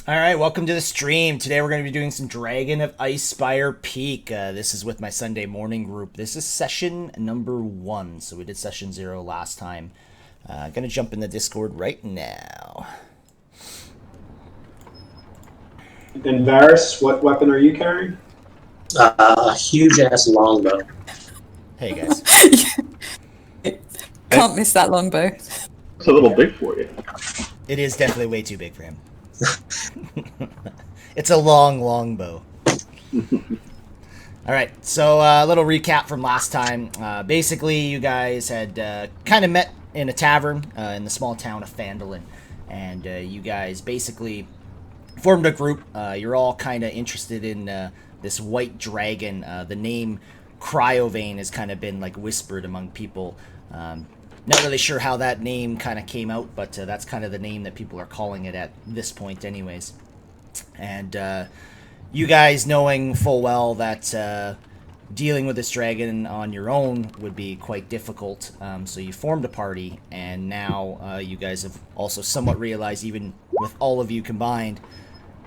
Alright, welcome to the stream. Today we're going to be doing some Dragon of Icespire Peak. This is with my Sunday morning group. This is session number 1, so we did session 0 last time. Gonna jump in the Discord right now. And Varys, what weapon are you carrying? A huge-ass longbow. Hey guys. Can't miss that longbow. It's a little big for you. It is definitely way too big for him. It's a long bow. Alright, so a little recap from last time. Basically, you guys had kind of met in a tavern in the small town of Phandalin. And you guys basically formed a group. You're all kind of interested in this white dragon. The name Cryovane has kind of been like whispered among people. Not really sure how that name kind of came out, but that's kind of the name that people are calling it at this point anyways. And you guys knowing full well that dealing with this dragon on your own would be quite difficult, so you formed a party, and now you guys have also somewhat realized, even with all of you combined,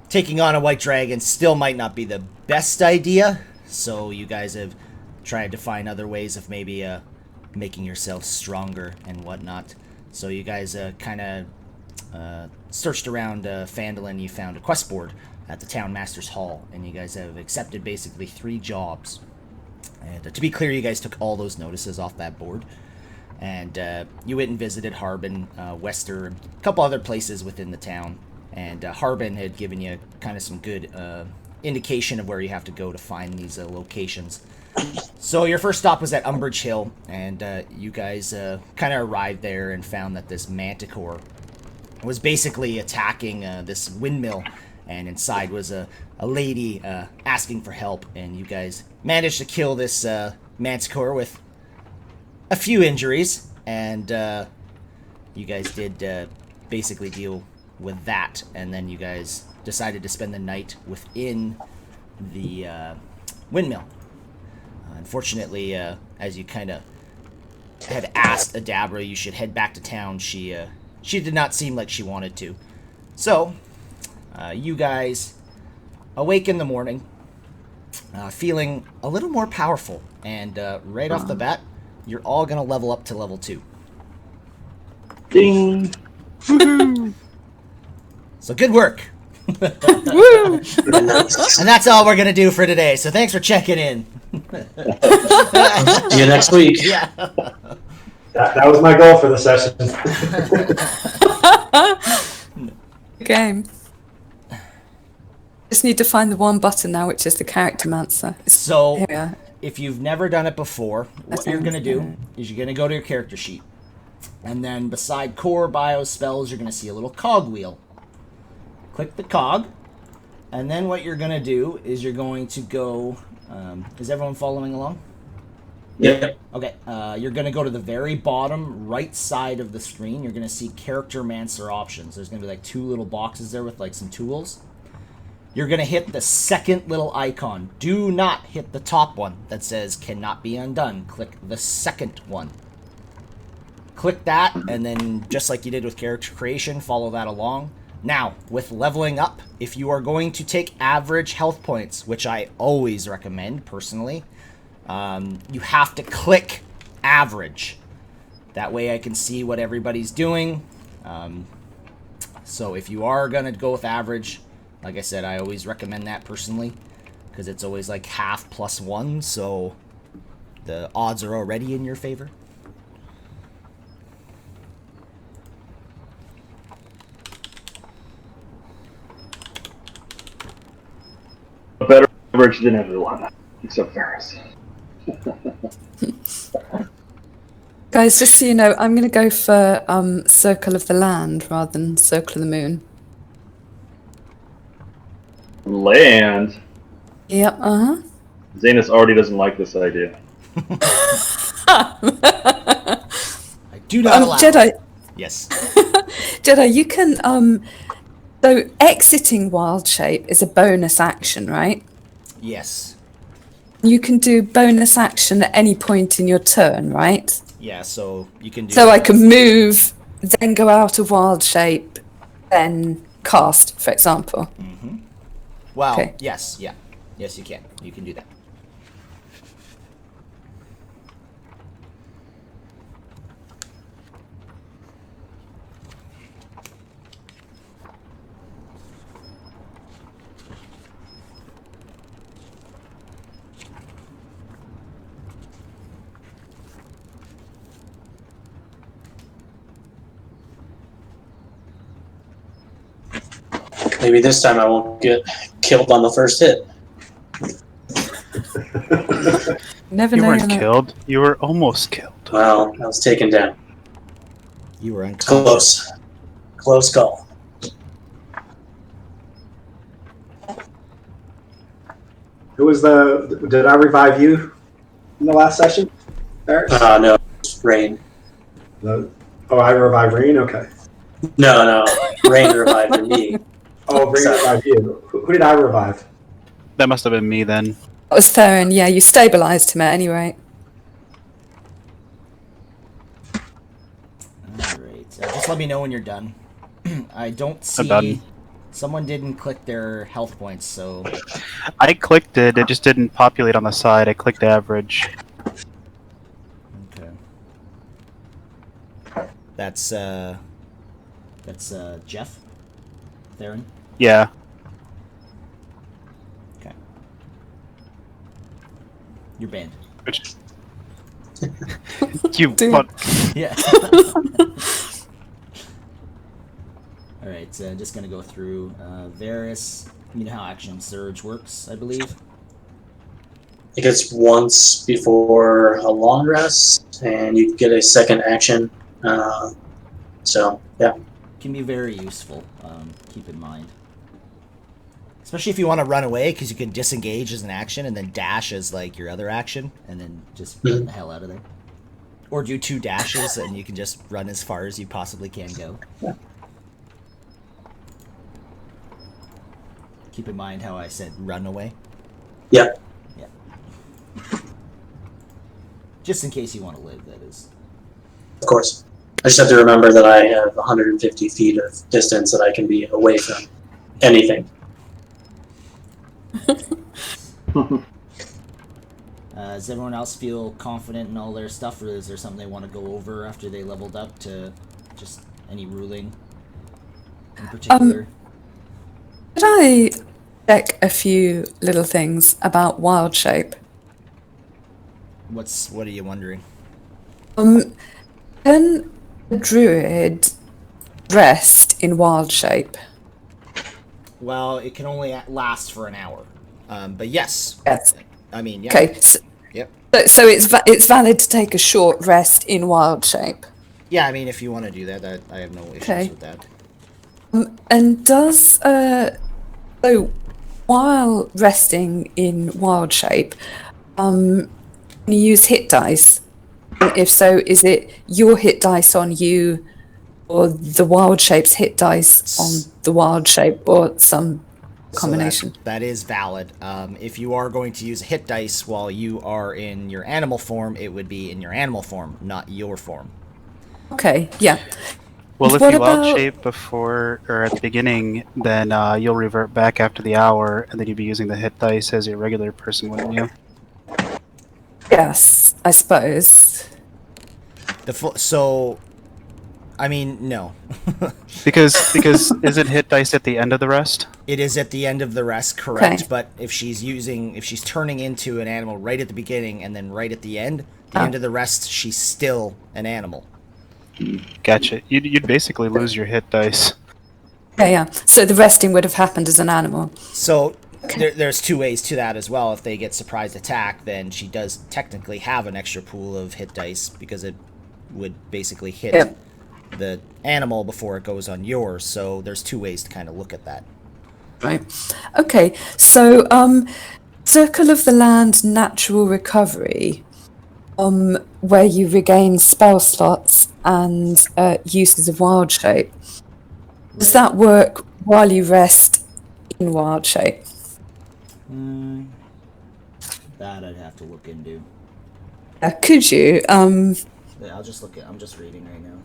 taking on a white dragon still might not be the best idea, so you guys have tried to find other ways of maybe making yourselves stronger and whatnot. So you guys kind of searched around Phandalin. You found a quest board at the Town Master's Hall, and you guys have accepted basically 3 jobs. And to be clear, you guys took all those notices off that board. And you went and visited Harbin, Wester, and a couple other places within the town. And Harbin had given you kind of some good indication of where you have to go to find these locations. So your first stop was at Umbridge Hill, and you guys kind of arrived there and found that this manticore was basically attacking this windmill, and inside was a lady asking for help, and you guys managed to kill this manticore with a few injuries, and you guys did basically deal with that, and then you guys decided to spend the night within the windmill. Unfortunately, as you kind of had asked Adabra you should head back to town, she did not seem like she wanted to. So, you guys awake in the morning, feeling a little more powerful, and right off the bat, you're all going to level up to level 2. Ding. So good work. Woo! And that's all we're going to do for today. So thanks for checking in. See you next week. Yeah. That was my goal for the session. Game. Just need to find the one button now, which is the character mancer. So Here we are. if you've never done it before, what That's you're going to do nice. is you're going to go to your character sheet. And then beside core, bio, spells, you're going to see a little cog wheel. Click the cog. And then what you're going to do is you're going to go... is everyone following along? Yep. Okay, you're going to go to the very bottom right side of the screen. You're going to see Character Mancer options. There's going to be like 2 little boxes there with like some tools. You're going to hit the second little icon. Do not hit the top one that says cannot be undone. Click the second one. Click that, and then just like you did with character creation, follow that along. Now, with leveling up, if you are going to take average health points, which I always recommend personally, you have to click average. That way I can see what everybody's doing. So if you are going to go with average, like I said, I always recommend that personally, because it's always like half plus 1, so the odds are already in your favor. A better average than everyone, except Ferris. Guys, just so you know, I'm going to go for Circle of the Land rather than Circle of the Moon. Land. Yep, uh-huh. Zanus already doesn't like this idea. I do not allow. Jedi, Yes. Jedi, you can so exiting wild shape is a bonus action, right? Yes. You can do bonus action at any point in your turn, right? Yeah, so you can do... So I can move, then go out of wild shape, then cast, for example. Well, Okay. yes, yeah. Yes, you can. You can do that. Maybe this time I won't get killed on the first hit. Never You know. weren't killed. You were almost killed. Well, I was taken down. You were unconscious. Close call. Who was did I revive you in the last session, Barrett? No, it's Rain. Oh, I revived Rain? Okay. No, Rain revived me. Oh, Rain revived you. Who did I revive? That must have been me then. That was Theron, yeah, you stabilised him at any rate. Alright. Just let me know when you're done. I don't I'm done. see... Someone didn't click their health points, so... I clicked it. It just didn't populate on the side. I clicked average. Okay. That's Jeff? Theron? Yeah. Okay. You're banned. Which... you Dude. fuck. Yeah. Alright, so just gonna go through Varys. You know how Action Surge works, I believe. It gets once before a long rest, and you get a second action. So, yeah. Can be very useful, keep in mind. Especially if you want to run away, because you can disengage as an action, and then dash as, like, your other action, and then just run the hell out of there. Or do 2 dashes, and you can just run as far as you possibly can go. Keep in mind how I said run away. Yeah, Yeah. Just in case you want to live, that is. of course. I just have to remember that I have 150 feet of distance that I can be away from anything. Does everyone else feel confident in all their stuff, or is there something they want to go over after they leveled up to just any ruling in particular? Could I check a few little things about wild shape? What are you wondering? Can a druid rest in wild shape? Well, it can only last for an hour. But yes. Yes. I mean, yeah. Okay. So, Yep. so it's valid to take a short rest in wild shape. Yeah, I mean, if you want to do that, I have no issues Okay. with that. And does so while resting in wild shape, can you use hit dice? And if so, is it your hit dice on you, or the wild shape's hit dice on the wild shape, or some combination? So that is valid. If you are going to use a hit dice while you are in your animal form, it would be in your animal form, not your form. Okay, yeah. Well, if What you wild about- shape before or at the beginning, then you'll revert back after the hour, and then you'd be using the hit dice as a regular person, wouldn't you? Yes, I suppose. So, I mean, no. Because isn't hit dice at the end of the rest? It is at the end of the rest, correct? Okay. But if she's turning into an animal right at the beginning and then right at the end of the rest, she's still an animal. Gotcha. You'd basically lose your hit dice. Yeah. So the resting would have happened as an animal. So there's two ways to that as well. If they get surprise attack, then she does technically have an extra pool of hit dice because it would basically hit the animal before it goes on yours. So there's two ways to kind of look at that. Right. Okay. So, Circle of the Land natural recovery, where you regain spell slots and uses of wild shape. Does that work while you rest in wild shape? That I'd have to look into. Could you? Yeah, I'm just reading right now.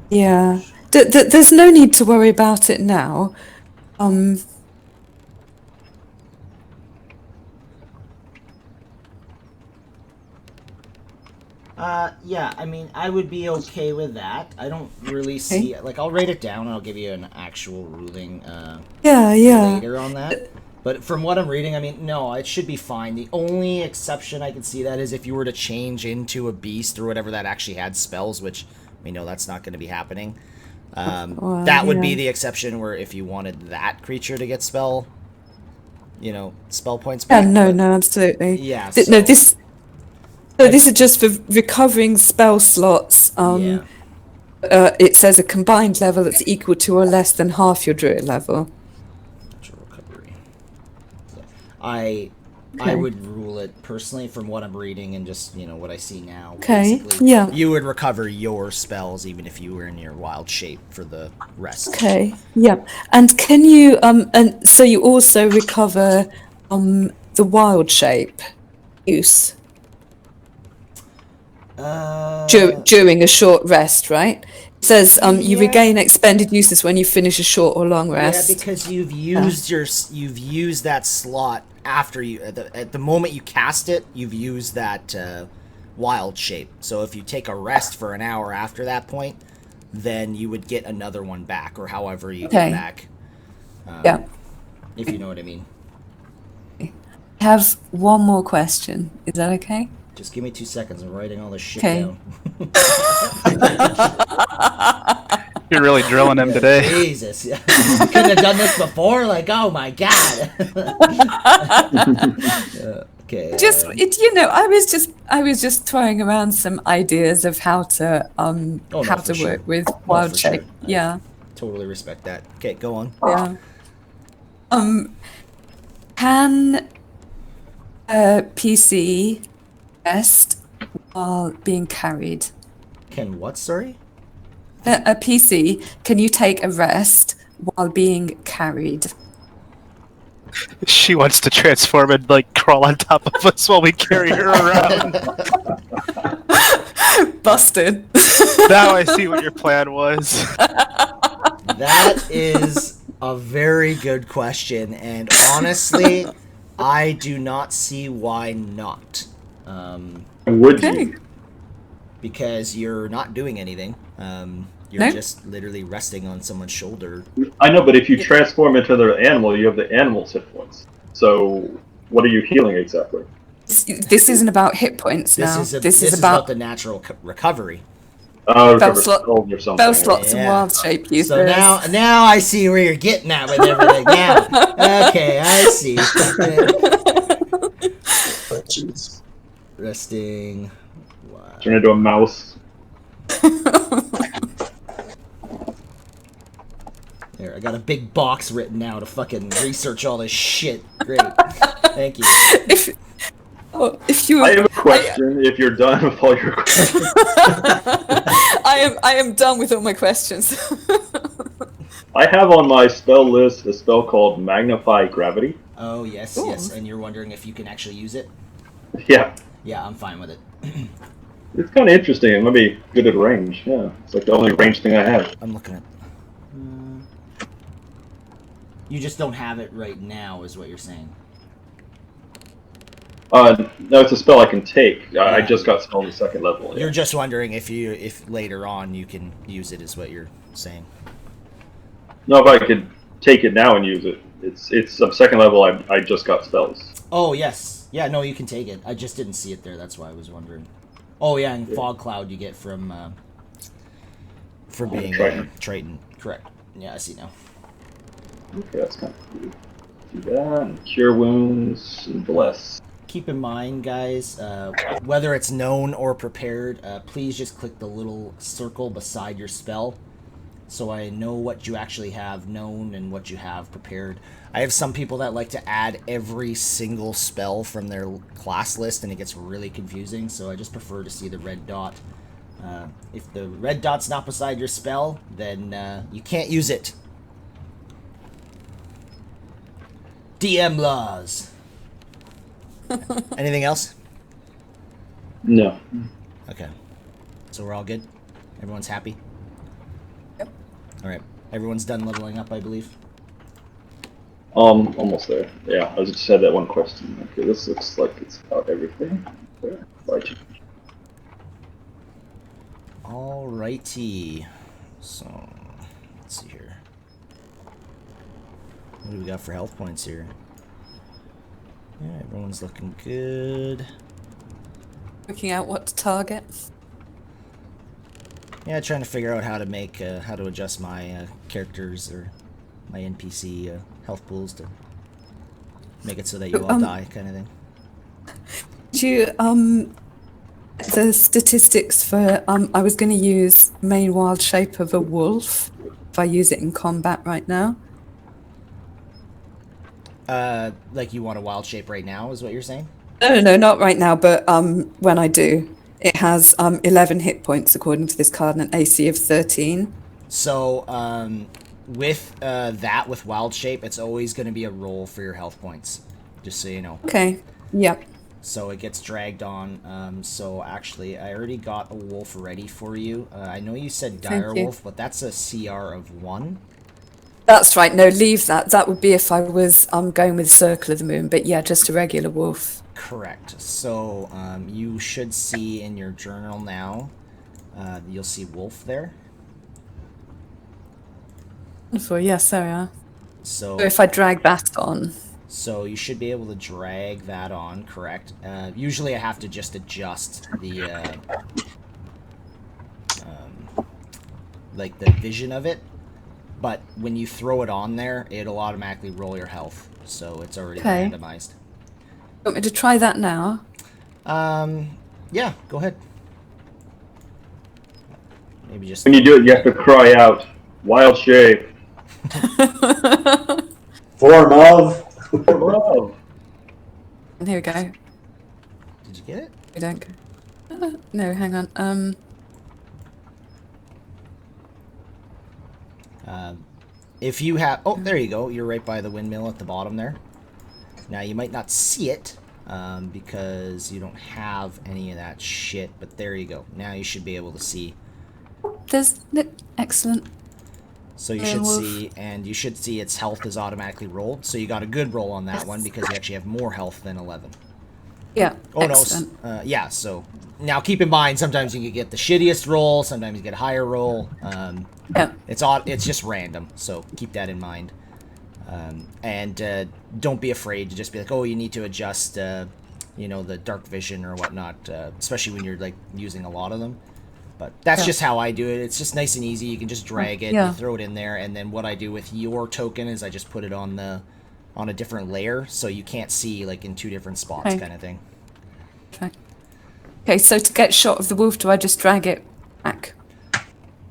Yeah. There's no need to worry about it now. Yeah, I mean, I would be okay with that. I don't really see like I'll write it down and I'll give you an actual ruling Yeah. later on that. But from what I'm reading, I mean, no, it should be fine. The only exception I can see that is if you were to change into a beast or whatever that actually had spells, which we know that's not going to be happening. That would be the exception where if you wanted that creature to get spell points back. Yeah. No, absolutely. Yeah. No, this is just for recovering spell slots. Yeah. It says a combined level that's equal to or less than half your druid level. Natural recovery. Yeah. I would rule it personally from what I'm reading and just what I see now. Okay. Basically, Yeah. you would recover your spells even if you were in your wild shape for the rest. Okay. Yeah. And can you and so you also recover the wild shape use during a short rest, right? It says you regain expended uses when you finish a short or long rest. Yeah, because you've used that slot after you at the moment you cast it, you've used that wild shape. So if you take a rest for an hour after that point, then you would get another one back, or however you get back. Yeah. If you know what I mean. I have one more question. Is that okay? Just give me 2 seconds. I'm writing all this shit Okay. down. You're really drilling him today. Jesus, yeah. Couldn't have done this before. Like, oh my god. Okay. I was just throwing around some ideas of how to work with wild for shape. sure. Yeah. Totally respect that. Okay, go on. Yeah. Can a PC rest while being carried? Can what? Sorry. A PC, can you take a rest while being carried? She wants to transform and crawl on top of us while we carry her around. Busted. Now I see what your plan was. That is a very good question, and honestly, I do not see why not. Would Okay. you? Because you're not doing anything. You're No. just literally resting on someone's shoulder. I know, but if you transform into the animal, you have the animal's hit points. So, what are you healing exactly? This isn't about hit points This now. is This is about about the natural recovery. Recover slot- spells or something. spell slots and Yeah. wild shape users. So now I see where you're getting at with everything. Now, okay, I see. But jeez. Resting. Wow. Turn into a mouse. There, I got a big box written now to fucking research all this shit. Great. Thank you. If you, I have a question. If you're done with all your questions, I am done with all my questions. I have on my spell list a spell called Magnify Gravity. Oh, yes, Ooh. yes. And you're wondering if you can actually use it? Yeah, Yeah, I'm fine with it. it's kind of interesting. It might be good at range. Yeah, it's like the only range thing I have. I'm looking at. You just don't have it right now, is what you're saying. No, it's a spell I can take. I Yeah. just got spelled the second level. Yeah. You're just wondering if later on you can use it, is what you're saying. No, if I could take it now and use it. It's a second level. I just got spells. Oh, yes. Yeah, no, you can take it. I just didn't see it there. That's why I was wondering. Oh, yeah, and Fog Cloud you get from for being Triton. Triton. Correct. Yeah, I see now. Okay, that's kind of cool. Do that. And cure wounds and bless. Keep in mind, guys, whether it's known or prepared, please just click the little circle beside your spell so I know what you actually have known and what you have prepared. I have some people that like to add every single spell from their class list, and it gets really confusing, so I just prefer to see the red dot. If the red dot's not beside your spell, then you can't use it. DM laws. Anything else? No. Okay. So we're all good? Everyone's happy? Yep. Alright. Everyone's done leveling up, I believe. Almost there. Yeah, I just had that one question. Okay, this looks like it's about everything. Okay, right. Alrighty. So, let's see here. What do we got for health points here? Yeah, everyone's looking good. Working out what to target. Yeah, trying to figure out how to make, how to adjust my characters or my NPC health pools to make it so that you all die, kind of thing. Do you, the statistics for, I was going to use main wild shape of a wolf if I use it in combat right now. Like you want a wild shape right now, is what you're saying? No, not right now, but when I do. It has 11 hit points according to this card and an AC of 13. So, with that, with wild shape, it's always going to be a roll for your health points, just so you know. Okay, yep. So it gets dragged on. So actually, I already got a wolf ready for you. I know you said dire you. wolf, but that's a CR of 1. That's right, no, leave that. That would be if I was going with Circle of the Moon, but yeah, just a regular wolf. Correct. So you should see in your journal now, you'll see wolf there. So yes, there we are. So So if I drag that on, So you should be able to drag that on, correct? Usually I have to just adjust the, like the vision of it. But when you throw it on there, it'll automatically roll your health. So it's already Okay. randomized. want me to try that now? Yeah, go ahead. Maybe just... When you do it, you have to cry out, "Wild shape." Form of. Love. And here we go. Did you get it? We don't go. No, hang on. If you have... Oh, there you go. You're right by the windmill at the bottom there. Now, you might not see it because you don't have any of that shit, but there you go. Now you should be able to see. There's excellent. So you Yeah, should wolf. see, and you should see its health is automatically rolled. So you got a good roll on that one because you actually have more health than 11. Yeah. Oh Excellent. no. Yeah. So now keep in mind, sometimes you can get the shittiest roll. Sometimes you get a higher roll. Yeah. It's odd. It's just random. So keep that in mind. And don't be afraid to just be like, oh, you need to adjust, the dark vision or whatnot, especially when you're like using a lot of them. But that's just how I do it. It's just nice and easy. You can just drag it, Yeah. you throw it in there, and then what I do with your token is I just put it on a different layer, so you can't see like in two different spots, Okay. kind of thing. Okay, so to get shot of the wolf, do I just drag it back?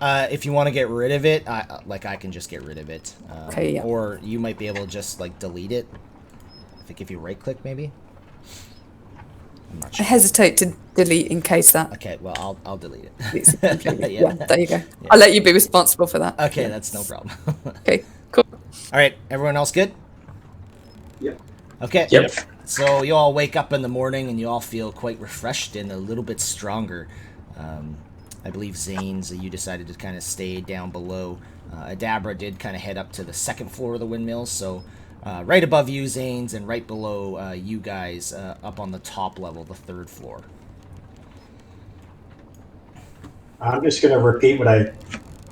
If you want to get rid of it, I can just get rid of it. Okay, yeah. Or you might be able to just like delete it. I think if you right click, maybe. I'm not I sure. hesitate to delete in case that Okay, well I'll delete it. deletes it completely. Yeah. Yeah, there you go. I'll let you be responsible for that. Okay, Yeah. that's no problem. Okay, cool. All right, everyone else good? Yep. Okay. Yep. So you all wake up in the morning and you all feel quite refreshed and a little bit stronger. I believe Zane's, you decided to kind of stay down below. Adabra did kind of head up to the second floor of the windmills, so right above you, Zane's, and right below you guys up on the top level, the third floor. I'm just going to repeat what I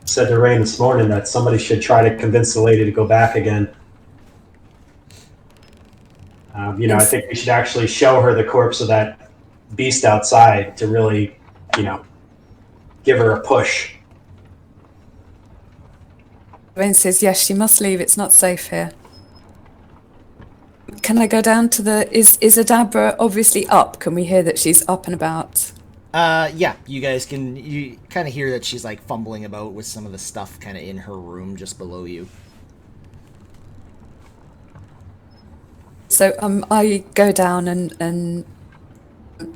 said to Rain this morning, that somebody should try to convince the lady to go back again. I think we should actually show her the corpse of that beast outside to really, give her a push. Rain says, yes, she must leave. It's not safe here. Can I go down to is Adabra obviously up? Can we hear that she's up and about? Yeah, you kind of hear that she's like fumbling about with some of the stuff kind of in her room just below you. So I go down and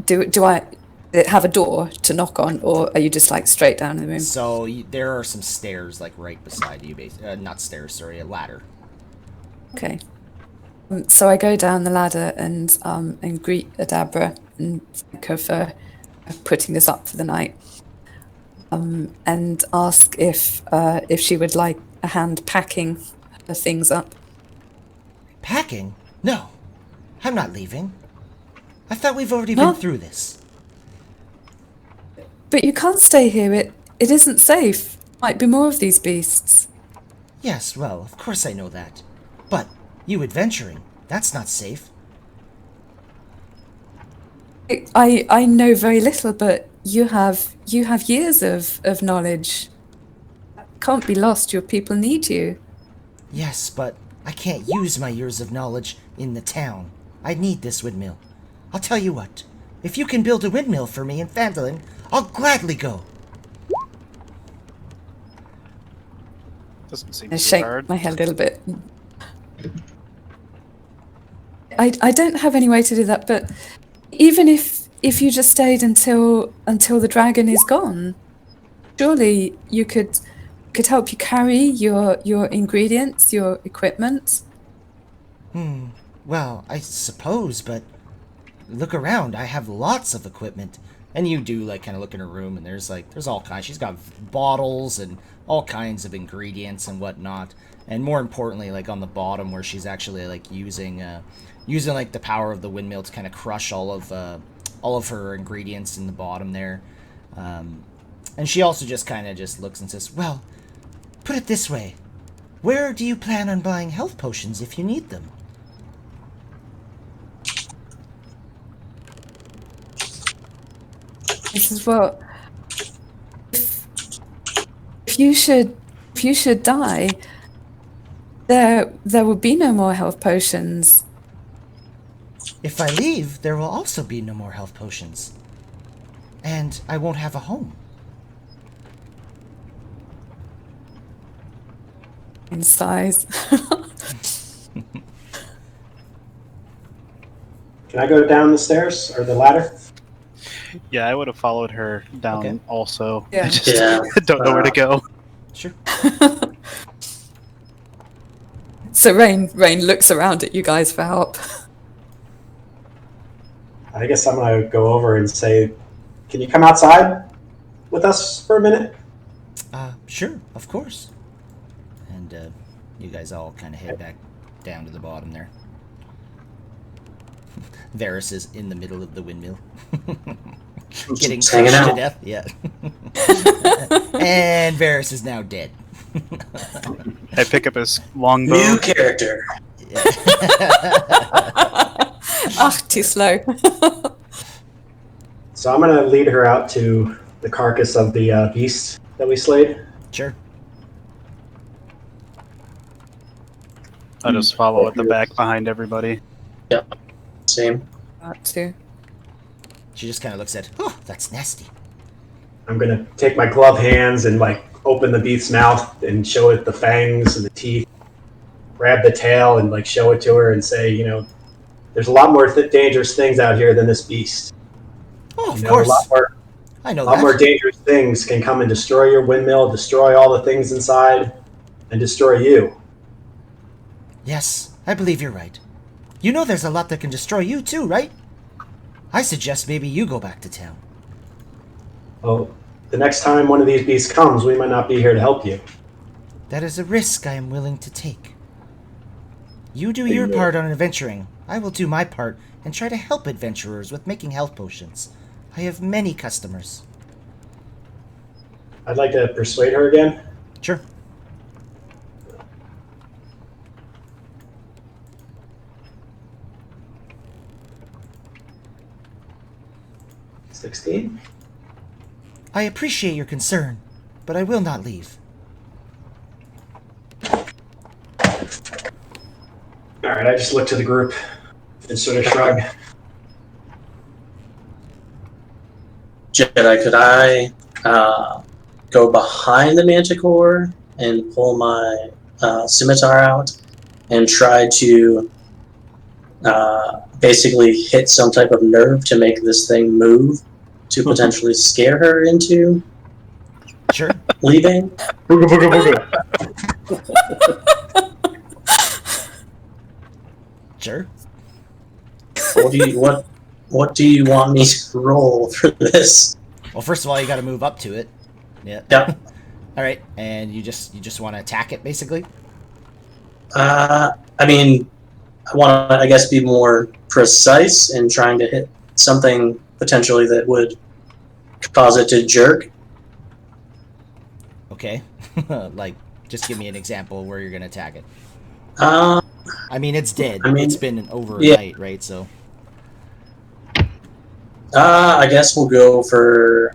do I have a door to knock on, or are you just like straight down in the room? So there are some stairs like right beside you, not stairs, sorry, a ladder. Okay. So I go down the ladder and greet Adabra and thank her for putting this up for the night, and ask if she would like a hand packing her things up. Packing? No, I'm not leaving. I thought we've already No. been through this. But you can't stay here. It isn't safe. Might be more of these beasts. Yes, well, of course I know that. But you adventuring, that's not safe. I know very little, but you have years of knowledge. Can't be lost. Your people need you. Yes, but I can't use my years of knowledge in the town. I need this windmill. I'll tell you what. If you can build a windmill for me in Phandalin, I'll gladly go. Doesn't seem I too shake hard. my head a little bit. I don't have any way to do that, but even if you just stayed until the dragon is gone, surely you could help you carry your ingredients, your equipment. Well, I suppose, but look around. I have lots of equipment. And you do, like, kind of look in her room, and there's all kinds. She's got bottles and all kinds of ingredients and whatnot. And more importantly, like, on the bottom where she's actually, like, using like, the power of the windmill to kind of crush all of her ingredients in the bottom there. And she also just kind of just looks and says, well, put it this way. Where do you plan on buying health potions if you need them? This is what if you should die, there will be no more health potions. If I leave, there will also be no more health potions. And I won't have a home. In size. Can I go down the stairs or the ladder? Yeah, I would have followed her down Okay. also. Yeah. I just Yeah. don't know where to go. Sure. So Rain looks around at you guys for help. I guess I'm going to go over and say, can you come outside with us for a minute? Sure, of course. And you guys all kind of head back down to the bottom there. Varys is in the middle of the windmill. Getting Just hanging crushed to out. death. Yeah. And Varys is now dead. I pick up his longbow. New character. Ah, too slow. So I'm gonna lead her out to the carcass of the beast that we slayed. Sure. I just follow at the back behind everybody. Same. That too. She just kind of looks at, oh, that's nasty. I'm gonna take my glove hands and like open the beast's mouth and show it the fangs and the teeth. Grab the tail and like show it to her and say, you know, there's a lot more dangerous things out here than this beast. Oh, of You know, course. a lot more I know A lot that. more dangerous things can come and destroy your windmill, destroy all the things inside, and destroy you. Yes, I believe you're right. You know there's a lot that can destroy you too, right? I suggest maybe you go back to town. Well, the next time one of these beasts comes, we might not be here to help you. That is a risk I am willing to take. You do your part on adventuring. I will do my part and try to help adventurers with making health potions. I have many customers. I'd like to persuade her again. Sure. $16. I appreciate your concern, but I will not leave. All right, I just look to the group and sort of shrug. Jedi, could I go behind the Manticore and pull my scimitar out and try to basically hit some type of nerve to make this thing move to potentially scare her into Sure. leaving? Booga booga booga. Sure. What do you want me to roll for this? Well, first of all, you got to move up to it. Yeah. Yep. All right, and you just want to attack it, basically. I mean, I want to, I guess, be more precise in trying to hit something potentially that would cause it to jerk. Okay. Like, just give me an example where you're gonna attack it. Uh, I mean, it's dead. I mean, It's been over a yeah. night, right? So. I guess we'll go for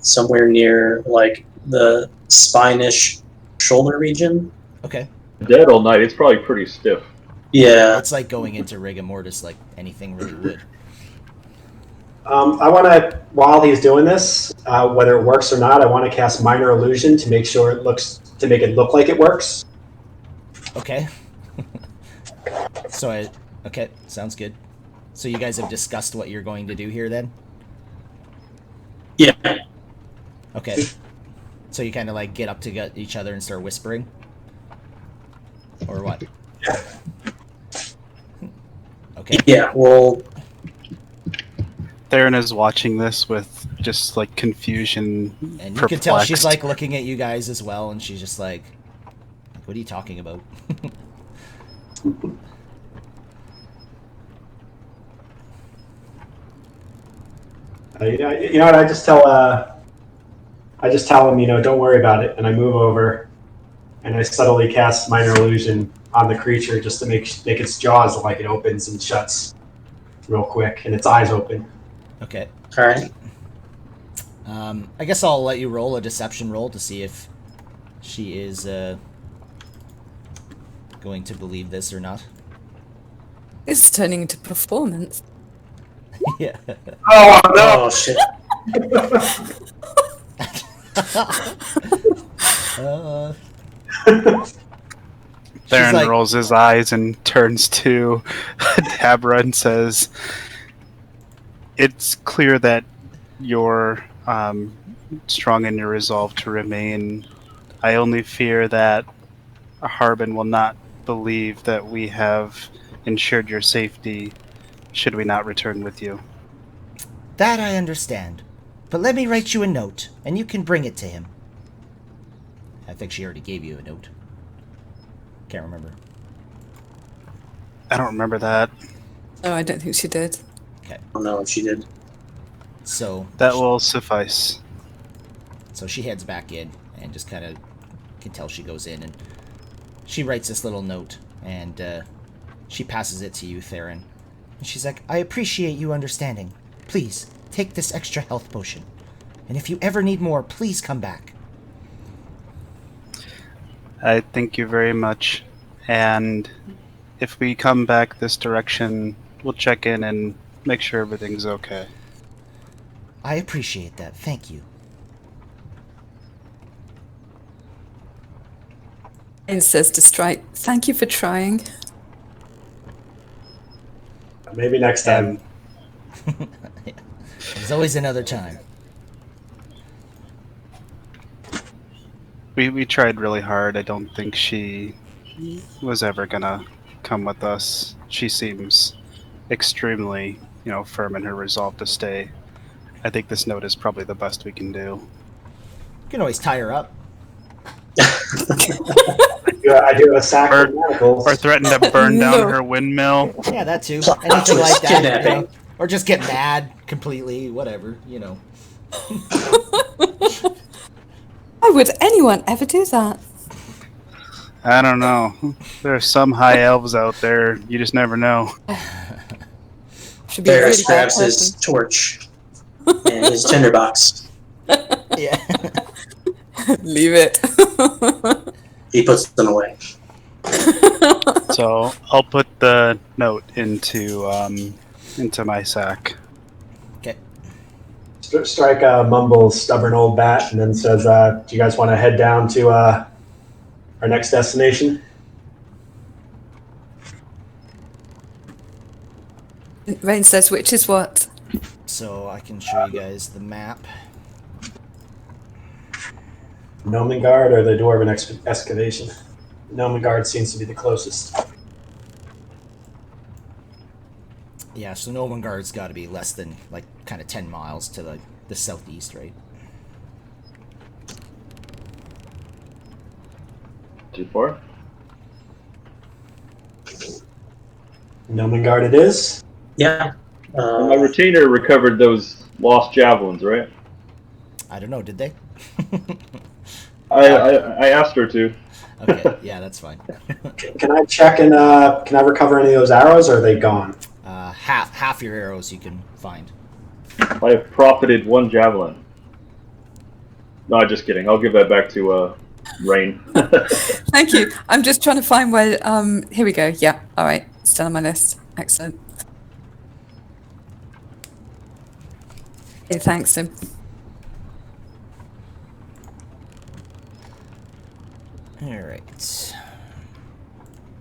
somewhere near like the spine-ish shoulder region. Okay. Dead all night. It's probably pretty stiff. Yeah. It's like going into rigor mortis, like anything really would. I want to, while he's doing this, whether it works or not, I want to cast Minor Illusion to make sure it looks, to make it look like it works. Okay. Okay, sounds good. So you guys have discussed what you're going to do here, then? Yeah. Okay. So you kind of like get up to each other and start whispering, or what? Okay. Yeah. Well, Theron is watching this with just like confusion. And you can tell she's perplexed. like looking at you guys as well, and she's just like, "What are you talking about?" You know what? I just tell him, you know, don't worry about it, and I move over, and I subtly cast Minor Illusion on the creature just to make its jaws look like it opens and shuts real quick, and its eyes open. Okay. all right. I guess I'll let you roll a deception roll to see if she is going to believe this or not. It's turning into performance. Yeah. Oh Oh shit. Theron like- rolls his eyes and turns to Tabra and says, "It's clear that you're strong in your resolve to remain. I only fear that Harbin will not believe that we have ensured your safety should we not return with you." That I understand. But let me write you a note, and you can bring it to him. I think she already gave you a note. Can't remember. I don't remember that. No, I don't think she did. I don't know if she did. So That will suffice. So she heads back in and just kind of can tell she goes in and she writes this little note and she passes it to you, Theron. And she's like, I appreciate you understanding. Please, take this extra health potion. And if you ever need more, please come back. I thank you very much. And if we come back this direction, we'll check in and make sure everything's okay. I appreciate that. Thank you. Rain says to Strike, thank you for trying. Maybe next time. There's always another time. We tried really hard. I don't think she was ever gonna come with us. She seems extremely, firm in her resolve to stay. I think this note is probably the best we can do. You can always tie her up. I do have a sack of manacles. Or threaten to burn down her windmill. Yeah, that too. Anything like that. Or just get mad completely, whatever, Why would anyone ever do that? I don't know. There are some high elves out there. You just never know. Should be a Ferris really bad grabs his person. torch and his tinderbox. Yeah. Leave it. He puts them away. So I'll put the note into my sack. Okay. Strike mumbles stubborn old bat and then says, do you guys want to head down to our next destination? Rain says, which is what? So I can show you guys the map. Nomengard or the Dwarven excavation? Nomengard seems to be the closest. Yeah, so Nomengard's got to be less than, kind of 10 miles to the southeast, right? Too far? Nomengard it is. Yeah. My retainer recovered those lost javelins, right? I don't know, did they? I asked her to. Okay, yeah, that's fine. Can I check and can I recover any of those arrows, or are they gone? Half your arrows you can find. I have profited one javelin. No, just kidding. I'll give that back to Rain. Thank you. I'm just trying to find where. Here we go. Yeah. All right. Still on my list. Excellent. Okay, thanks, Tim. All right.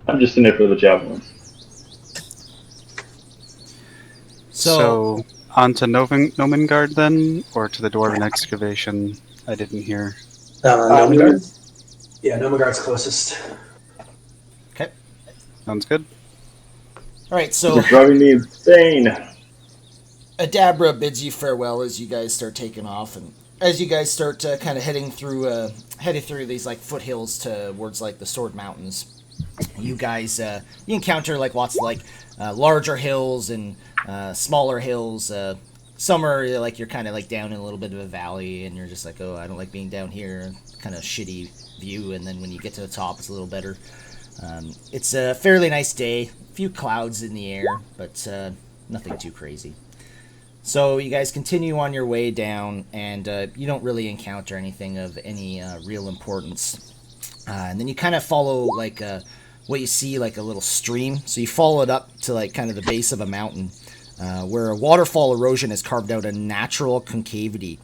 I'm just in it for the javelins. So on to Nomengard then, or to the Dwarven excavation? I didn't hear. Nomengard? Yeah, Nomengard's closest. Okay. Sounds good. All right, so It's driving me insane. Adabra bids you farewell as you guys start taking off, and as you guys start kind of heading through these foothills towards the Sword Mountains. You guys you encounter lots of larger hills and smaller hills. Some are you're kind of down in a little bit of a valley, and you're just oh, I don't like being down here. Kind of shitty view, and then when you get to the top, it's a little better. It's a fairly nice day. A few clouds in the air, but nothing too crazy. So you guys continue on your way down, and you don't really encounter anything of any real importance. And then you kind of follow what you see a little stream. So you follow it up to kind of the base of a mountain, where a waterfall erosion has carved out a natural concavity.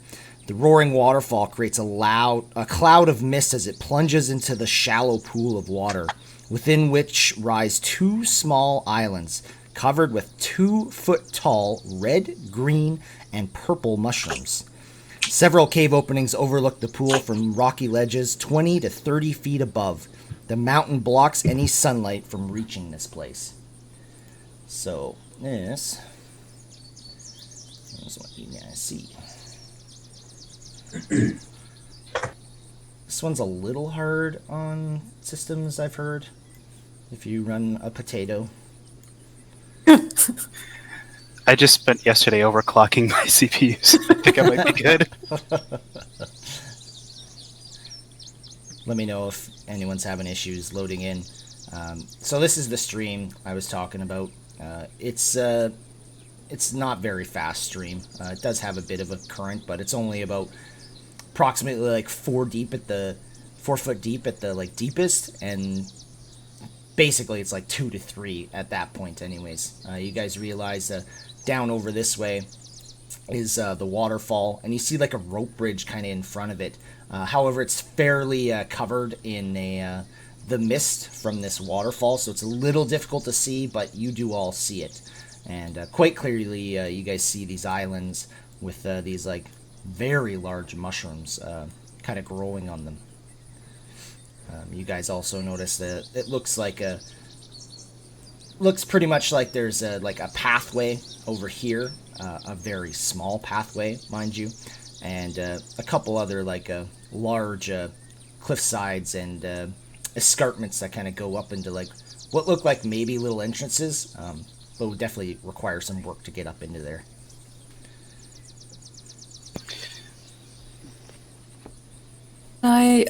The roaring waterfall creates a cloud of mist as it plunges into the shallow pool of water, within which rise two small islands covered with 2-foot-tall red, green, and purple mushrooms. Several cave openings overlook the pool from rocky ledges 20 to 30 feet above. The mountain blocks any sunlight from reaching this place. So, this is what you guys see. This one's a little hard on systems, I've heard. If you run a potato. I just spent yesterday overclocking my CPUs. I think I might be good. Let me know if anyone's having issues loading in. So this is the stream I was talking about. It's not very fast stream. It does have a bit of a current, but it's only about approximately like 4 foot deep at the like deepest, and basically it's like 2 to 3 at that point anyways. You guys realize down over this way is the waterfall, and you see like a rope bridge kind of in front of it. However, it's fairly covered in the mist from this waterfall, so it's a little difficult to see, but you do all see it. And quite clearly, you guys see these islands with these like very large mushrooms kind of growing on them. You guys also notice that it looks pretty much like there's like a pathway over here, a very small pathway, mind you, and a couple other like large cliff sides and escarpments that kind of go up into like what look like maybe little entrances, but would definitely require some work to get up into there. I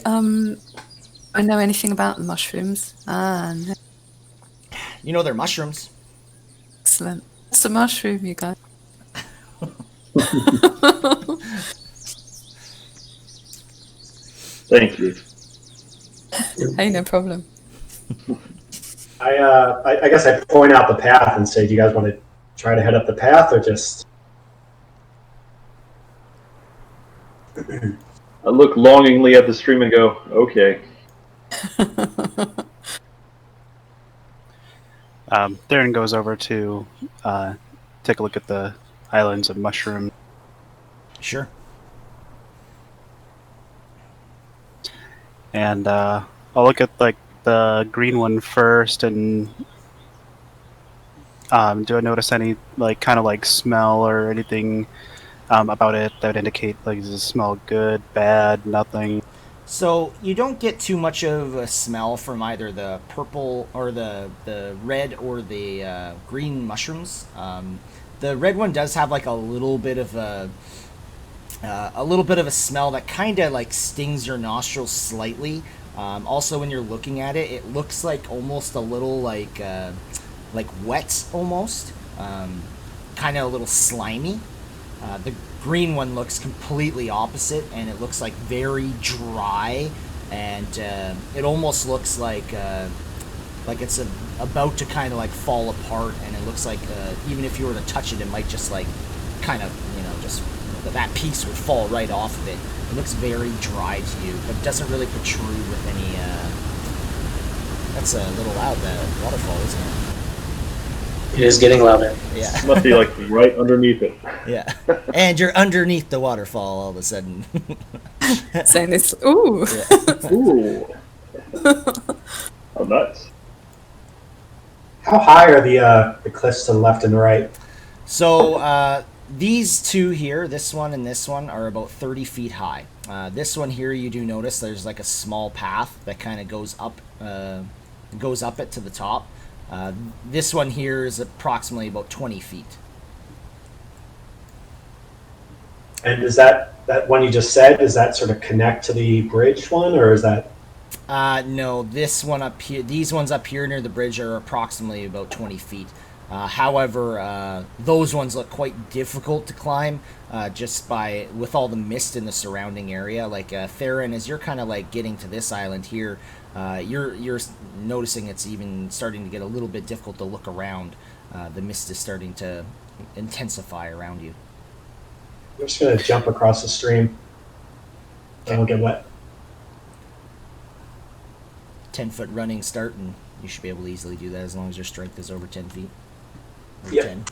know anything about the mushrooms. No. You know they're mushrooms. Excellent. What's a mushroom, you guys? Thank you. Hey, no problem. I guess I point out the path and say, do you guys want to try to head up the path or just... I look longingly at the stream and go, okay. Darren goes over to take a look at the islands of mushroom. Sure. And I'll look at like the green one first, and do I notice any like kind of like smell or anything about it that would indicate like does it smell good, bad, nothing? So you don't get too much of a smell from either the purple or the red or the green mushrooms. The red one does have like a little bit of a smell that kind of like stings your nostrils slightly. Also, when you're looking at it, it looks like almost a little like wet almost, kind of a little slimy. The green one looks completely opposite, and it looks like very dry, and it almost looks like it's about to kind of like fall apart, and it looks like even if you were to touch it, it might just like kind of just that piece would fall right off of it. It looks very dry to you, but doesn't really protrude with any. That's a little loud. The waterfall, isn't it? It is getting louder. Yeah. Must be like right underneath it. Yeah. And you're underneath the waterfall all of a sudden. Saying this, ooh. Yeah. Ooh. Oh, nuts. How high are the cliffs to the left and the right? So these two here, this one and this one, are about 30 feet high. This one here, you do notice there's like a small path that kind of goes up it to the top. This one here is approximately about 20 feet. And is that one you just said, does that sort of connect to the bridge one, or is that... No, this one up here, these ones up here near the bridge are approximately about 20 feet. However, those ones look quite difficult to climb, just with all the mist in the surrounding area. Like, Theron, as you're kind of like getting to this island here, you're noticing it's even starting to get a little bit difficult to look around. The mist is starting to intensify around you. I'm just going to jump across the stream. I don't get wet. 10-foot running start, and you should be able to easily do that as long as your strength is over 10 feet. Or Yep. 10.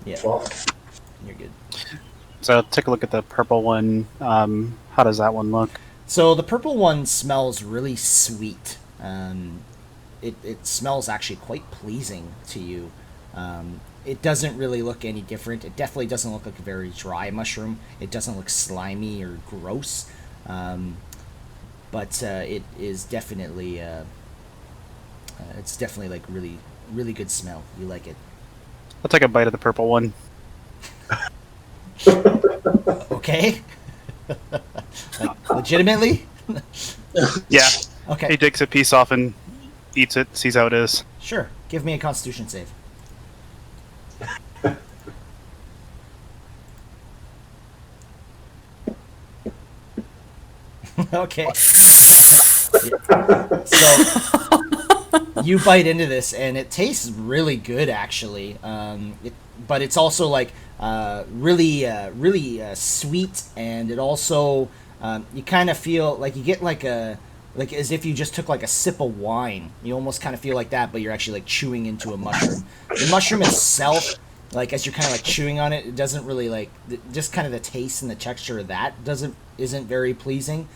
Yeah. 12. You're good. So take a look at the purple one. How does that one look? So the purple one smells really sweet. It smells actually quite pleasing to you. It doesn't really look any different. It definitely doesn't look like a very dry mushroom. It doesn't look slimy or gross. But it is definitely it's definitely like really, really good smell. You like it. I'll take a bite of the purple one. Okay. Like, legitimately? Yeah. Okay. He takes a piece off and eats it, sees how it is. Sure. Give me a Constitution save. Okay. Yeah. So you bite into this, and it tastes really good, actually. But it's also like really sweet, and it also you kind of feel like you get like as if you just took like a sip of wine. You almost kind of feel like that, but you're actually like chewing into a mushroom. The mushroom itself, like as you're kind of like chewing on it, it doesn't really like just kind of the taste and the texture of that isn't very pleasing.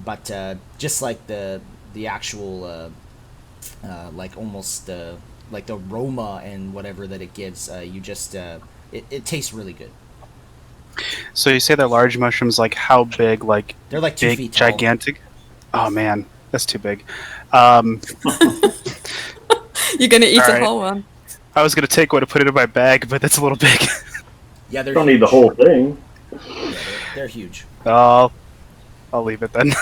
But just like the actual like almost like the aroma and whatever that it gives, you just it tastes really good. So you say they're large mushrooms, like how big? Like They're like 2 big, feet tall. gigantic? Oh man, that's too big. You're gonna eat All a right. whole one. I was gonna take one to put it in my bag, but that's a little big. Yeah, they're You don't huge. need the whole thing. Yeah, they're huge. I'll leave it then.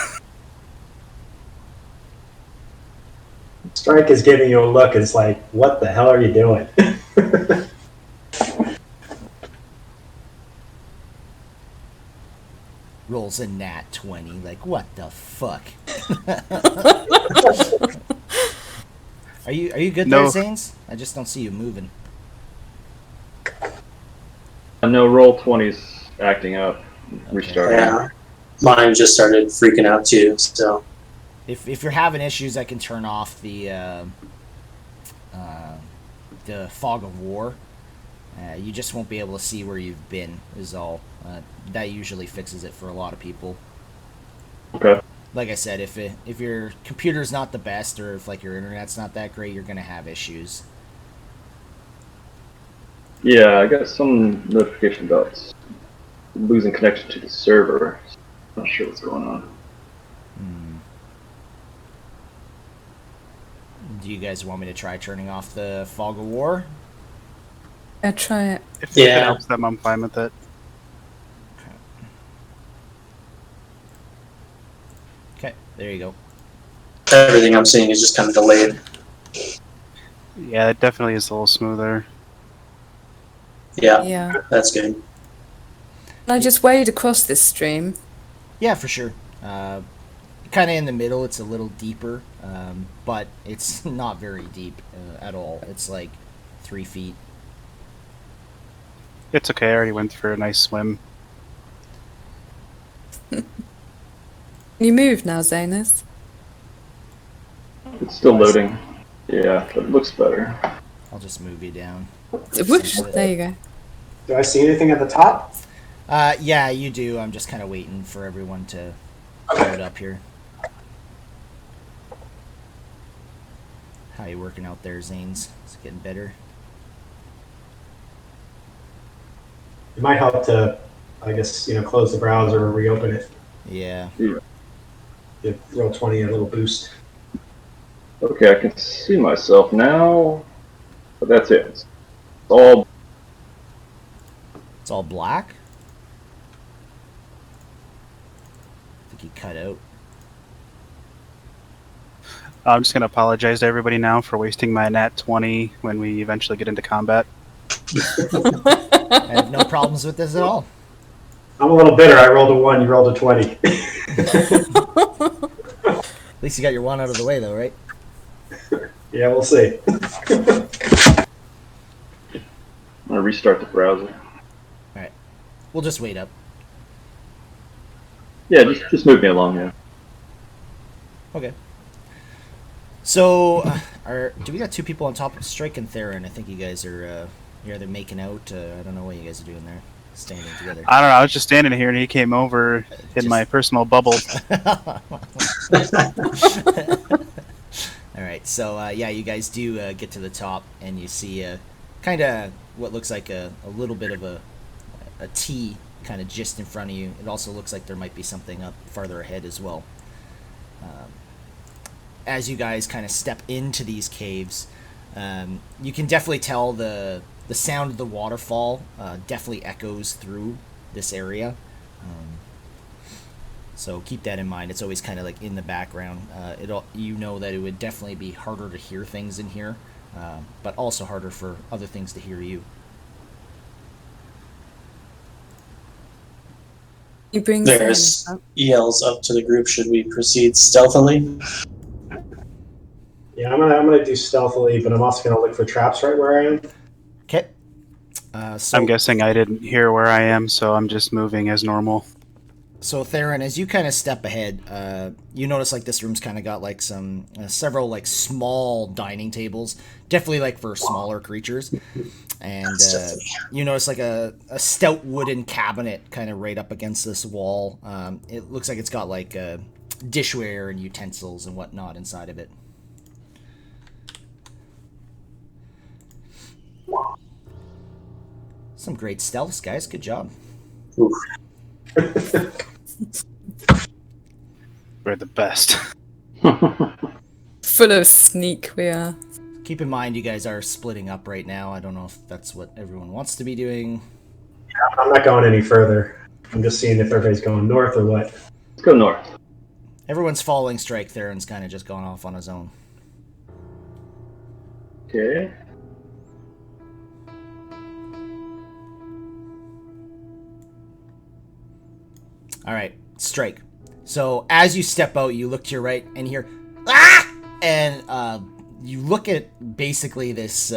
Strike is giving you a look. It's like, what the hell are you doing? Rolls a nat 20. Like, what the fuck? Are you good No. there, Zanes? I just don't see you moving. No, roll 20's acting up. Okay. Restarting. Yeah. Mine just started freaking out too, so. If you're having issues, I can turn off the fog of war. You just won't be able to see where you've been, is all. That usually fixes it for a lot of people. Okay. Like I said, if your computer's not the best, or if like your internet's not that great, you're gonna have issues. Yeah, I got some notification about losing connection to the server. Not sure what's going on. Do you guys want me to try turning off the fog of war? Yeah, try it. If Yeah. it helps them, I'm fine with it. Okay, there you go. Everything I'm seeing is just kind of delayed. Yeah, it definitely is a little smoother. Yeah, Yeah. that's good. Can I just wade across this stream? Yeah, for sure. Kind of in the middle. It's a little deeper, but it's not very deep at all. It's like 3 feet. It's okay. I already went for a nice swim. Can you move now, Zanus? It's still loading. Yeah, but it looks better. I'll just move you down. Whoosh! There you go. Do I see anything at the top? Yeah, you do. I'm just kind of waiting for everyone to load up here. How you working out there, Zanes? Is it getting better? It might help to, I guess, close the browser or reopen it. Yeah. Give roll 20 a little boost. Okay, I can see myself now. But that's it. It's all It's all black? I think he cut out. I'm just gonna apologize to everybody now for wasting my nat 20 when we eventually get into combat. I have no problems with this at all. I'm a little bitter. I rolled a 1, you rolled a 20. At least you got your one out of the way, though, right? Yeah, we'll see. I'm gonna restart the browser. We'll just wait up. Yeah, just move me along, yeah. Okay. So, do we got 2 people on top of Strike and Theron? I think you guys are you're either making out. I don't know what you guys are doing there, standing together. I don't know. I was just standing here and he came over in Just- my personal bubble. All right. So yeah, you guys do get to the top, and you see kind of what looks like a little bit of a T kind of just in front of you. It also looks like there might be something up farther ahead as well. As you guys kind of step into these caves, you can definitely tell the the sound of the waterfall definitely echoes through this area. So keep that in mind. It's always kind of like in the background. You know that it would definitely be harder to hear things in here, but also harder for other things to hear you. You bring Varys yells up to the group, should we proceed stealthily? Yeah, I'm gonna do stealthily, but I'm also gonna look for traps right where I am. Okay. So I'm guessing I didn't hear where I am, so I'm just moving as normal. So Theron, as you kind of step ahead, you notice like this room's kind of got like some several like small dining tables, definitely like for smaller creatures, and you notice like a stout wooden cabinet kind of right up against this wall. It looks like it's got like dishware and utensils and whatnot inside of it. Some great stealths, guys. Good job. Oof. We're the best. Full of sneak we are. Keep in mind, you guys are splitting up right now. I don't know if that's what everyone wants to be doing. I'm not going any further. I'm just seeing if everybody's going north or what. Let's go north. Everyone's following Strike. Theron's kind of just gone off on his own. Okay. All right, Strike. So as you step out, you look to your right and hear, ah! And you look at basically this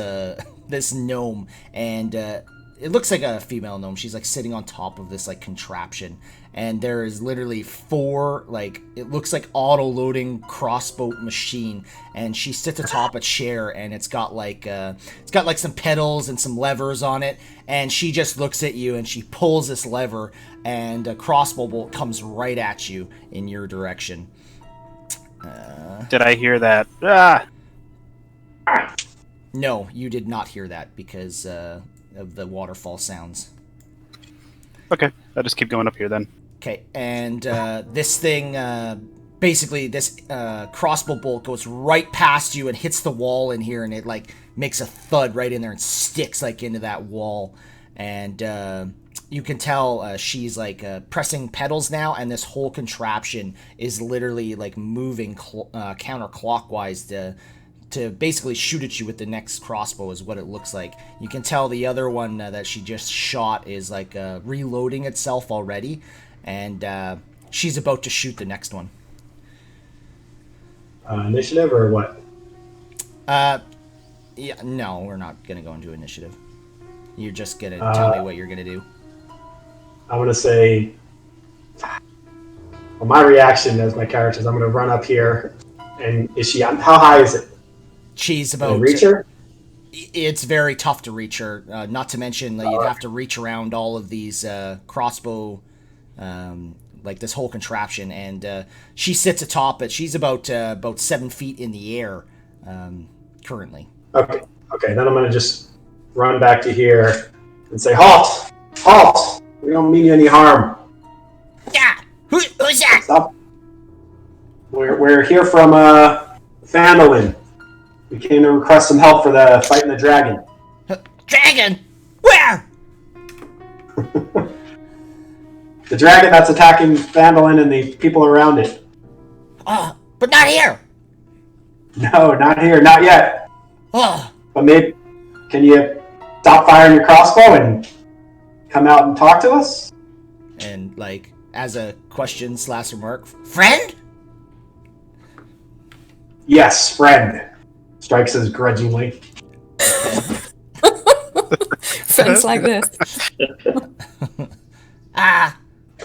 this gnome, and it looks like a female gnome. She's like sitting on top of this like contraption, and there is literally 4 like it looks like auto-loading crossbow machine, and she sits atop a chair, and it's got like some pedals and some levers on it, and she just looks at you and she pulls this lever, and a crossbow bolt comes right at you in your direction. Did I hear that? Ah! No, you did not hear that because of the waterfall sounds. Okay, I'll just keep going up here then. Okay, and this thing, basically this crossbow bolt goes right past you and hits the wall in here, and it like makes a thud right in there and sticks like into that wall. And you can tell she's like pressing pedals now, and this whole contraption is literally like moving counterclockwise to basically shoot at you with the next crossbow is what it looks like. You can tell the other one that she just shot is like reloading itself already, and she's about to shoot the next one. Initiative or what? Yeah, no, we're not gonna go into initiative. You're just gonna tell me what you're gonna do. I'm gonna say, well, my reaction as my character is I'm gonna run up here, and is she? How high is it? She's Can I about. reach her? It's very tough to reach her. Not to mention that you'd have to reach around all of these crossbow, like this whole contraption, and she sits atop it. She's about 7 feet in the air currently. Okay. Then I'm gonna just run back to here and say, "Halt! Halt! We don't mean you any harm. Yeah, who's that? Stop. We're here from Fandolin. We came to request some help for the fighting the dragon." Dragon? Where? The dragon that's attacking Fandolin and the people around it. But not here. No, not here, not yet. Oh, But maybe, can you stop firing your crossbow and come out and talk to us? and like as a question / remark, friend? Yes, friend. Strike says grudgingly. Friends like this.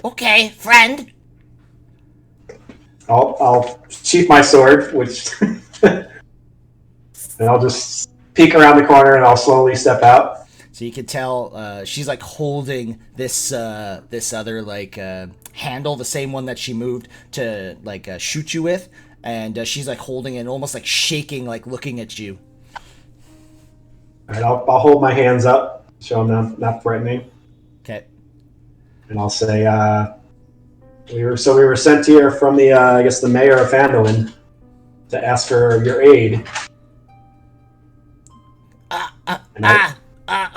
Okay, friend. I'll sheath my sword, which, and I'll just peek around the corner and I'll slowly step out. So you can tell she's like holding this this other like handle, the same one that she moved to like shoot you with, and she's like holding it, almost like shaking, like looking at you. All right, I'll hold my hands up, show I'm not threatening, Okay. and I'll say, we were sent here from the I guess the mayor of Fandolin to ask for your aid.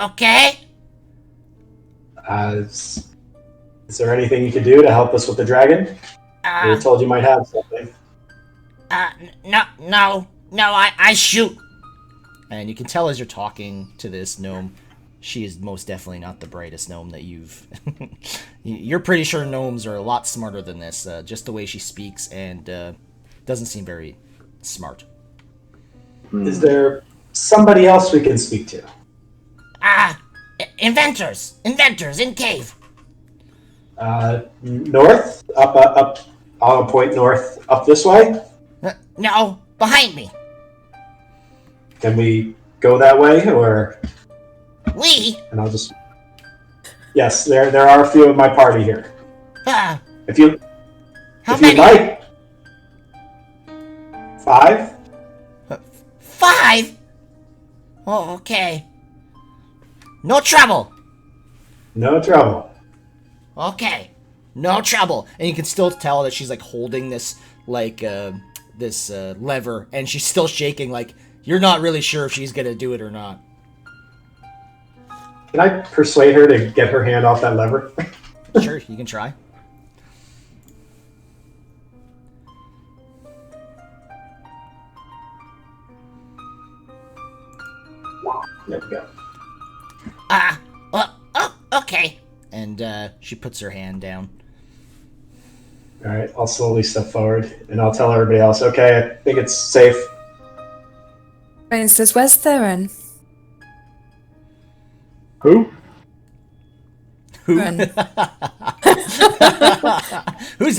Okay. Is there anything you could do to help us with the dragon? We were told you might have something. No, I shoot. And you can tell as you're talking to this gnome, she is most definitely not the brightest gnome that you've... You're pretty sure gnomes are a lot smarter than this, just the way she speaks, and doesn't seem very smart. Is there somebody else we can speak to? Inventors in cave. North? Up. I'll point north. Up this way? No, behind me. Can we go that way, or? We? And I'll just. Yes, there are a few of my party here. If you like. 5? 5? Oh, okay. No trouble. No trouble. Okay. No trouble. And you can still tell that she's like holding this like this lever, and she's still shaking like you're not really sure if she's gonna do it or not. Can I persuade her to get her hand off that lever? Sure, you can try. There we go. Okay. And she puts her hand down. All right, I'll slowly step forward, and I'll tell everybody else, okay, I think it's safe. Rain says, "Where's Theron?" Who? Theron. Who's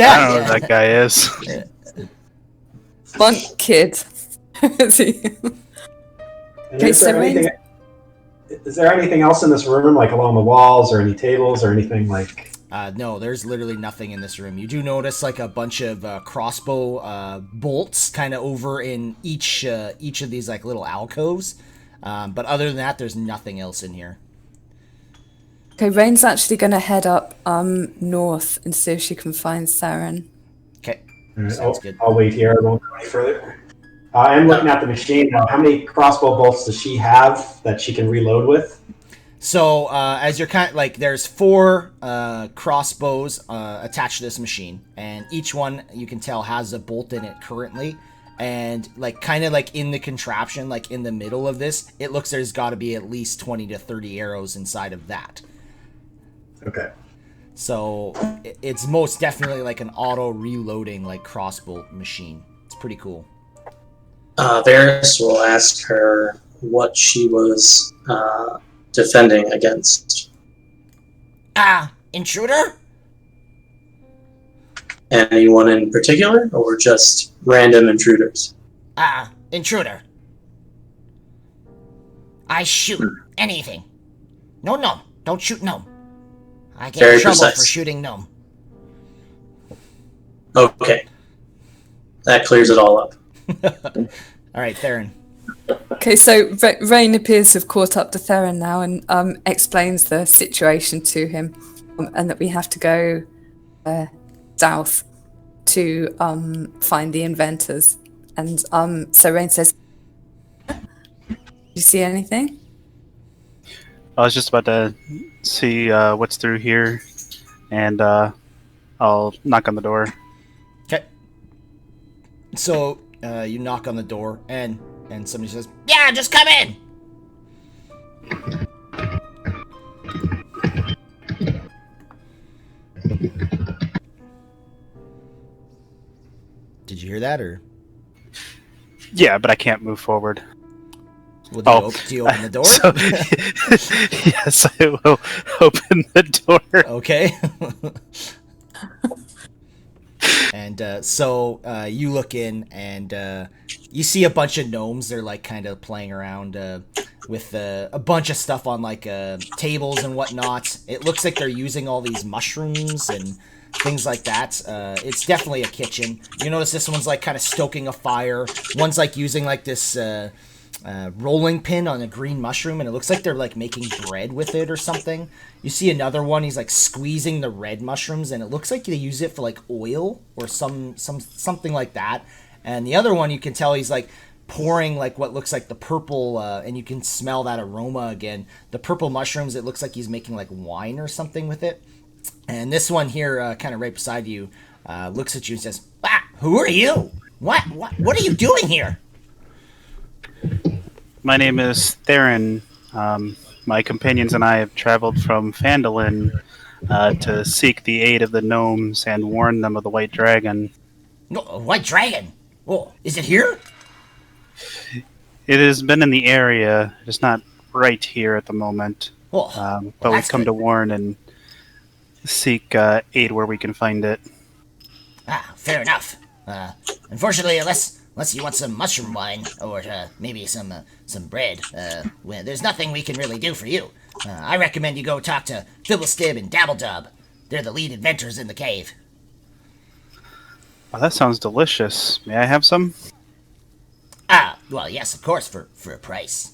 I that? don't know who that guy is. Monk kid. Is he? And Okay, is there so anything? Is there anything else in this room, like along the walls, or any tables, or anything like? No, there's literally nothing in this room. You do notice like a bunch of crossbow bolts kind of over in each of these like little alcoves. But other than that, there's nothing else in here. Okay, Rain's actually going to head up north and see if she can find Theron. Okay, Right, sounds good. I'll wait here. I won't go any further. I'm looking at the machine now. How many crossbow bolts does she have that she can reload with? So as you're kind of like, there's 4 crossbows attached to this machine, and each one you can tell has a bolt in it currently. And like kind of like in the contraption, like in the middle of this, it looks there's got to be at least 20 to 30 arrows inside of that. Okay. So it's most definitely like an auto reloading like crossbow machine. It's pretty cool. Varys will ask her what she was defending against. Intruder? Anyone in particular, or just random intruders? Intruder. I shoot anything. No, don't shoot gnome. I get Very in trouble precise. for shooting gnome. Okay. That clears it all up. Alright, Theron. Okay, so Rain appears to have caught up to Theron now and explains the situation to him, and that we have to go south to find the inventors. And so Rain says, "Do you see anything?" I was just about to see what's through here, and I'll knock on the door. Okay. So, you knock on the door, and somebody says, "Yeah, just come in!" Did you hear that, or? Yeah, but I can't move forward. Well, do you open the door? So, yes, I will open the door. Okay. And so you look in, and you see a bunch of gnomes. They're like kind of playing around with a bunch of stuff on like tables and whatnot. It looks like they're using all these mushrooms and things like that. It's definitely a kitchen. You notice this one's like kind of stoking a fire. One's like using like this rolling pin on a green mushroom, and it looks like they're like making bread with it or something. You see another one, he's like squeezing the red mushrooms, and it looks like they use it for like oil or something like that. And the other one, you can tell he's like pouring like what looks like the purple, and you can smell that aroma again. The purple mushrooms, it looks like he's making like wine or something with it. And this one here, kind of right beside you, looks at you and says, "Ah, who are you? What are you doing here?" My name is Theron. My companions and I have traveled from Phandalin to seek the aid of the gnomes and warn them of the White Dragon. A white dragon? Oh, is it here? It has been in the area. It's not right here at the moment. Oh, But we've that's come good. to warn and seek aid where we can find it. Ah, fair enough. Unfortunately, unless you want some mushroom wine or maybe some bread, well, there's nothing we can really do for you. I recommend you go talk to Philistib and Dabbledob. They're the lead inventors in the cave. Oh, that sounds delicious. May I have some? Ah, well, yes, of course, for a price.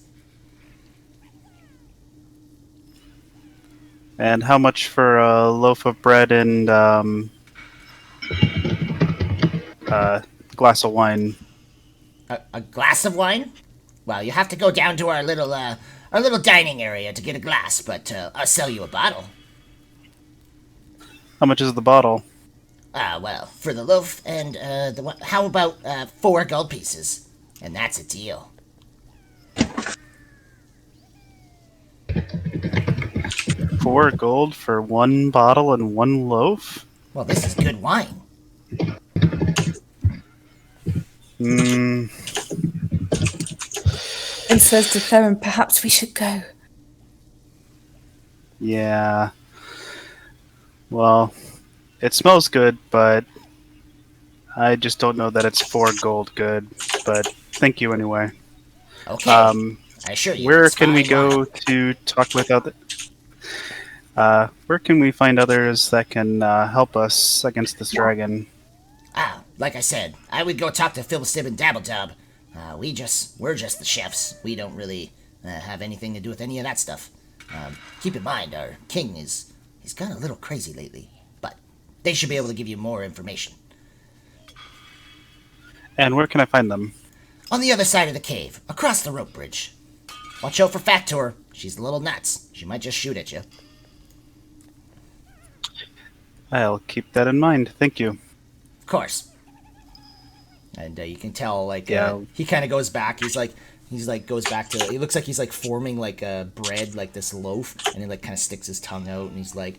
And how much for a loaf of bread and glass of wine? A glass of wine? Well, you have to go down to our little dining area to get a glass, but I'll sell you a bottle. How much is the bottle? Well, for the loaf and the one, how about 4 gold pieces? And that's a deal. 4 gold for 1 bottle and 1 loaf? Well, this is good wine. Hmm. And says to Theron, perhaps we should go. Yeah. Well, it smells good, but I just don't know that it's 4 gold good. But thank you anyway. Okay. I assure you. Where it's can we fine go wine. to talk with other? Where can we find others that can help us against this dragon? Ah, like I said, I would go talk to Philistib and Dabbledob. We're just the chefs. We don't really have anything to do with any of that stuff. Keep in mind, our king he's gone a little crazy lately, but they should be able to give you more information. And where can I find them? On the other side of the cave, across the rope bridge. Watch out for Factor. She's a little nuts. She might just shoot at you. I'll keep that in mind. Thank you. Of course. And you can tell, like, Yeah. he kind of goes back. He's like goes back to. It looks like he's like forming like a bread, like this loaf, and he like kind of sticks his tongue out, and he's like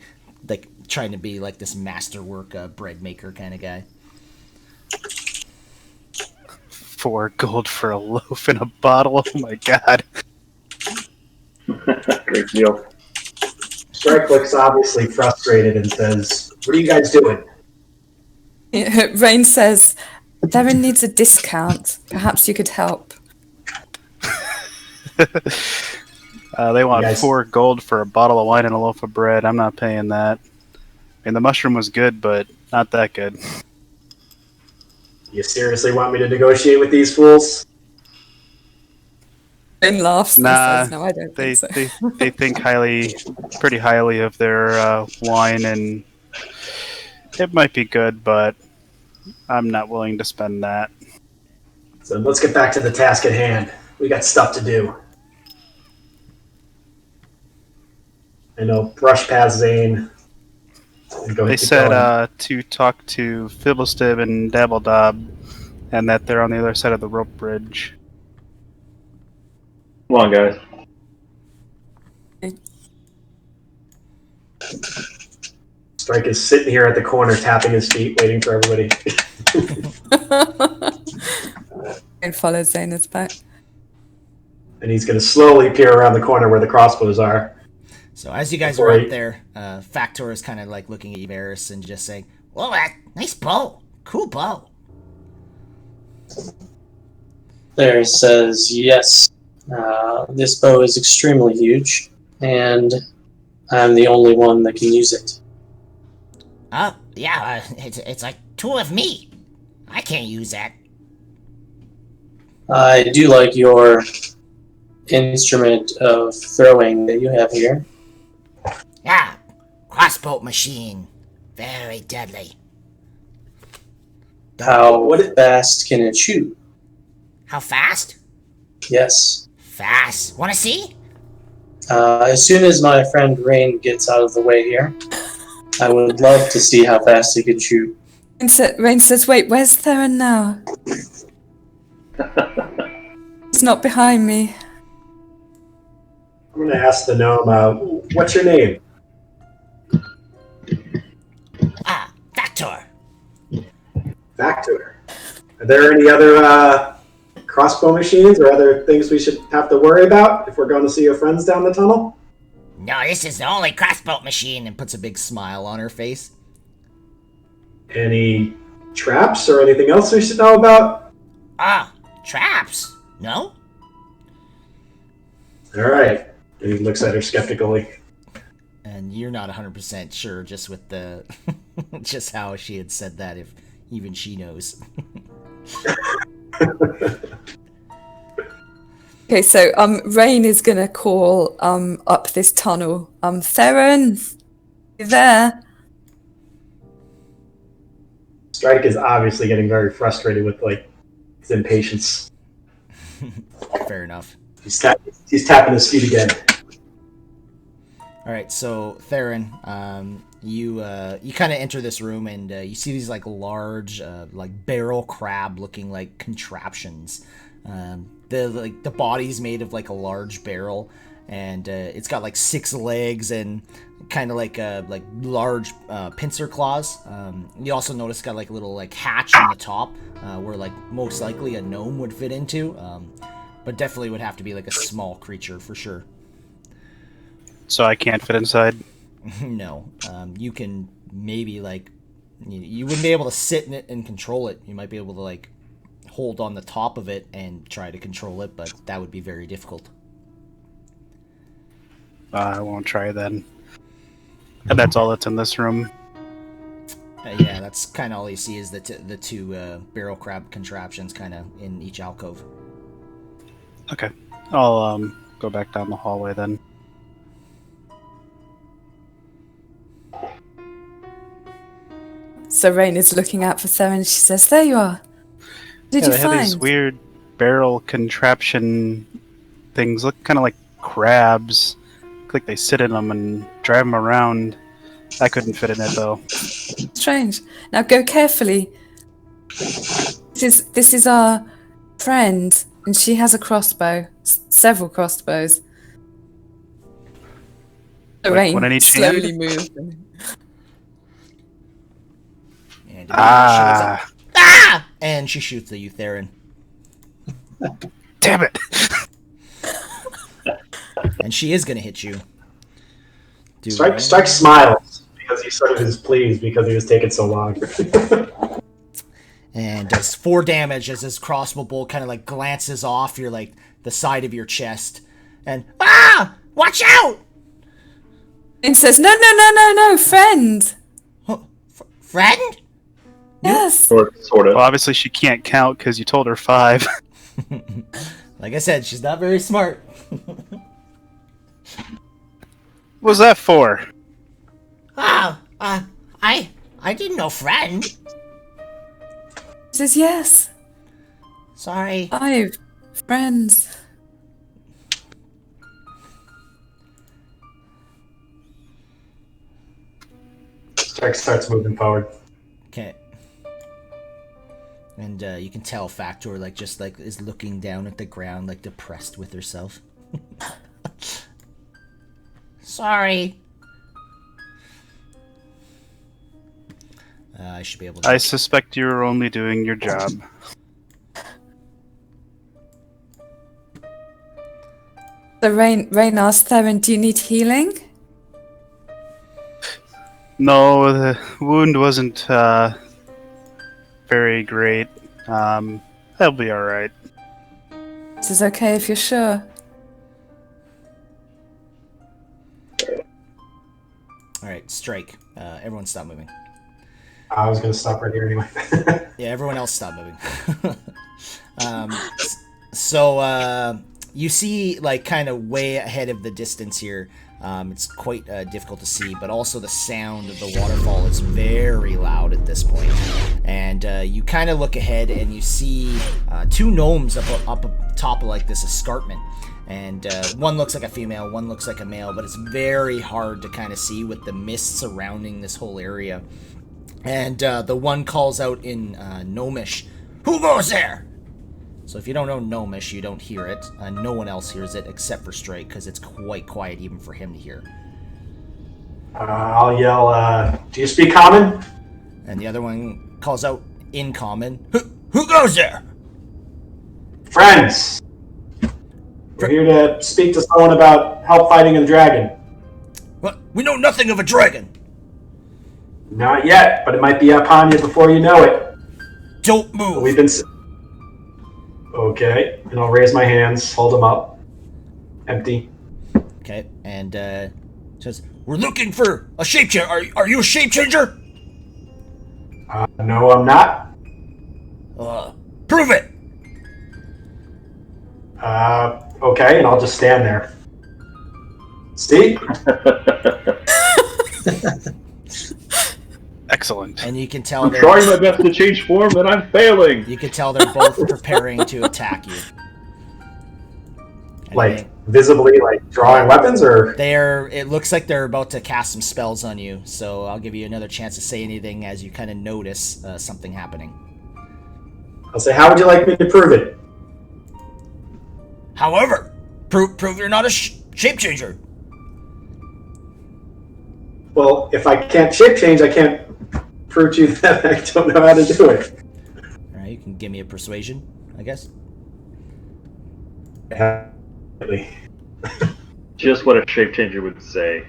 trying to be like this masterwork bread maker kind of guy. 4 gold for a loaf and a bottle. Oh my god. Great deal. Strike looks obviously frustrated and says, "What are you guys doing?" Rain says, Theron needs a discount. Perhaps you could help. They want Yes. 4 gold for a bottle of wine and a loaf of bread. I'm not paying that. I mean, the mushroom was good, but not that good. You seriously want me to negotiate with these fools? Rain laughs and Nah, says, no, I don't They think so. they think pretty highly of their wine, and it might be good, but I'm not willing to spend that. So let's get back to the task at hand. We got stuff to do. I know, brush past Zane. And go They keep said going. to talk to Philistib and Dabbledob, and that they're on the other side of the rope bridge. Come on, guys. Strike is sitting here at the corner, tapping his feet, waiting for everybody. And follows Zaina's back. And he's going to slowly peer around the corner where the crossbows are. So as you guys Before are up he- there, Factor is kind of like looking at you, Varys, and just saying, "Well, nice bow, cool bow." There says, yes, this bow is extremely huge, and I'm the only one that can use it. Yeah, it's like 2 of me. I can't use that. I do like your instrument of throwing that you have here. Yeah, crossbow machine, very deadly. How What- fast can it shoot? How fast? Yes. Fast. Want to see? As soon as my friend Rain gets out of the way here, I would love to see how fast he can shoot. Rain says, wait, where's Theron now? He's not behind me. I'm going to ask the gnome, what's your name? Factor. Factor. Are there any other crossbow machines or other things we should have to worry about if we're going to see your friends down the tunnel? No, this is the only crossbow machine. And puts a big smile on her face. Any traps or anything else we should know about? Traps? No? All right. He looks at her skeptically. And you're not 100% sure just with the... just how she had said that, if even she knows. Okay, so Rain is gonna call up this tunnel. Theron, you there? Strike is obviously getting very frustrated with his impatience. Fair enough. He's tapping his feet again. All right, so Theron, you kind of enter this room and you see these large barrel crab looking contraptions. The body's made of a large barrel, and it's got 6 legs and kind of large pincer claws. You also notice it's got a little hatch on the top where most likely a gnome would fit into, but definitely would have to be a small creature for sure. So I can't fit inside? No. You can maybe you wouldn't be able to sit in it and control it. You might be able to hold on the top of it and try to control it, but that would be very difficult. I won't try then. And that's all that's in this room. Yeah, that's kind of all you see is the two barrel crab contraptions kind of in each alcove. Okay. I'll go back down the hallway then. So Rain is looking out for Theron. She says, "There you are. What did you they find?" have these weird barrel contraption things. Look kind of like crabs. Look like they sit in them and drive them around. I couldn't fit in it though. Strange. Now go carefully. This is our friend, and she has a crossbow. Several crossbows. The Like one in Rain each slowly hand? moves. And ah! And she shoots at you, Theron. Damn it! And she is gonna hit you. Strike smiles because he sort of is pleased because he was taking so long. And does 4 damage as his crossbow bolt kind of glances off your the side of your chest. And watch out! And says, "No, friend." Friend? Yes. Sort of. Well, obviously she can't count because you told her 5. Like I said, she's not very smart. What was that for? I didn't know friend. She says, "Yes. Sorry. 5 friends." Strike starts moving forward. Okay. And you can tell Factor is looking down at the ground depressed with herself. Sorry. I should be able to... I suspect you're only doing your job. The Rain asks Theron, "Do you need healing?" No, the wound wasn't very great. That'll be alright. This is okay if you're sure. Alright, strike. Everyone stop moving. I was going to stop right here anyway. Yeah, everyone else stop moving. So you see, kind of way ahead of the distance here, It's quite difficult to see, but also the sound of the waterfall is very loud at this point. And you kind of look ahead and you see two gnomes up top of like this escarpment. And one looks like a female, one looks like a male, but it's very hard to kind of see with the mist surrounding this whole area. And the one calls out in Gnomish, "Who goes there?" So if you don't know Gnomish, you don't hear it. No one else hears it except for Strake, because it's quite quiet even for him to hear. I'll yell, "Do you speak common?" And the other one calls out in common, Who goes there?" "Friends. We're here to speak to someone about help fighting a dragon." "What? We know nothing of a dragon." "Not yet, but it might be upon you before you know it." "Don't move." We've been... Okay, and I'll raise my hands, hold them up. Empty. Okay, and says, "We're looking for a shape changer. Are you a shape changer?" No, I'm not. Prove it." Okay, and I'll just stand there. Steve? Excellent. And you can tell I'm trying my best to change form, and I'm failing. You can tell they're both preparing to attack you. Like, visibly, like, drawing weapons, or? It looks like they're about to cast some spells on you, so I'll give you another chance to say anything as you kind of notice something happening. I'll say, "How would you like me to prove it?" "However, prove you're not a shape changer." Well, if I can't shape change, I can't prove to you that I don't know how to do it. Alright, you can give me a persuasion, I guess. Just what a shape changer would say.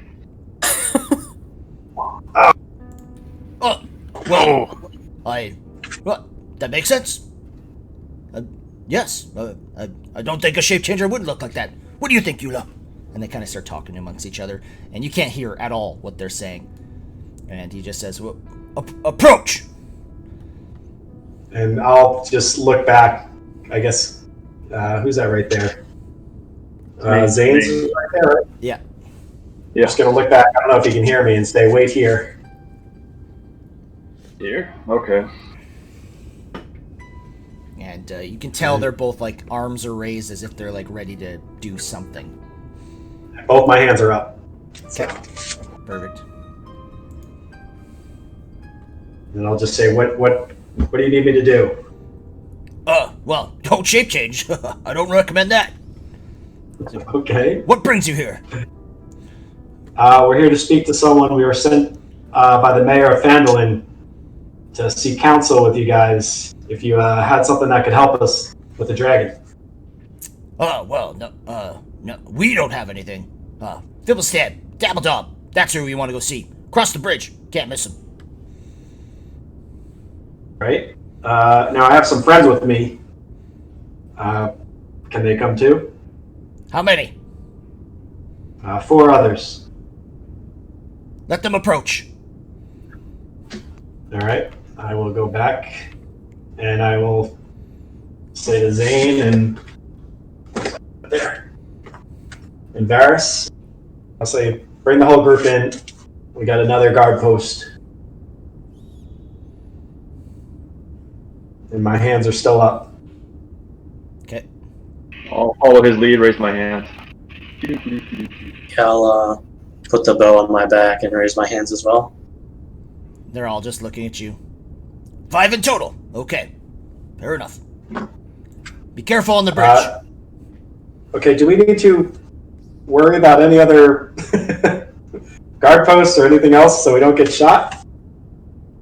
Oh, well, well, that makes sense. Yes, I don't think a shape changer would look like that. What do you think, Eula? And they kind of start talking amongst each other, and you can't hear at all what they're saying. And he just says, "Well, approach!" And I'll just look back, I guess. Who's that right there? Zane's right there, right? Yeah. I'm just going to look back. I don't know if you can hear me, and say, "Wait here." Here? Okay. And you can tell they're both like arms are raised as if they're like ready to do something. Both my hands are up. So. Perfect. And I'll just say, what do you need me to do?" Well, don't shape change. I don't recommend that. Okay. What brings you here? We're here to speak to someone. We were sent by the mayor of Phandalin to seek counsel with you guys if you had something that could help us with the dragon. Oh, well, no, we don't have anything. Fibblestab, Dabbledob, that's who we want to go see. Cross the bridge, can't miss him. Right? Now I have some friends with me. Can they come too? How many? 4 others. Let them approach. All right. I will go back, and I will say to Zane and there, and Varys, I'll say, "Bring the whole group in. We got another guard post." And my hands are still up. Okay. I'll follow his lead, raise my hand. I'll put the bow on my back and raise my hands as well. They're all just looking at you. 5 in total. Okay. Fair enough. Be careful on the bridge. Okay, do we need to worry about any other guard posts or anything else so we don't get shot?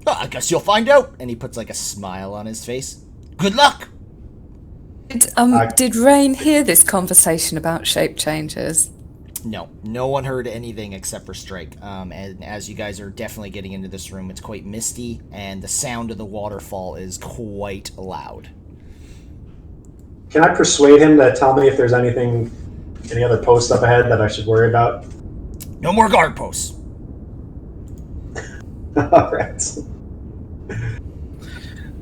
Oh, I guess you'll find out. And he puts like a smile on his face. Good luck. Did Rain hear this conversation about shape changes? No one heard anything except for Strike. And as you guys are definitely getting into this room, it's quite misty, and the sound of the waterfall is quite loud. Can I persuade him to tell me if there's any other posts up ahead that I should worry about? No more guard posts. All right.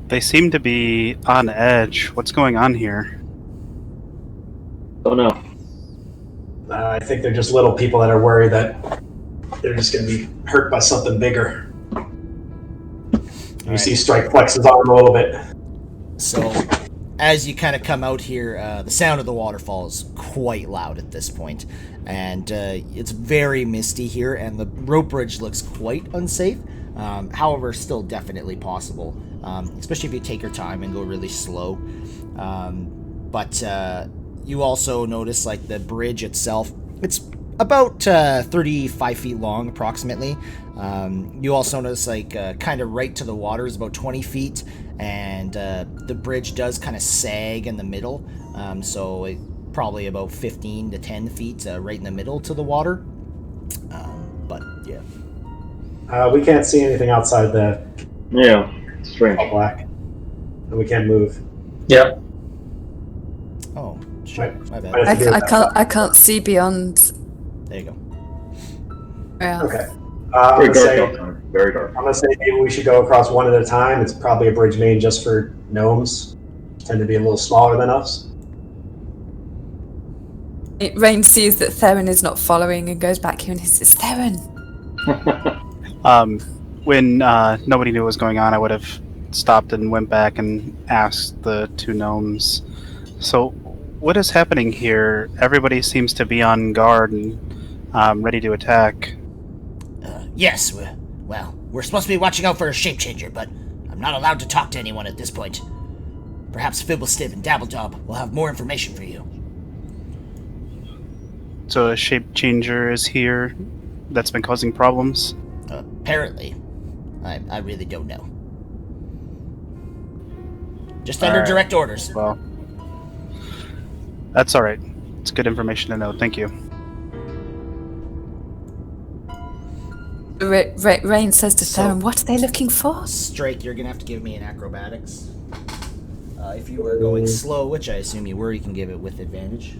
They seem to be on edge. What's going on here? Oh no. I think they're just little people that are worried that they're just going to be hurt by something bigger. You see Strike flex his arm a little bit. So, as you kind of come out here, the sound of the waterfall is quite loud at this point, and it's very misty here, and the rope bridge looks quite unsafe. However, still definitely possible, especially if you take your time and go really slow. But you also notice, like, the bridge itself, it's about 35 feet long, approximately. You also notice, like, kind of right to the water is about 20 feet, and the bridge does kind of sag in the middle, so it, probably about 15 to 10 feet right in the middle to the water. But, yeah. We can't see anything outside the strange. all black. And we can't move. Yep. Oh, shit. My bad. I can't see beyond. There you go. Yeah. Okay. Very dark outside. Very dark. I'm going to say maybe we should go across one at a time. It's probably a bridge made just for gnomes. Tend to be a little smaller than us. Rain sees that Theron is not following and goes back here and says, Theron! When nobody knew what was going on, I would have stopped and went back and asked the two gnomes. So, what is happening here? Everybody seems to be on guard and ready to attack. Yes, we're supposed to be watching out for a shape-changer, but I'm not allowed to talk to anyone at this point. Perhaps Fibblestiv and Dabbledob will have more information for you. So a shape changer is here that's been causing problems? Apparently. I really don't know. Just under Alright. direct orders. Well, that's alright. It's good information to know. Thank you. Rain says to So- Theron, what are they looking for? Strike, you're gonna have to give me an acrobatics. If you were going slow, which I assume you were, you can give it with advantage.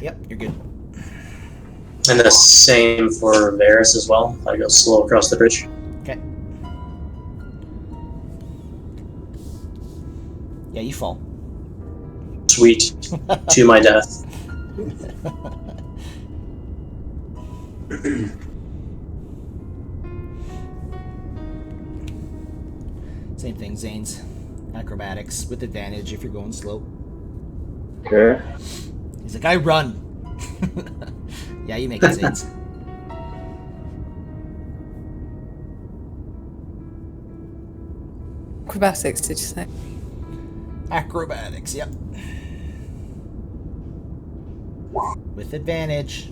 Yep, you're good. And the same for Varys as well. I go slow across the bridge. Okay. Yeah, you fall. Sweet. To my death. Same thing, Zane's. Acrobatics with advantage if you're going slow. Okay. He's like, I run. Yeah, you make it, Zane's. Acrobatics, did you say? Acrobatics, yep. With advantage.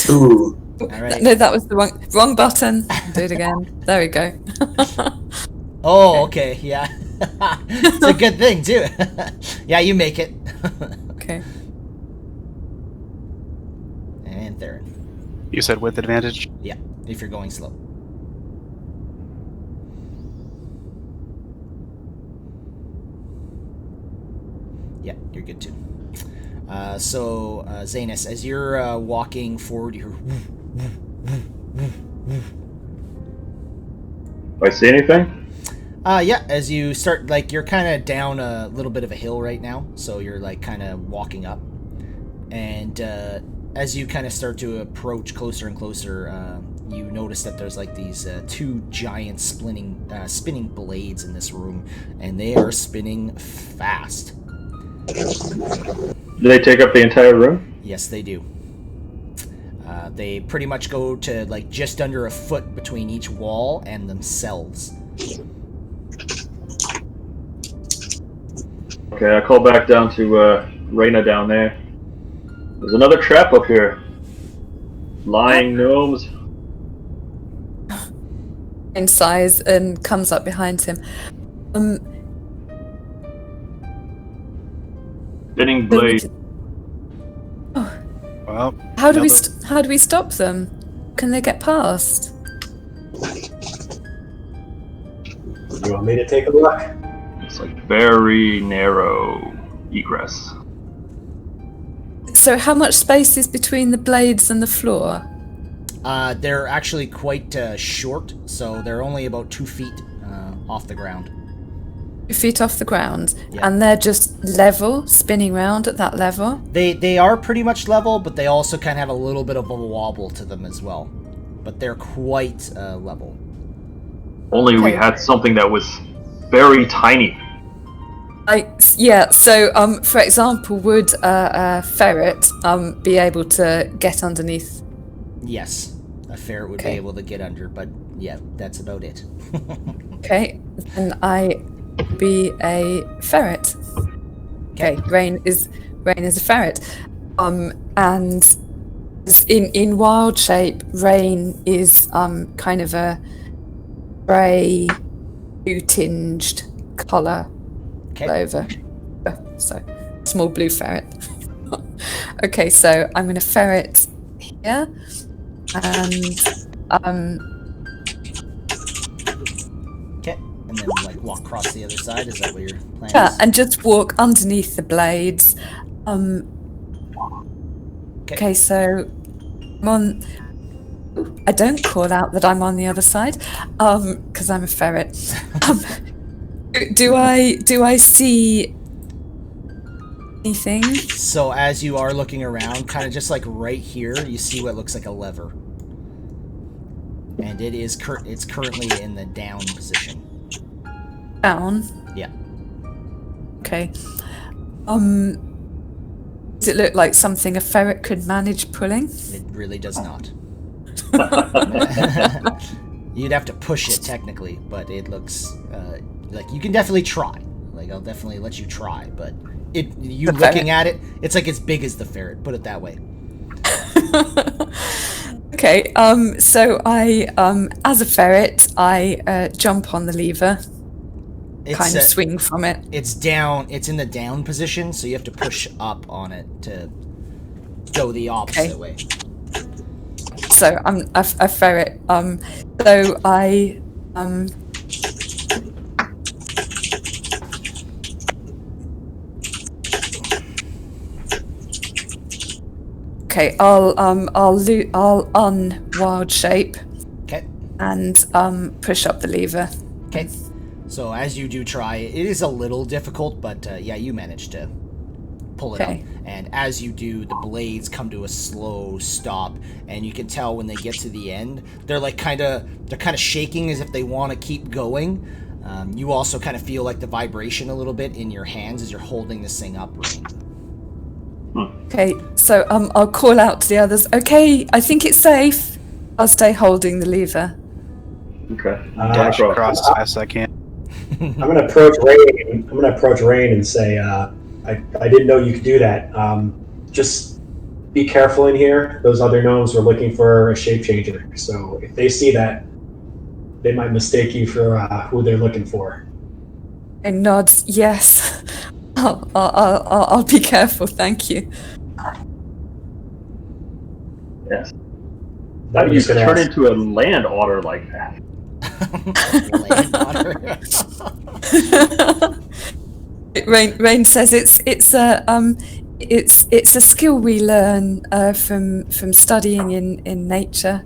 Ooh. Alright. No, that was the wrong button. Do it again. There we go. Oh, okay, yeah. It's a good thing, too. Yeah, you make it. Okay. And Theron. You said with advantage? Yeah, if you're going slow. Yeah, you're good too. So, Zanus, as you're walking forward, you're... Do I see anything? Yeah, as you start, like, you're kind of down a little bit of a hill right now, so you're, like, kind of walking up. And as you kind of start to approach closer and closer, you notice that there's, like, these two giant spinning blades in this room, and they are spinning fast. Do they take up the entire room? Yes, they do. They pretty much go to, like, just under a foot between each wall and themselves. Okay, I call back down to Reyna down there. There's another trap up here. Lying gnomes. In size and comes up behind him. Spinning blade. Well, How do we stop them? Can they get past? You want me to take a look? It's like very narrow egress. So how much space is between the blades and the floor? They're actually quite short, so they're only about 2 feet off the ground. 2 feet off the ground, Yeah. and they're just level, spinning round at that level. They are pretty much level, but they also kind of have a little bit of a wobble to them as well. But they're quite level. Only we had something that was very tiny. So for example, would a ferret be able to get underneath? Yes, a ferret would be able to get under, but yeah, that's about it. Okay, then I be a ferret. Okay, Rain is a ferret. And in wild shape, Rain is kind of a grey, blue-tinged colour over. So small blue ferret. Okay, so I'm going to ferret here, and Okay, and then like walk across the other side. Is that what your plan is? and just walk underneath the blades. Okay, so I'm on. I don't call out that I'm on the other side, because I'm a ferret. Do I see anything? So as you are looking around, kind of just like right here, you see what looks like a lever, and it's currently in the down position. Down. Yeah. Okay. Does it look like something a ferret could manage pulling? It really does not. You'd have to push it technically, but it looks like you can definitely try. Like I'll definitely let you try, but you looking at it, it's like as big as the ferret. Put it that way. Okay. So I, as a ferret, I jump on the lever. Kind of swing from it. It's down. It's in the down position, so you have to push up on it to go the opposite way. So I'm a ferret. So I Okay, I'll wild shape. Okay. And push up the lever. Okay. So as you do try, it is a little difficult, but yeah, you manage to pull it up. And as you do, the blades come to a slow stop, and you can tell when they get to the end, they're like kind of shaking as if they want to keep going. You also kind of feel like the vibration a little bit in your hands as you're holding this thing up, Rain. Okay, so I'll call out to the others. Okay, I think it's safe. I'll stay holding the lever. Okay. Dash across as fast as I can. I'm going to approach Rain. I'm going to approach Rain and say, I didn't know you could do that. Just be careful in here. Those other gnomes were looking for a shape changer. So if they see that, they might mistake you for who they're looking for. And nods. Yes. I'll be careful. Thank you. Yes. That used to turn into a land otter like that. Rain says it's a skill we learn from studying in nature.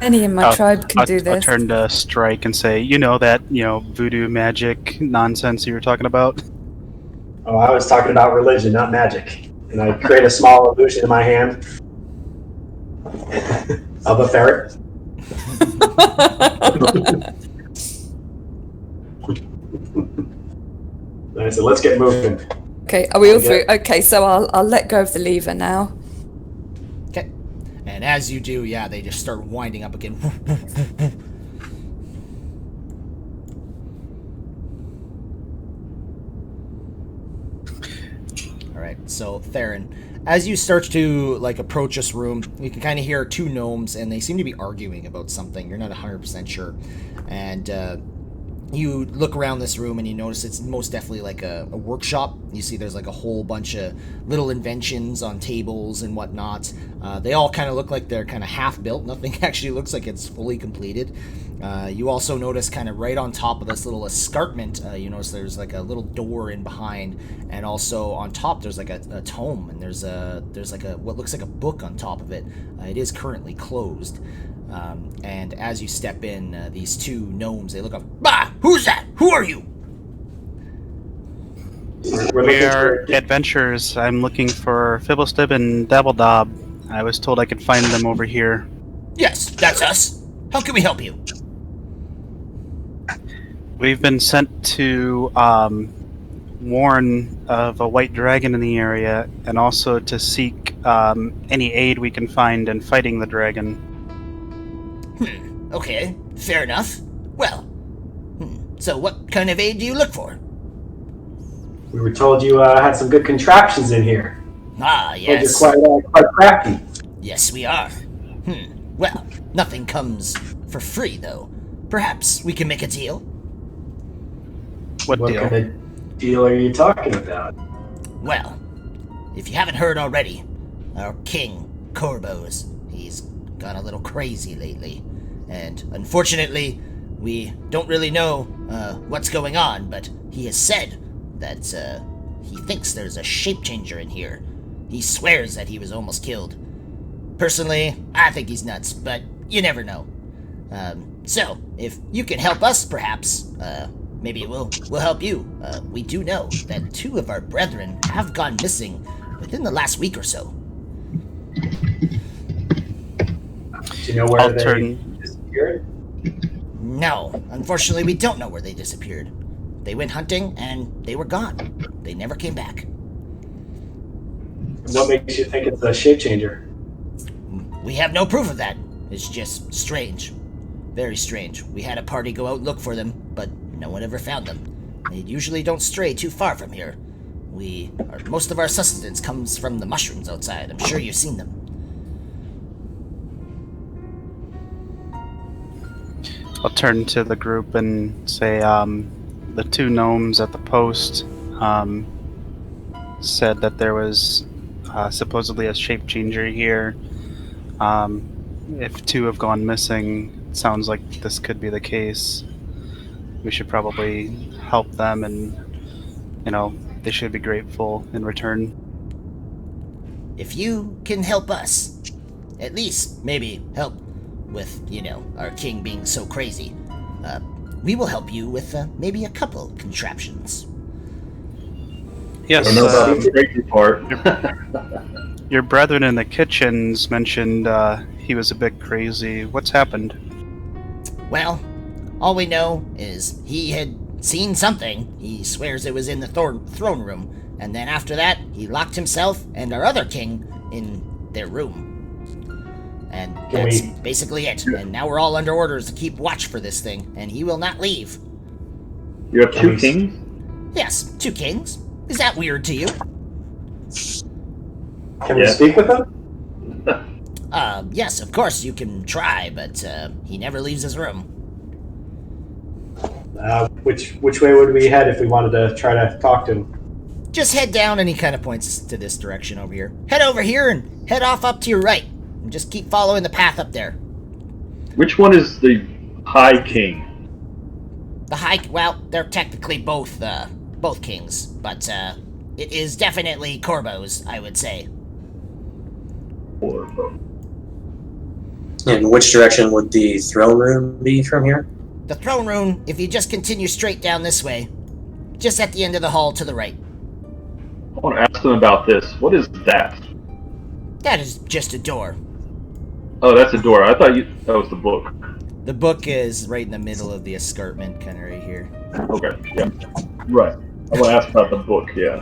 Any in my tribe can do this. I'll turn to Strike and say, that voodoo magic nonsense you were talking about. Oh, I was talking about religion, not magic. And I create a small illusion in my hand of a ferret. I said, let's get moving. Okay, are we all through? Okay, so I'll let go of the lever now. Okay. And as you do, yeah, they just start winding up again. Alright, so Theron, as you start to approach this room, you can kind of hear two gnomes, and they seem to be arguing about something. You're not 100% sure. And you look around this room and you notice it's most definitely like a workshop. You see there's like a whole bunch of little inventions on tables and whatnot. They all kind of look like they're kind of half built. Nothing actually looks like it's fully completed. You also notice kind of right on top of this little escarpment, you notice there's like a little door in behind, and also on top there's like a tome, and there's like a what looks like a book on top of it. It is currently closed. And as you step in, these two gnomes, they look up. Bah! Who's that? Who are you? We are adventurers. I'm looking for Fibblestib and Dabbledob. I was told I could find them over here. Yes, that's us. How can we help you? We've been sent to warn of a white dragon in the area, and also to seek any aid we can find in fighting the dragon. Okay, fair enough. Well, so what kind of aid do you look for? We were told you had some good contraptions in here. Ah, yes. You're quite crafty. Yes, we are. Well, nothing comes for free, though. Perhaps we can make a deal? What deal? Kind of deal are you talking about? Well, if you haven't heard already, our king, Corbos, he's gone a little crazy lately. And unfortunately, we don't really know what's going on, but he has said that he thinks there's a shape changer in here. He swears that he was almost killed. Personally, I think he's nuts, but you never know. So, if you can help us, perhaps, maybe we'll help you. We do know that 2 of our brethren have gone missing within the last week or so. Do you know where they disappeared? No, unfortunately we don't know where they disappeared. They went hunting and they were gone. They never came back. What makes you think it's a shape changer? We have no proof of that. It's just strange. Very strange. We had a party go out look for them, but no one ever found them. They usually don't stray too far from here. Most of our sustenance comes from the mushrooms outside. I'm sure you've seen them. I'll turn to the group and say, the 2 gnomes at the post said that there was supposedly a shape changer here. If 2 have gone missing, it sounds like this could be the case. We should probably help them, and, they should be grateful in return. If you can help us, at least maybe help with, our king being so crazy, we will help you with maybe a couple contraptions. Yes, crazy part. Your brethren in the kitchens mentioned he was a bit crazy. What's happened? Well, all we know is he had seen something. He swears it was in the throne room, and then after that, he locked himself and our other king in their room. And that's basically it. And now we're all under orders to keep watch for this thing, and he will not leave. You have 2 kings? Yes, 2 kings. Is that weird to you? Can we speak with them? Yes, of course you can try, but he never leaves his room. Which way would we head if we wanted to try to talk to him? Just head down, and he kind of points to this direction over here. Head over here and head off up to your right. And just keep following the path up there. Which one is the High King? Well, they're technically both kings, but it is definitely Corbos, I would say. In which direction would the throne room be from here? The throne room, if you just continue straight down this way, just at the end of the hall to the right. I want to ask them about this. What is that? That is just a door. Oh, that's a door. I thought that was the book. The book is right in the middle of the escarpment, kind of right here. Okay, yeah. Right. I want to ask about the book, yeah.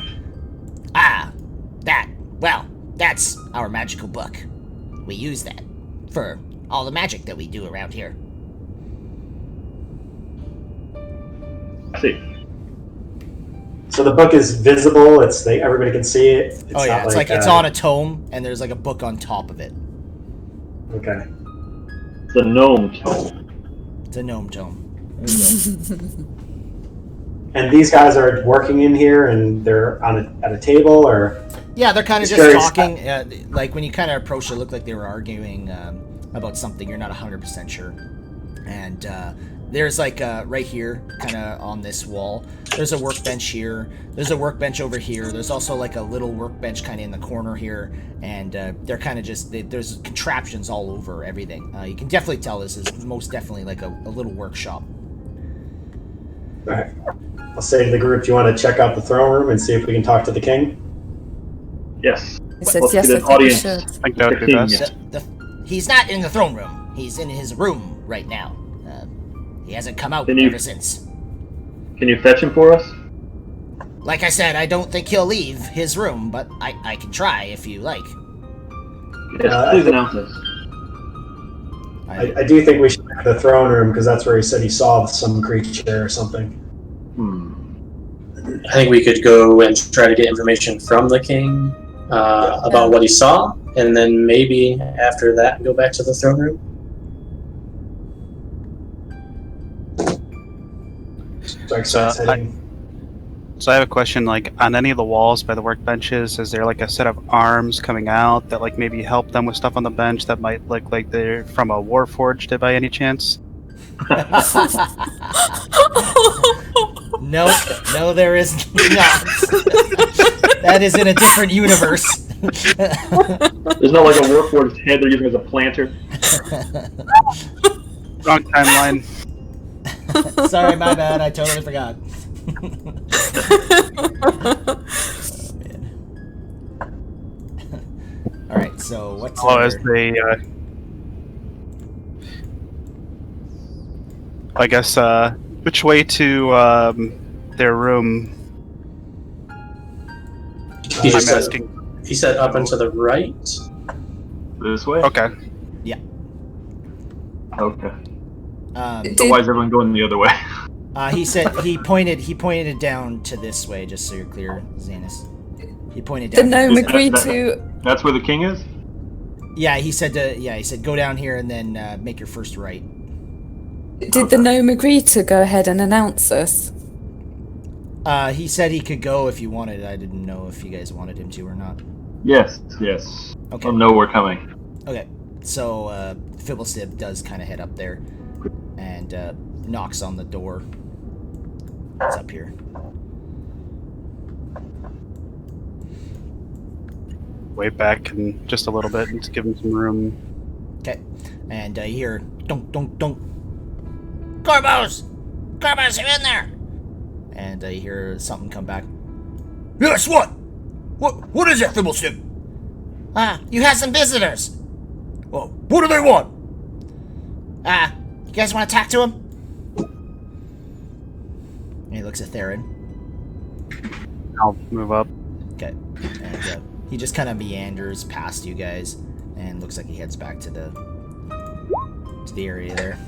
That's our magical book. We use that for all the magic that we do around here. I see. So the book is visible. Everybody can see it. It's on a tome, and there's like a book on top of it. Okay. The gnome tome. It's a gnome tome. And these guys are working in here, and they're at a table, or Yeah, they're kind of just curious. talking. Like when you kind of approach, it looked like they were arguing about something. You're not 100% sure. And there's like right here, kind of on this wall. There's a workbench here. There's a workbench over here. There's also like a little workbench kind of in the corner here. And they're kind of just there's contraptions all over everything. You can definitely tell this is most definitely like a little workshop. All right. I'll say to the group, do you want to check out the throne room and see if we can talk to the king? Yes. He said, Let's yes, get I an think we audience. should. I think that would be King. best. He's not in the throne room. He's in his room right now. He hasn't come out Can you- ever since. Can you fetch him for us? Like I said, I don't think he'll leave his room, but I can try if you like. Yes, please announce us. I do think we should check the throne room, because that's where he said he saw some creature or something. I think we could go and try to get information from the king about what he saw, and then maybe after that go back to the throne room. Strike starts heading. So I have a question, like, on any of the walls by the workbenches, is there like a set of arms coming out that like maybe help them with stuff on the bench that might look like they're from a Warforged by any chance? No, there is not. That is in a different universe. There's not like a Warforged head they're using as a planter. Wrong timeline. Sorry, my bad. I totally forgot. Oh, man. All right, so what's Oh, as your- they, I guess, which way to their room? He I'm just said, asking. he said up and to the right. This way? Okay. Okay. Um, So why is everyone going the other way? he said he pointed it down to this way, just so you're clear, Xanis. He pointed The down. gnome Is that- agreed that- to. That's where the king is? Yeah, he said go down here and then make your first right. Did the gnome agree to go ahead and announce us? He said he could go if you wanted. I didn't know if you guys wanted him to or not. Yes. Okay. Oh, no, we're coming. Okay, so Fibblestib does kind of head up there and knocks on the door. It's up here. Way back and just a little bit and to give him some room. Okay, and you hear dunk dunk dunk. Corbos, you in there? And you hear something come back. Yes, what? What is it, Fibblestib? You have some visitors. Well, what do they want? You guys want to talk to him? And he looks at Theron. I'll move up. Okay, and he just kind of meanders past you guys, and looks like he heads back to the area there.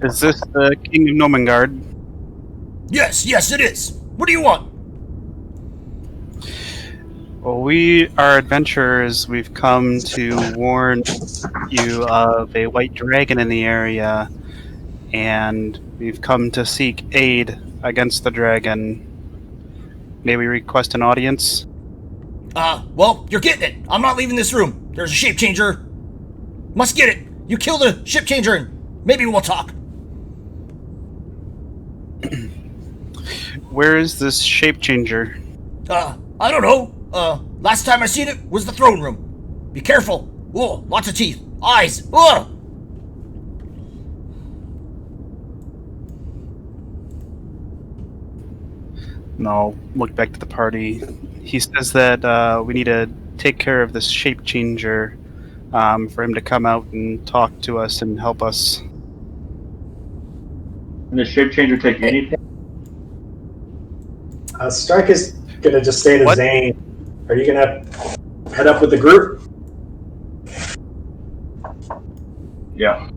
Is this the King of Nomengard? Yes, it is. What do you want? Well, we are adventurers. We've come to warn you of a white dragon in the area, and we've come to seek aid against the dragon. May we request an audience? Well, you're getting it. I'm not leaving this room. There's a shape changer. Must get it. You kill the ship changer and maybe we'll talk. Where is this shape changer? I don't know. Last time I seen it was the throne room. Be careful. Oh, lots of teeth. Eyes. Oh! And I'll look back to the party. He says that we need to take care of this shape changer for him to come out and talk to us and help us. And the shape changer take anything? Strike is gonna just stay to What? Zane. Are you gonna head up with the group? Yeah.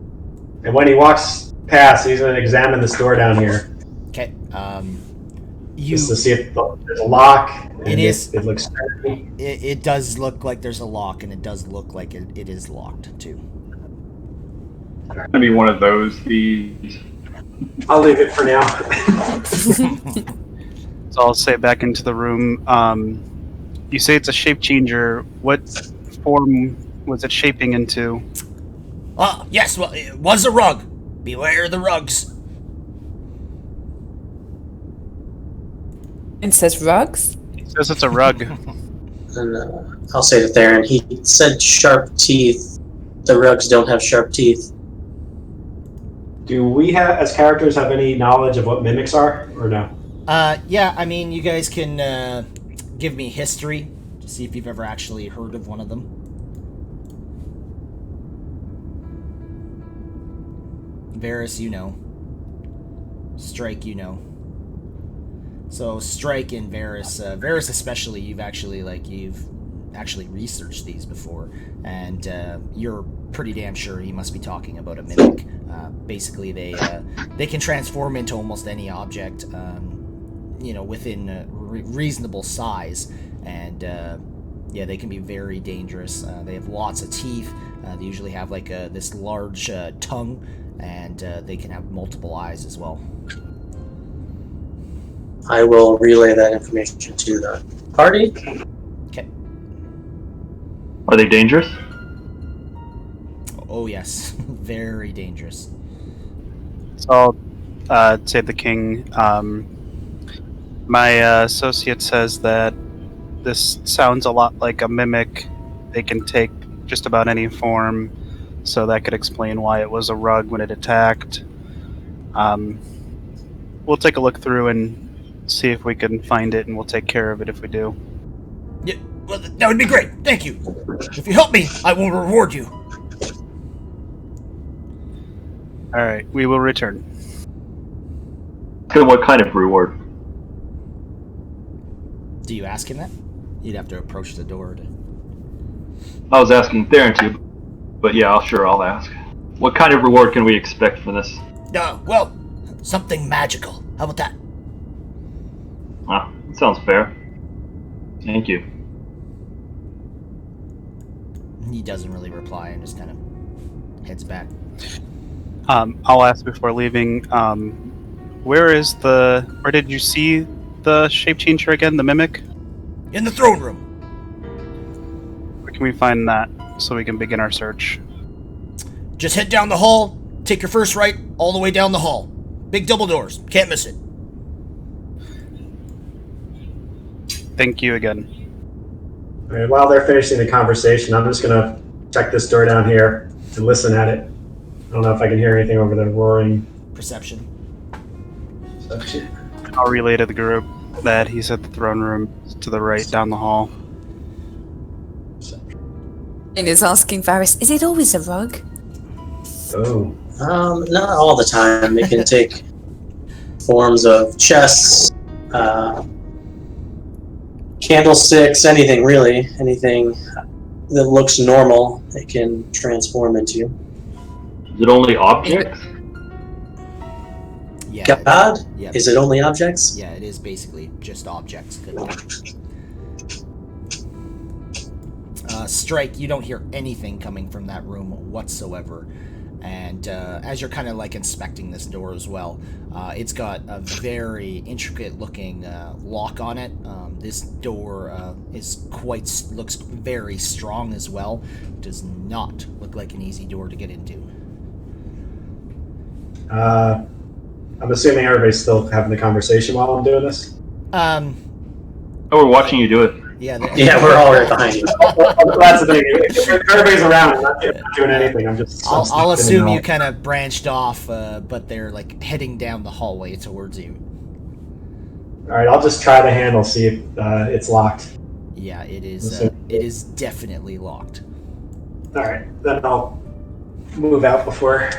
And when he walks past, he's gonna examine this door down here Okay. just to see if there's a lock. And It is. It looks sturdy. It does look like there's a lock, and it does look like it is locked too. Gonna be one of those thieves. I'll leave it for now. So I'll say back into the room. You say it's a shape changer. What form was it shaping into? Yes, well, it was a rug. Beware the rugs. It says rugs. It says it's a rug. And I'll say to Theron, he said sharp teeth. The rugs don't have sharp teeth. Do we have, as characters, have any knowledge of what mimics are, or no? Yeah, I mean, you guys can give me history to see if you've ever actually heard of one of them. Varys, you know. Strike, you know. So Strike and Varys, Varys especially, you've actually researched these before, and you're pretty damn sure he must be talking about a mimic. Basically, they can transform into almost any object, within reasonable size, and yeah, they can be very dangerous. They have lots of teeth. They usually have like this large tongue, and they can have multiple eyes as well. I will relay that information to the party. Okay. Are they dangerous? Oh yes, very dangerous. So I'll say the king. My associate says that this sounds a lot like a mimic. They can take just about any form, so that could explain why it was a rug when it attacked. We'll take a look through and see if we can find it, and we'll take care of it if we do. Yeah, well, that would be great. Thank you. If you help me, I will reward you. All right, we will return. Good. What kind of reward? Do you ask him that? You'd have to approach the door to... I was asking Theron too, but yeah, I'll ask. What kind of reward can we expect from this? Well, something magical. How about that? Ah, that sounds fair. Thank you. He doesn't really reply and just kind of heads back. I'll ask before leaving. Where did you see the shape changer again? The mimic? In the throne room. Where can we find that so we can begin our search? Just head down the hall, take your first right, all the way down the hall. Big double doors. Can't miss it. Thank you again. All right, while they're finishing the conversation, I'm just going to check this door down here and listen at it. I don't know if I can hear anything over the roaring. Perception. I'll relay to the group that he's at the throne room to the right down the hall. And is asking Varys, is it always a rug? Oh. Not all the time. It can take forms of chests, candlesticks, anything really. Anything that looks normal, it can transform into. Is it only objects? Yeah. God? Yeah. Is it only objects? Yeah, it is basically just objects. Strike, you don't hear anything coming from that room whatsoever. And as you're kind of like inspecting this door as well, it's got a very intricate looking lock on it. This door looks very strong as well. Does not look like an easy door to get into. I'm assuming everybody's still having the conversation while I'm doing this. Oh, we're watching you do it. Yeah. Yeah, we're all right behind you. That's the thing. If everybody's around, I'm not doing anything. I'll assume you kind of branched off, but they're like heading down the hallway towards you. All right, I'll just try the handle, see if it's locked. Yeah, it is. It is definitely locked. All right, then I'll move out before.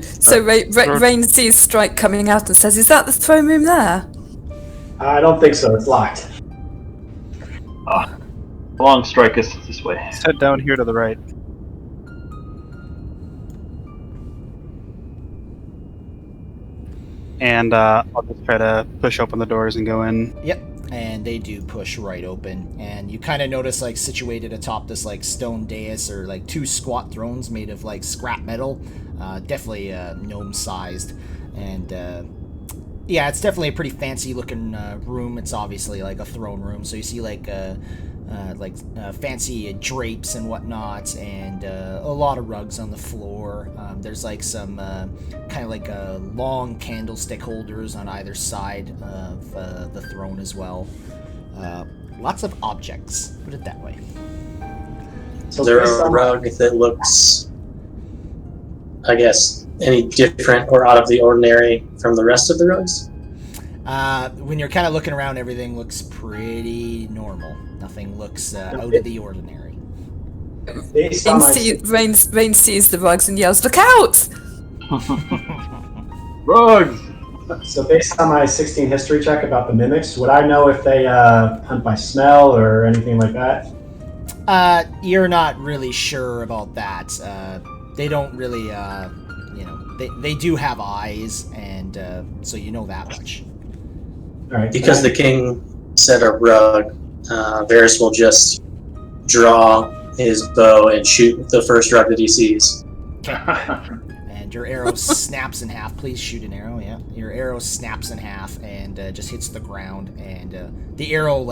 So Rain sees Strike coming out and says, is that the throne room there? I don't think so. It's locked. Long Strike us this way. Let's head down here to the right. And I'll just try to push open the doors and go in. Yep. and they do push right open. And you kind of notice, like, situated atop this, like, stone dais or, like, 2 squat thrones made of, like, scrap metal. Definitely gnome-sized. And, yeah, it's definitely a pretty fancy-looking room. It's obviously, like, a throne room. So you see, like fancy drapes and whatnot, and a lot of rugs on the floor. There's like some kind of like long candlestick holders on either side of the throne as well. Lots of objects, put it that way. So is there a rug that looks, I guess, any different or out of the ordinary from the rest of the rugs? When you're kind of looking around, everything looks pretty normal. Nothing looks out of the ordinary. Rain sees the rugs and yells, "Look out!" Rugs! So based on my 16 history check about the mimics, would I know if they hunt by smell or anything like that? You're not really sure about that. They don't really, they do have eyes, and so you know that much. All right. Because the king said a rug, Varys will just draw his bow and shoot the first rug that he sees. And your arrow snaps in half. Please shoot an arrow, yeah. Your arrow snaps in half and just hits the ground. And the arrow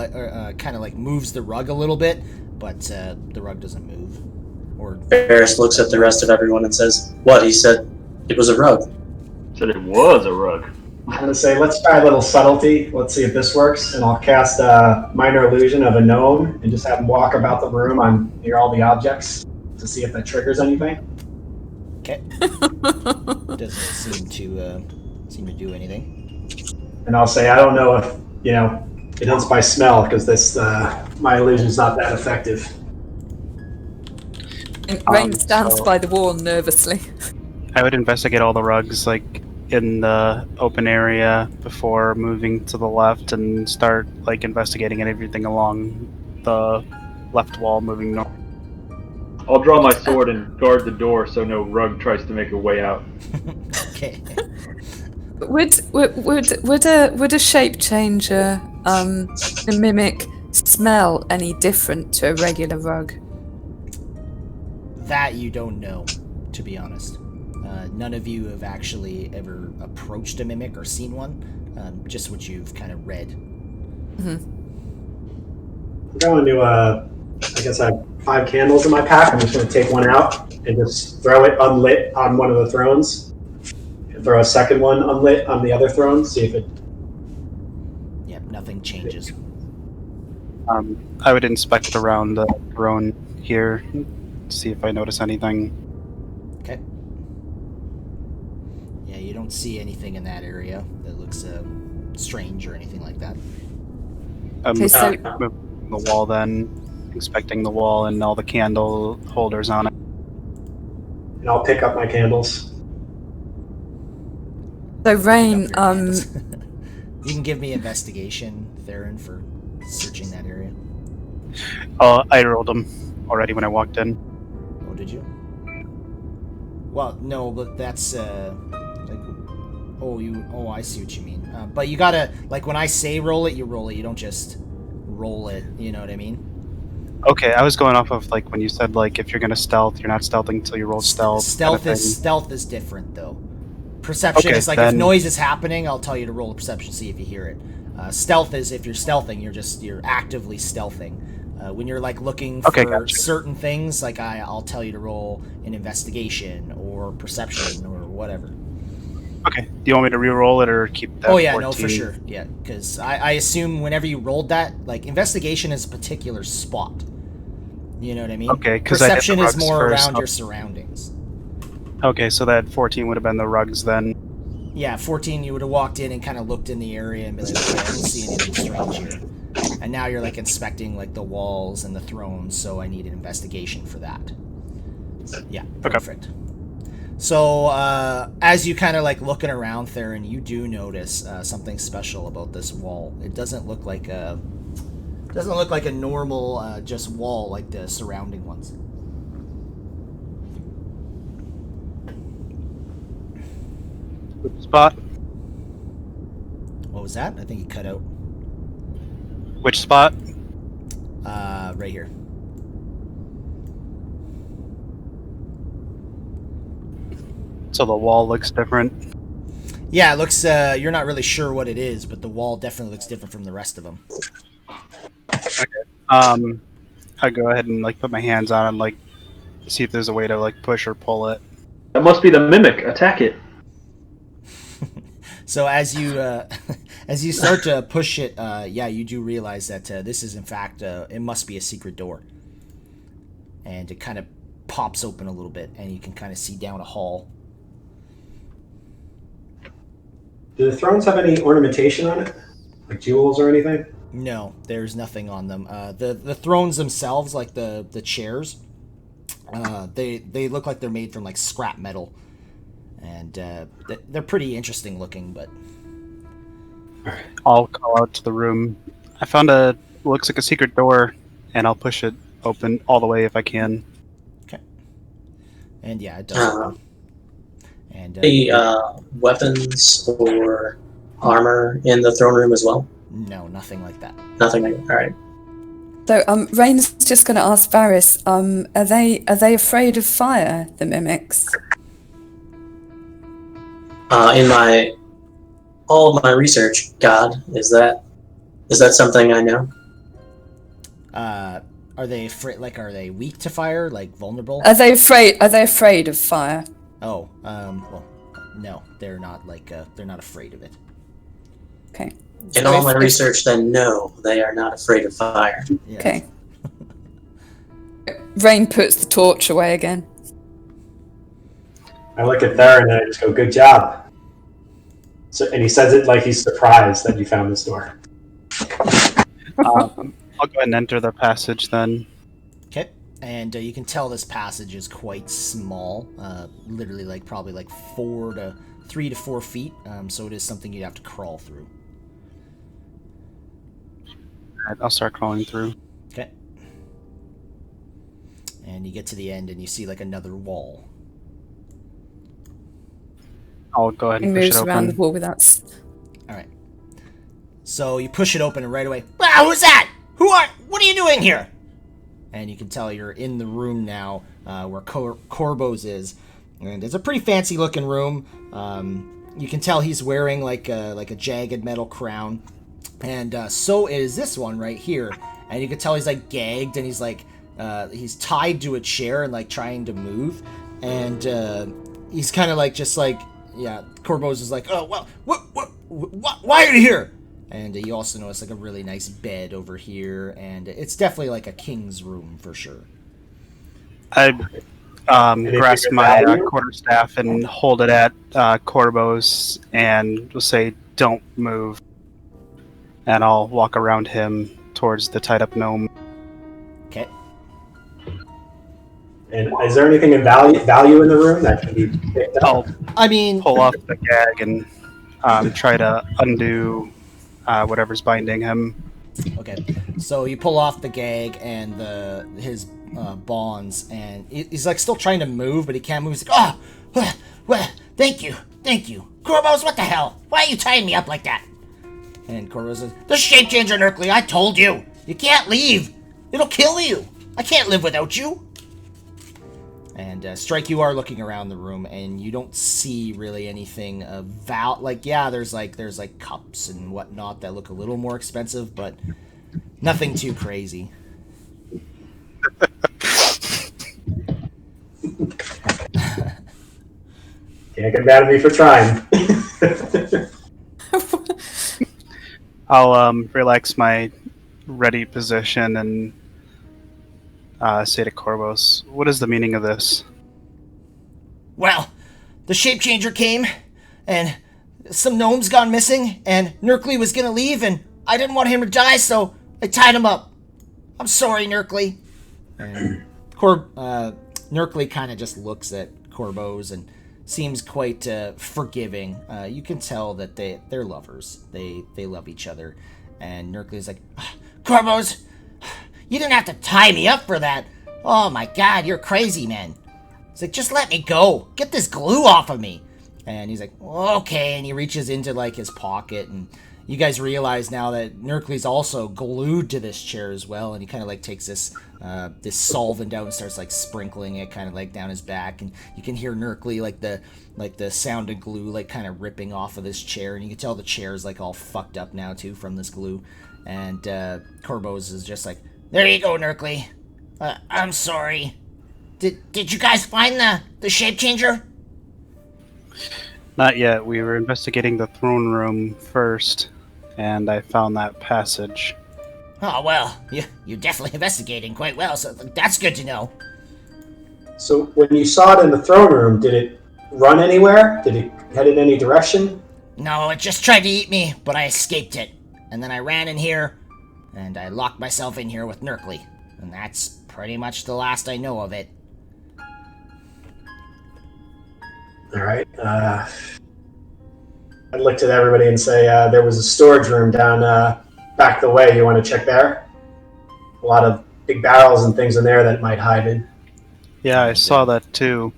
kind of like moves the rug a little bit, but the rug doesn't move. Or Varys looks at the rest of everyone and says, "What?" He said, "It was a rug." Said it was a rug. I'm going to say, let's try a little subtlety. Let's see if this works. And I'll cast a minor illusion of a gnome and just have him walk about the room on near all the objects to see if that triggers anything. okay, doesn't seem to do anything. And I'll say, I don't know if, it hunts by smell because this my illusion's not that effective. And Rain stands by the wall nervously. I would investigate all the rugs, like, in the open area before moving to the left and start, like, investigating everything along the left wall moving north. I'll draw my sword and guard the door so no rug tries to make a way out. Okay. Would a shape changer, a mimic, smell any different to a regular rug? That you don't know, to be honest. None of you have actually ever approached a mimic or seen one, just what you've kind of read. Mm-hmm. I'm going to, I guess I have 5 candles in my pack. I'm just going to take one out and just throw it unlit on one of the thrones. And throw a second one unlit on the other throne, see if it... Yep, nothing changes. I would inspect around the throne here, see if I notice anything. Okay. Yeah, you don't see anything in that area that looks strange or anything like that. Okay, so The wall then, inspecting the wall and all the candle holders on it. And I'll pick up my candles. So Rain, You can give me investigation, Theron, for searching that area. I rolled them already when I walked in. Oh, did you? Well, no, but that's I see what you mean. But you gotta, like, when I say roll it, you roll it. You don't just roll it. You know what I mean? Okay, I was going off of, like, when you said, like, if you're gonna stealth, you're not stealthing until you roll stealth. Stealth is different though. Perception is like, if noise is happening, I'll tell you to roll a perception, see if you hear it. Stealth is if you're stealthing, you're actively stealthing. When you're like looking for certain things, like I'll tell you to roll an investigation or perception or whatever. Okay. Do you want me to re-roll it or keep that? Oh yeah, 14? no, for sure. Yeah, because I assume whenever you rolled that, like, investigation is a particular spot. You know what I mean? Okay, because perception is more around your surroundings. Okay, so that 14 would have been the rugs then. Yeah, 14, you would have walked in and kind of looked in the area and be like, okay, I don't see anything strange here. And now you're, like, inspecting, like, the walls and the thrones, so I need an investigation for that. Yeah, perfect. Okay. So, as you kind of, like, looking around, Theron, you do notice something special about this wall. It doesn't look like a normal just wall like the surrounding ones. Spot. What was that? I think he cut out. Which spot? Right here. So the wall looks different. Yeah, it looks, you're not really sure what it is, but the wall definitely looks different from the rest of them. I go ahead and like put my hands on it and like see if there's a way to like push or pull it. That must be the mimic. Attack it. So as you as you start to push it, yeah, you do realize that this is in fact it must be a secret door, and it kind of pops open a little bit, and you can kind of see down a hall. Do the thrones have any ornamentation on it, like jewels or anything? No, there's nothing on them. The thrones themselves, like the chairs, they look like they're made from like scrap metal, and they're pretty interesting looking. But I'll call out to the room. I found looks like a secret door, and I'll push it open all the way if I can. okay, and yeah, it does. Open. And Any weapons or armor in the throne room as well? no, nothing like that. Nothing. All right. So, Rain's just going to ask Varys, are they afraid of fire, the mimics? In all of my research, God, is that something I know? Are they afraid? Like, are they weak to fire? Like vulnerable? Are they afraid of fire? Oh, well, no, they're not. Like, they're not afraid of it. Okay. In all my research, then no, they are not afraid of fire. Yeah. Okay. Rain puts the torch away again. I look at Theron and I just go, "Good job." So, and he says it like he's surprised that you found this door. I'll go ahead and enter the passage then. Okay, and you can tell this passage is quite small. Literally, like probably like 3 to 4 feet. So it is something you'd have to crawl through. Alright, I'll start crawling through. Okay. And you get to the end and you see like another wall. I'll go ahead He and push moves it around the open. wall without. All right. So you push it open and right away, wow, who's that? What are you doing here? And you can tell you're in the room now where Corbo's is. And it's a pretty fancy looking room. You can tell he's wearing like a jagged metal crown. And so is this one right here. And you can tell he's like gagged and he's like, he's tied to a chair and like trying to move. And he's kind of like, just like, yeah, Corbo's is like, oh, well, why are you here? And you also notice like a really nice bed over here. And it's definitely like a king's room for sure. I grasp my quarterstaff and hold it at Corbo's and will say, "Don't move." And I'll walk around him towards the tied-up gnome. Okay. And is there anything in value in the room that can be picked up? I mean, Pull off the gag and try to undo whatever's binding him. okay. So you pull off the gag and his bonds, and he's like still trying to move, but he can't move. He's like, oh, well, thank you. Corvos, what the hell? Why are you tying me up like that? And Corvos says, the shape changer, Nerkly, I told you. You can't leave. It'll kill you. I can't live without you. And Strike, you are looking around the room, and you don't see really anything of like, yeah, there's like cups and whatnot that look a little more expensive, but nothing too crazy. Can't get mad at me for trying. I'll relax my ready position and say to Corvos, "What is the meaning of this?" Well, the shape changer came, and some gnomes gone missing, and Nerkly was gonna leave, and I didn't want him to die, so I tied him up. I'm sorry, Nerkly. And Nerkly kind of just looks at Corvos and seems quite forgiving. You can tell that they're lovers. They love each other. And Nerkly's like, Corvos, you didn't have to tie me up for that. Oh my god, you're crazy, man. He's like, just let me go. Get this glue off of me. And he's like, okay. And he reaches into like his pocket and you guys realize now that Nerkley's also glued to this chair as well, and he kind of like takes this solvent out and starts like sprinkling it kind of like down his back, and you can hear Nerkley like the sound of glue like kind of ripping off of this chair, and you can tell the chair's like all fucked up now too from this glue. And Corbos is just like, "There you go, Nerkley. I'm sorry. Did you guys find the shape changer?" Not yet. We were investigating the throne room first, and I found that passage. Oh, well, you're definitely investigating quite well, so that's good to know. So when you saw it in the throne room, did it run anywhere? Did it head in any direction? No, it just tried to eat me, but I escaped it. And then I ran in here, and I locked myself in here with Nerkley. And that's pretty much the last I know of it. All right. I'd look to everybody and say there was a storage room down back the way. You want to check there? A lot of big barrels and things in there that it might hide in. Yeah, I saw that too.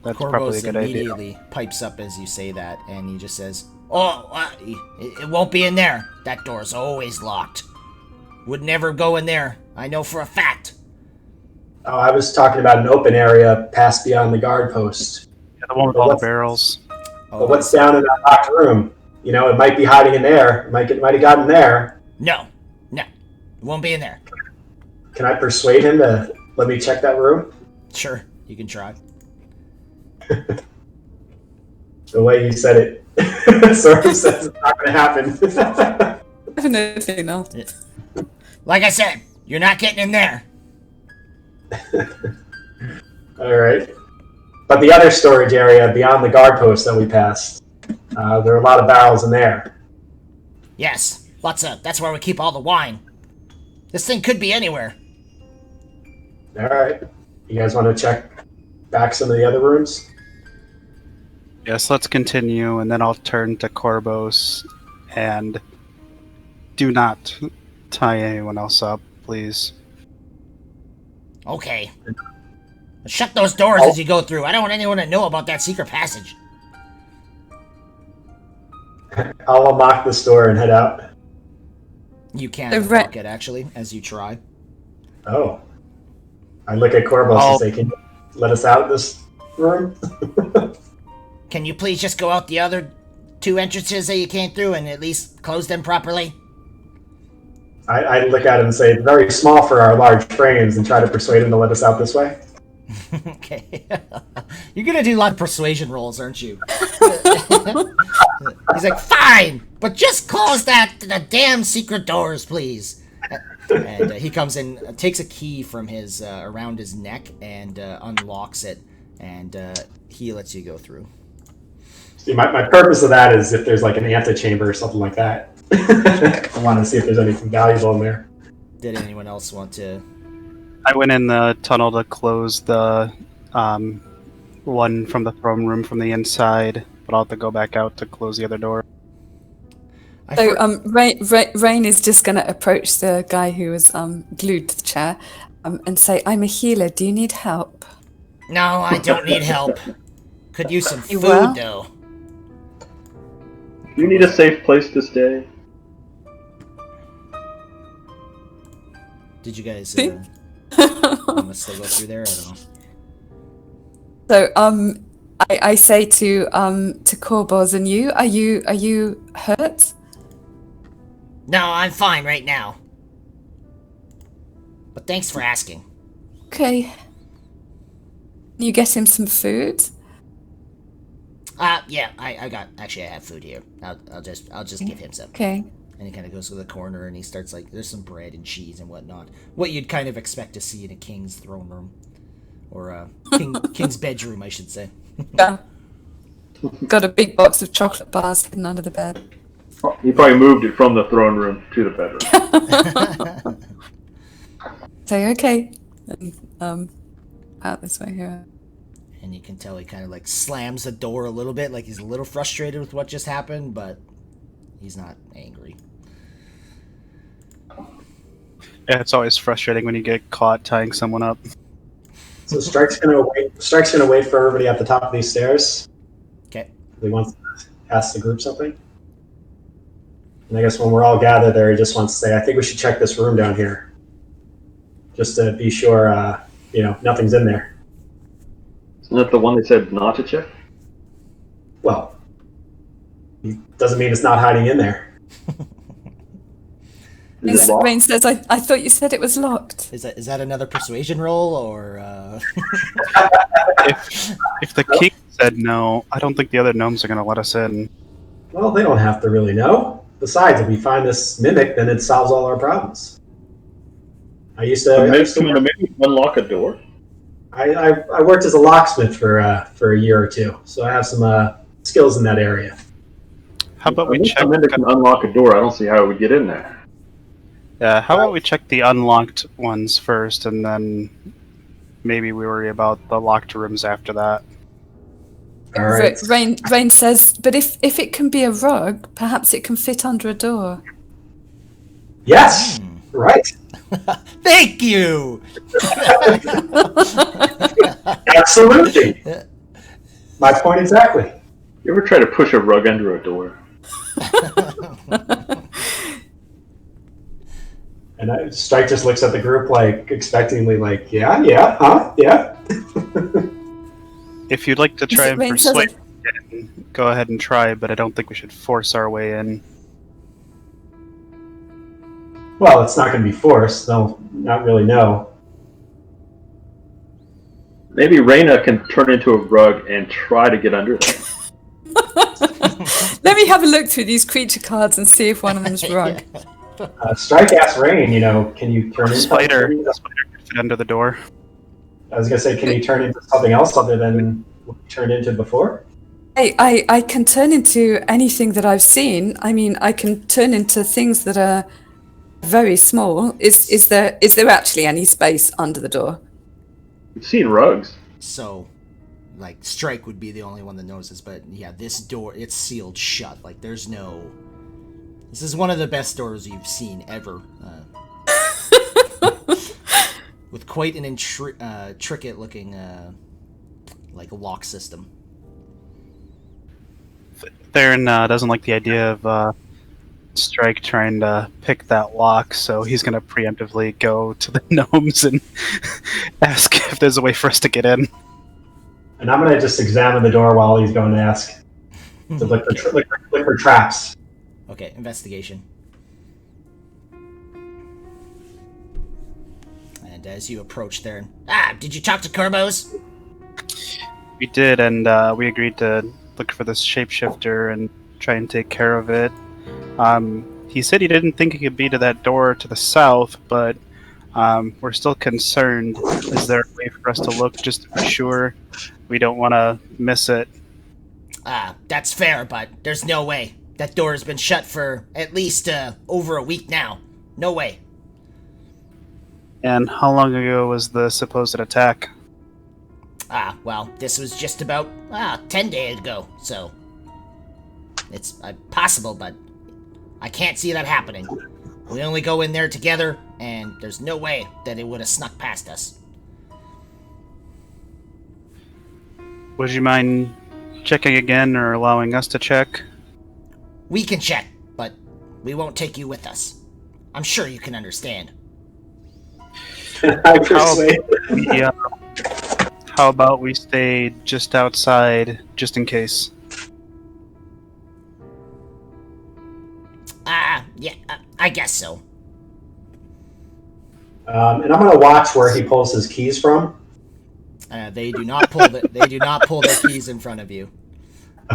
That's Corbos probably a good idea. immediately pipes up as you say that, and he just says, "Oh, it won't be in there. That door's always locked. Would never go in there. I know for a fact." Oh, I was talking about an open area past beyond the guard post. Yeah, the one with all the barrels. But what's down in that locked room? You know, it might be hiding in there. It might have gotten there. No, it won't be in there. Can I persuade him to let me check that room? Sure, you can try. The way you said it sort of says it's not going to happen. Definitely not. Like I said, you're not getting in there. All right. But the other storage area beyond the guard post that we passed, there are a lot of barrels in there. Yes, that's where we keep all the wine. This thing could be anywhere. All right. You guys want to check back some of the other rooms? Yes, let's continue, and then I'll turn to Corbos and do not tie anyone else up, please. Okay. Shut those doors as you go through. I don't want anyone to know about that secret passage. I'll unlock this door and head out. You can unlock it, actually, as you try. Oh. I look at Corbos and say, "Can you let us out of this room?" Can you please just go out the other two entrances that you came through and at least close them properly? I look at him and say, "It's very small for our large frames," and try to persuade him to let us out this way. Okay. You're gonna do a lot of persuasion rolls, aren't you? He's like, "Fine, but just close the damn secret doors, please." And he comes in, takes a key from his around his neck and unlocks it, and he lets you go through. See, my purpose of that is if there's like an antechamber or something like that. I want to see if there's anything valuable in there. Did anyone else want to? I went in the tunnel to close the one from the throne room from the inside, but I'll have to go back out to close the other door. So Rain is just going to approach the guy who was glued to the chair and say, "I'm a healer. Do you need help?" No, I don't need help. Could use some You food, will? though. You need a safe place to stay. Did you guys want to still go through there? I don't know. So I say to Corbos and you, are you hurt? No, I'm fine right now. But thanks for asking. Okay. You get him some food? Yeah, I have food here. I'll just give him some. Okay. And he kind of goes to the corner and he starts like, there's some bread and cheese and whatnot. What you'd kind of expect to see in a king's throne room. Or a king's bedroom, I should say. Yeah. Got a big box of chocolate bars hidden under the bed. He probably moved it from the throne room to the bedroom. Say, okay. And, out this way here. And you can tell he kind of like slams the door a little bit, like he's a little frustrated with what just happened, but he's not angry. Yeah, it's always frustrating when you get caught tying someone up. So Strike's gonna wait for everybody at the top of these stairs. Okay. He wants to ask the group something. And I guess when we're all gathered there, he just wants to say, I think we should check this room down here. Just to be sure, nothing's in there. Isn't that the one they said not to check? Well, it doesn't mean it's not hiding in there. Is it locked? Rain says, I thought you said it was locked. Is that another persuasion roll, or? If the king said no, I don't think the other gnomes are going to let us in. Well, they don't have to really know. Besides, if we find this mimic, then it solves all our problems. I used to maybe unlock a door. I worked as a locksmith for a year or two, so I have some skills in that area. How about we check? A mimic can unlock a door. I don't see how it would get in there. Yeah, how about we check the unlocked ones first, and then maybe we worry about the locked rooms after that. All right. Rain says, but if it can be a rug, perhaps it can fit under a door. Yes. Right. Thank you. Absolutely. My point exactly. You ever try to push a rug under a door? And Strike just looks at the group like expectingly, like, yeah, huh, yeah. If you'd like to try and Rain says persuade, go ahead and try, but I don't think we should force our way in. Well, it's not going to be forced. They'll not really know. Maybe Reyna can turn into a rug and try to get under there. Let me have a look through these creature cards and see if one of them's rug. Strike asked Rain, can you turn into Spider could fit under the door. I was going to say, can you turn into something else other than what you turned into before? I can turn into anything that I've seen. I mean, I can turn into things that are very small. Is there actually any space under the door? We've seen rugs. So, like, Strike would be the only one that knows this, but yeah, this door, it's sealed shut. Like, there's no... This is one of the best doors you've seen ever. With quite an intricate looking, like, a lock system. Theron doesn't like the idea of Strike trying to pick that lock, so he's going to preemptively go to the gnomes and ask if there's a way for us to get in. And I'm going to just examine the door while he's going to ask to look for traps. Okay, investigation. And as you approach there, did you talk to Kurbos? We did, and we agreed to look for this shapeshifter and try and take care of it. He said he didn't think it could be to that door to the south, but we're still concerned. Is there a way for us to look just to be sure? We don't want to miss it. That's fair, but there's no way. That door has been shut for at least over a week now. No way. And how long ago was the supposed attack? Well, this was just about 10 days ago, so it's possible, but I can't see that happening. We only go in there together, and there's no way that it would have snuck past us. Would you mind checking again or allowing us to check? We can check, but we won't take you with us. I'm sure you can understand. I persuade. How about we stay just outside, just in case? Yeah, I guess so. And I'm going to watch where he pulls his keys from. They do not pull their keys in front of you.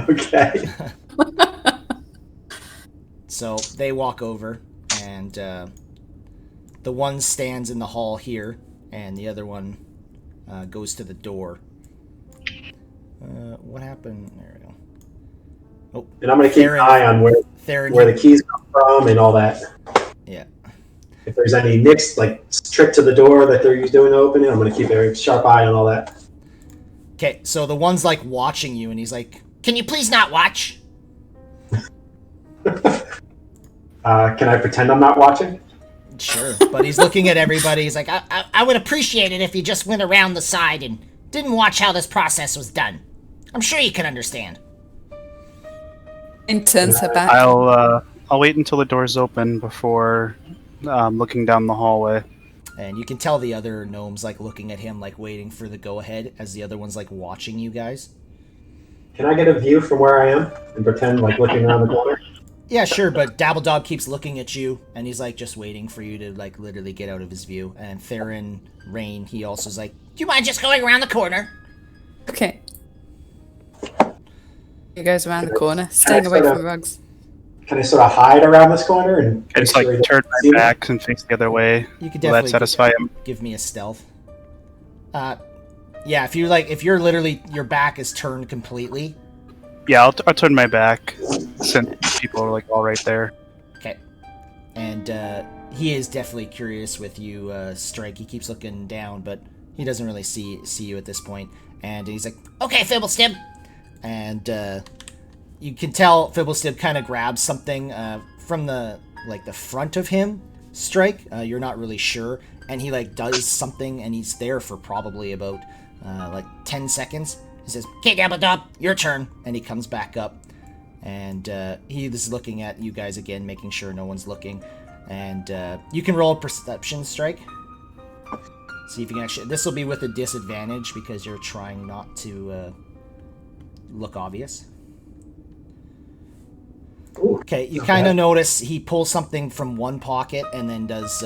Okay. So they walk over, and the one stands in the hall here, and the other one goes to the door. What happened? There we go. Oh, And I'm going to keep an eye on where the keys come from and all that. Yeah. If there's any nicks, like trick to the door that they're doing to open it, I'm going to keep a very sharp eye on all that. Okay, so the one's like watching you, and he's like, "Can you please not watch?" Can I pretend I'm not watching? Sure, but he's looking at everybody. He's like, I would appreciate it if you just went around the side and didn't watch how this process was done. I'm sure you can understand. And turns her back. I'll I'll wait until the door's open before looking down the hallway. And you can tell the other gnomes like looking at him, like waiting for the go-ahead, as the other one's like watching you guys. Can I get a view from where I am and pretend like looking around the corner? Yeah, sure, but Dabbledob keeps looking at you, and he's like just waiting for you to like literally get out of his view. And Theron, Rain, he also is like, "Do you mind just going around the corner?" Okay. He goes around the corner, staying away from rugs. Can I sort of hide around this corner and I just like he turn doesn't see my me? back and face the other way. You could Will that definitely satisfy him? give me a stealth. Yeah, if you're literally your back is turned completely. Yeah, I'll turn my back since people are like all right there. Okay. And he is definitely curious with you, Strike. He keeps looking down, but he doesn't really see you at this point. And he's like, "Okay, Fibblestib." And you can tell Fibblestib kind of grabs something from the front of him, Strike. You're not really sure. And he like does something, and he's there for probably about 10 seconds. He says, "Okay, Dabbledob, your turn." And he comes back up. And he is looking at you guys again, making sure no one's looking. And you can roll a perception, Strike. See if you can actually... This will be with a disadvantage because you're trying not to look obvious. Okay, you kind of notice he pulls something from one pocket and then does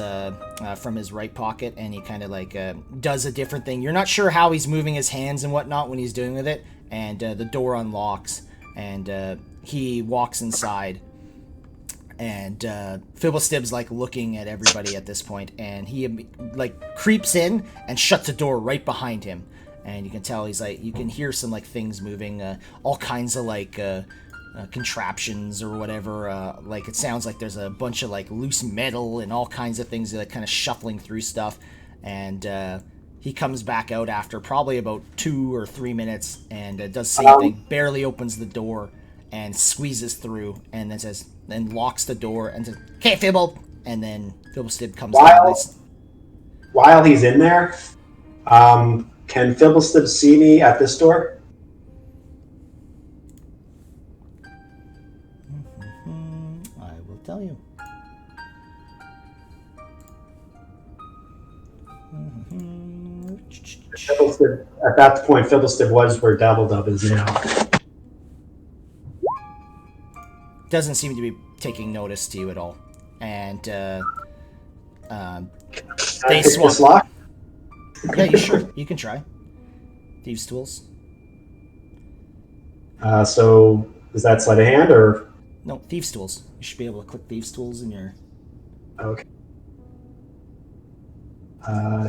from his right pocket, and he kind of like does a different thing. You're not sure how he's moving his hands and whatnot when he's doing with it, and the door unlocks, and he walks inside, and Fibblestib's like looking at everybody at this point, and he like creeps in and shuts the door right behind him, and you can tell he's like, you can hear some like things moving, all kinds of like contraptions or whatever, like it sounds like there's a bunch of like loose metal and all kinds of things that are kind of shuffling through stuff, and he comes back out after probably about 2 or 3 minutes and does the same thing, barely opens the door and squeezes through, and then locks the door and says, "Okay, Fibble," and then Fibblestib comes out. While he's in there, can Fibblestib see me at this door? I will tell you. At that point, Fibblestib was where Dabbledob is now. Doesn't seem to be taking notice to you at all, and they Pick this lock? Yeah, you can try. Thieves' tools. So is that sleight of hand or? No, Thieves' tools. You should be able to click Thieves' tools in your. Okay.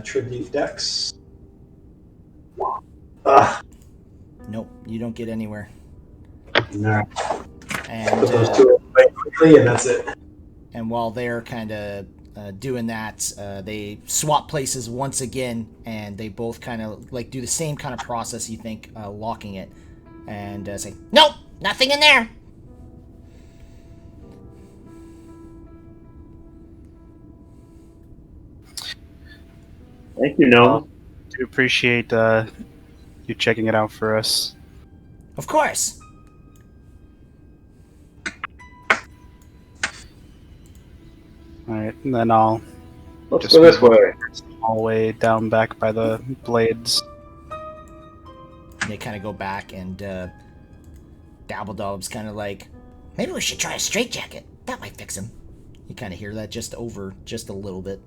Tribute Dex. Nope, you don't get anywhere. No. And Put those two away quickly, and that's it. and while they're kind of doing that, they swap places once again, and they both kind of like do the same kind of process. You think, locking it, and say, "Nope, nothing in there." Thank you, Gnome. Do appreciate you checking it out for us. Of course. All right, and then I'll Let's just go this move way. all the way down back by the blades. And they kind of go back, and Dabbledob's kind of like, "Maybe we should try a straitjacket. That might fix him." You kind of hear that just a little bit.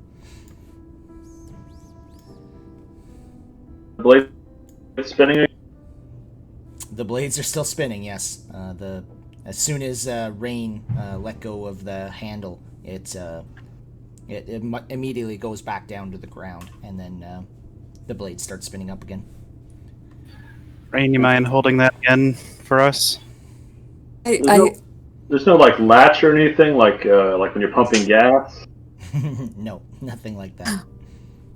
The blade is spinning. The blades are still spinning, yes. As soon as Rain let go of the handle, it immediately goes back down to the ground, and then the blade starts spinning up again. Rain, you mind holding that again for us? There's no like latch or anything like when you're pumping gas. No, nothing like that.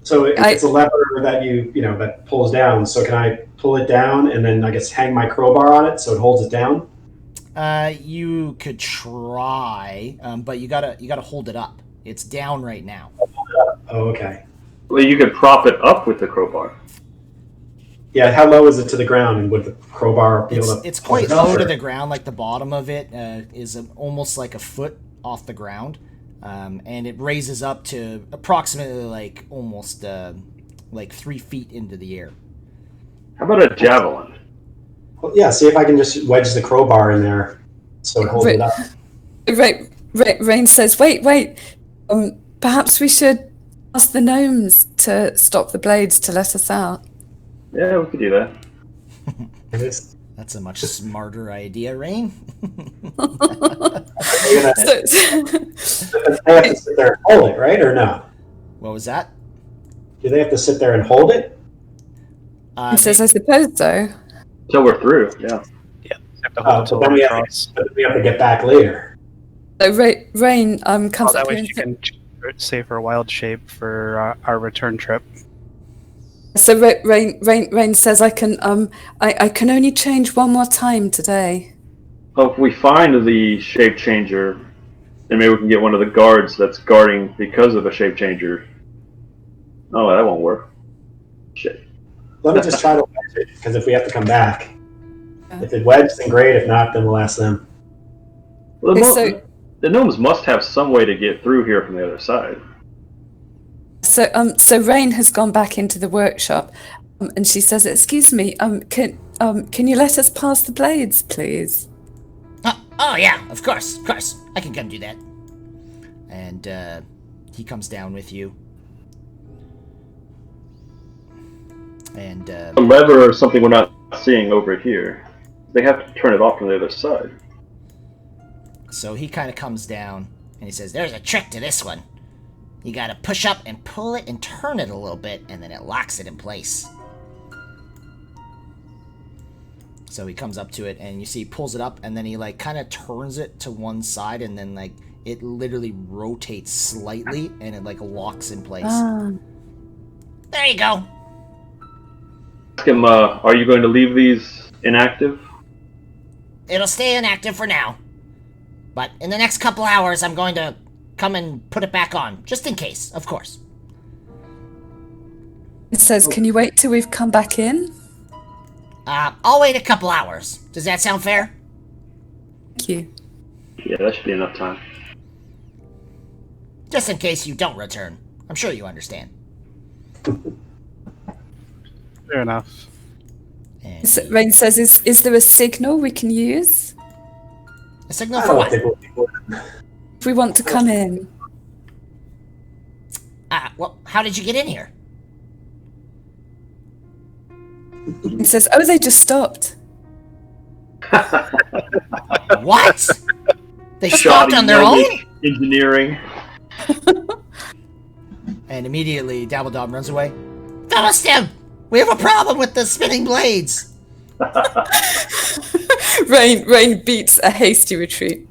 So it's a lever that that pulls down. So can I pull it down and then I guess hang my crowbar on it so it holds it down? You could try, but you gotta hold it up. It's down right now. Oh, okay. Well, you could prop it up with the crowbar. Yeah, how low is it to the ground, and would the crowbar be able to? It's quite low to the ground. Like the bottom of it is almost like a foot off the ground, and it raises up to approximately like almost like 3 feet into the air. How about a javelin? Well, yeah, see if I can just wedge the crowbar in there so it holds it up. Rain says, "Wait. Perhaps we should ask the gnomes to stop the blades to let us out." Yeah, we could do that. It's- That's a much smarter idea, Rain. You're gonna- So, They have to sit there and hold it, right? Or no? What was that? Do they have to sit there and hold it? he says, "I suppose so." Until we're through, yeah. Yeah, have to hold Oh, it till but then we're across. we have to get back later. So Rain comes Oh, up that here way and she can save her wild shape for our return trip. so Rain says, "I can only change one more time today." Well, if we find the shape changer, then maybe we can get one of the guards that's guarding because of a shape changer. Oh, that won't work. Shit. Let me just try to wedge it, because if we have to come back, if it wedges, then great. If not, then we'll ask them. Well, Okay, the gnomes must have some way to get through here from the other side. So Rain has gone back into the workshop, and she says, "Excuse me, can you let us pass the blades, please?" Oh yeah, of course. I can come do that. And he comes down with you. And A lever or something we're not seeing over here. They have to turn it off from the other side. so he kind of comes down and he says, "There's a trick to this one. You gotta push up and pull it and turn it a little bit, and then it locks it in place." So he comes up to it, and you see he pulls it up, and then he like kind of turns it to one side, and then like it literally rotates slightly, and it like locks in place. There you go. Ask him, are you going to leave these inactive? It'll stay inactive for now, but in the next couple hours, I'm going to come and put it back on, just in case, of course. It says, "Can you wait till we've come back in?" I'll wait a couple hours. Does that sound fair? Thank you. Yeah, that should be enough time. Just in case you don't return. I'm sure you understand. Fair enough. And Rain says, "Is there a signal we can use a signal I for don't what? think we'll if we want to come in?" Well, how did you get in here? He says, "Oh, they just stopped." What? They stopped Shoddy on their own? gnomish engineering. And immediately Dabbledom runs away. Philistine! We have a problem with the spinning blades! Rain beats a hasty retreat.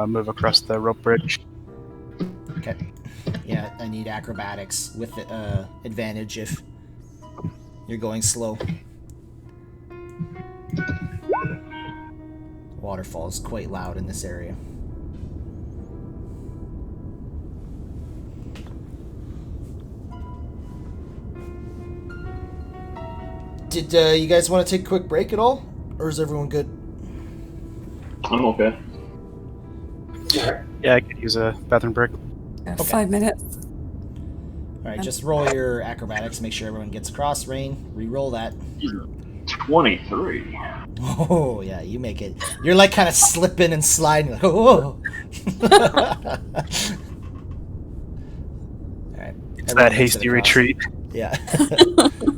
Move across the rope bridge. Okay. Yeah, I need acrobatics with advantage if you're going slow. Waterfall is quite loud in this area. Did you guys want to take a quick break at all? Or is everyone good? I'm okay. Yeah, I could use a bathroom break. 5 minutes. Alright, just roll your acrobatics, make sure everyone gets across. Rain, re-roll that. 23. Oh, yeah, you make it. You're like kind of slipping and sliding. Like, oh. Alright. It's that hasty retreat. Yeah.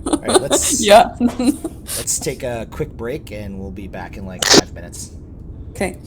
Alright, let's Yeah. let's take a quick break and we'll be back in like 5 minutes. Okay.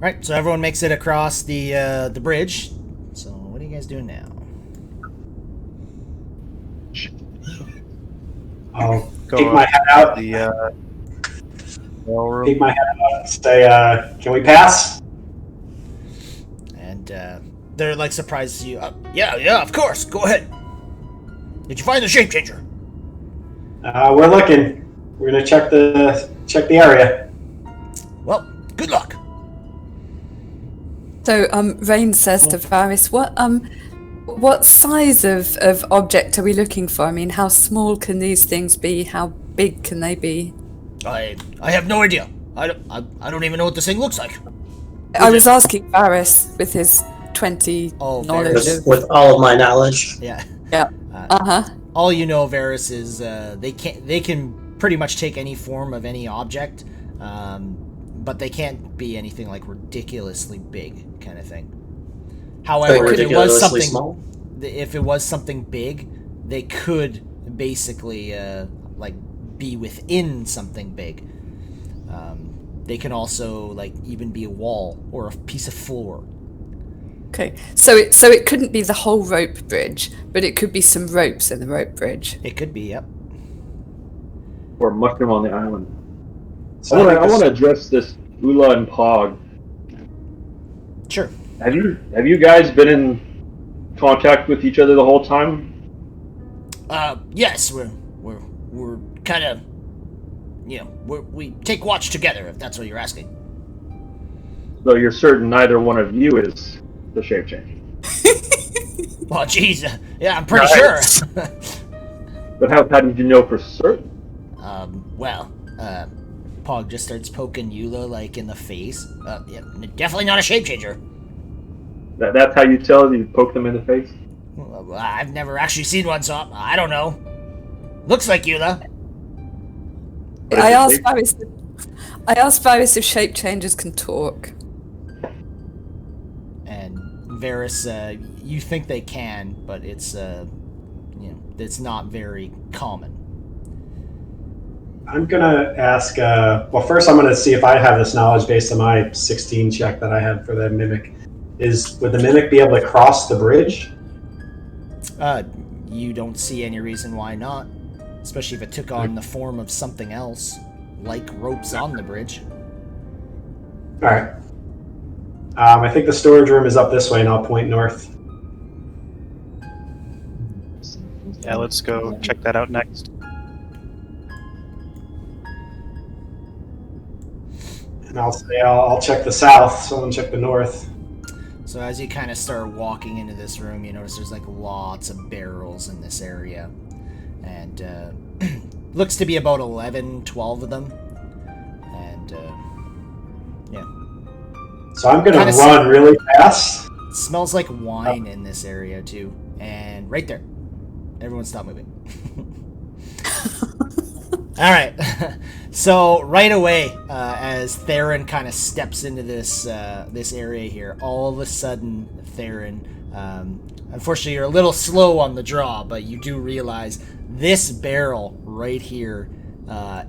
Right, so everyone makes it across the bridge. So what are you guys doing now? I'll Go peek up my head out. the ballroom. Peek my head out and say, "Can we pass?" And they're like surprised you. Yeah, of course. Go ahead. Did you find the shape changer? We're looking. We're gonna check the area. Well, good luck. So, Rain says to Varys, what size of object are we looking for? I mean, how small can these things be? How big can they be? I have no idea. I don't even know what this thing looks like. I was asking Varys with his 20 Oh, knowledge Varys. of... With all of my knowledge. Yeah. Yeah. All you know, Varys, is they can pretty much take any form of any object, but they can't be anything like ridiculously big kind of thing. However, if it was something small? if it was something big, they could basically like be within something big. They can also like even be a wall or a piece of floor. Okay, so it couldn't be the whole rope bridge, but it could be some ropes in the rope bridge. It could be, yep. Or mushroom on the island. So I want to address this Ula and Pog. Sure. Have you guys been in contact with each other the whole time? Yes, we're kind of, we take watch together, if that's what you're asking. So you're certain neither one of you is the shape change. Well, geez, yeah, I'm pretty sure. But how did you know for certain? Pog just starts poking Eula, like, in the face. Yeah, definitely not a shape changer. That's how you tell? You poke them in the face? Well, I've never actually seen one, so I don't know. Looks like Eula. I asked Varys if shape changers can talk. And Varys, you think they can, but it's it's not very common. I'm gonna ask. Well, first I'm gonna see if I have this knowledge based on my 16 check that I had for the mimic. Would the mimic be able to cross the bridge? You don't see any reason why not, especially if it took on the form of something else, like ropes on the bridge. All right. I think the storage room is up this way, and I'll point north. Yeah, let's go check that out next. And I'll say I'll check the south, so I'll check the north. So as you kind of start walking into this room, you notice there's like lots of barrels in this area. And looks to be about 11, 12 of them. And yeah. So I'm gonna run really fast. It smells like wine in this area too. And right there. Everyone stop moving. Alright. So right away, as Theron kind of steps into this this area here, all of a sudden, Theron, unfortunately you're a little slow on the draw, but you do realize this barrel right here,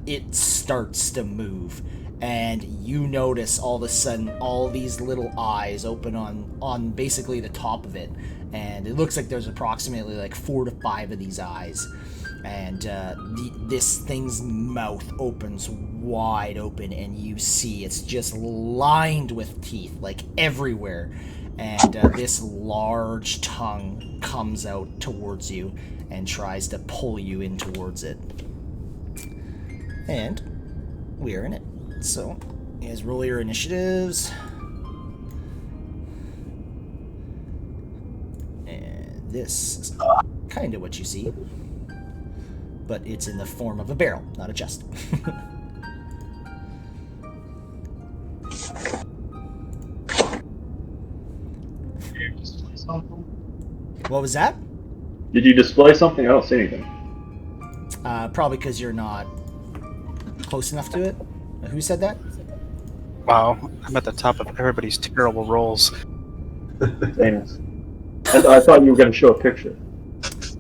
it starts to move. And you notice all of a sudden all these little eyes open on basically the top of it. And it looks like there's approximately like 4 to 5 of these eyes. And this thing's mouth opens wide open, and you see it's just lined with teeth, like everywhere. And this large tongue comes out towards you and tries to pull you in towards it. And we are in it. So, you guys roll your initiatives. And this is kind of what you see. But it's in the form of a barrel, not a chest. What was that? Did you display something? I don't see anything. Probably because you're not close enough to it. Who said that? Wow, I'm at the top of everybody's terrible rolls. Famous. I thought you were going to show a picture.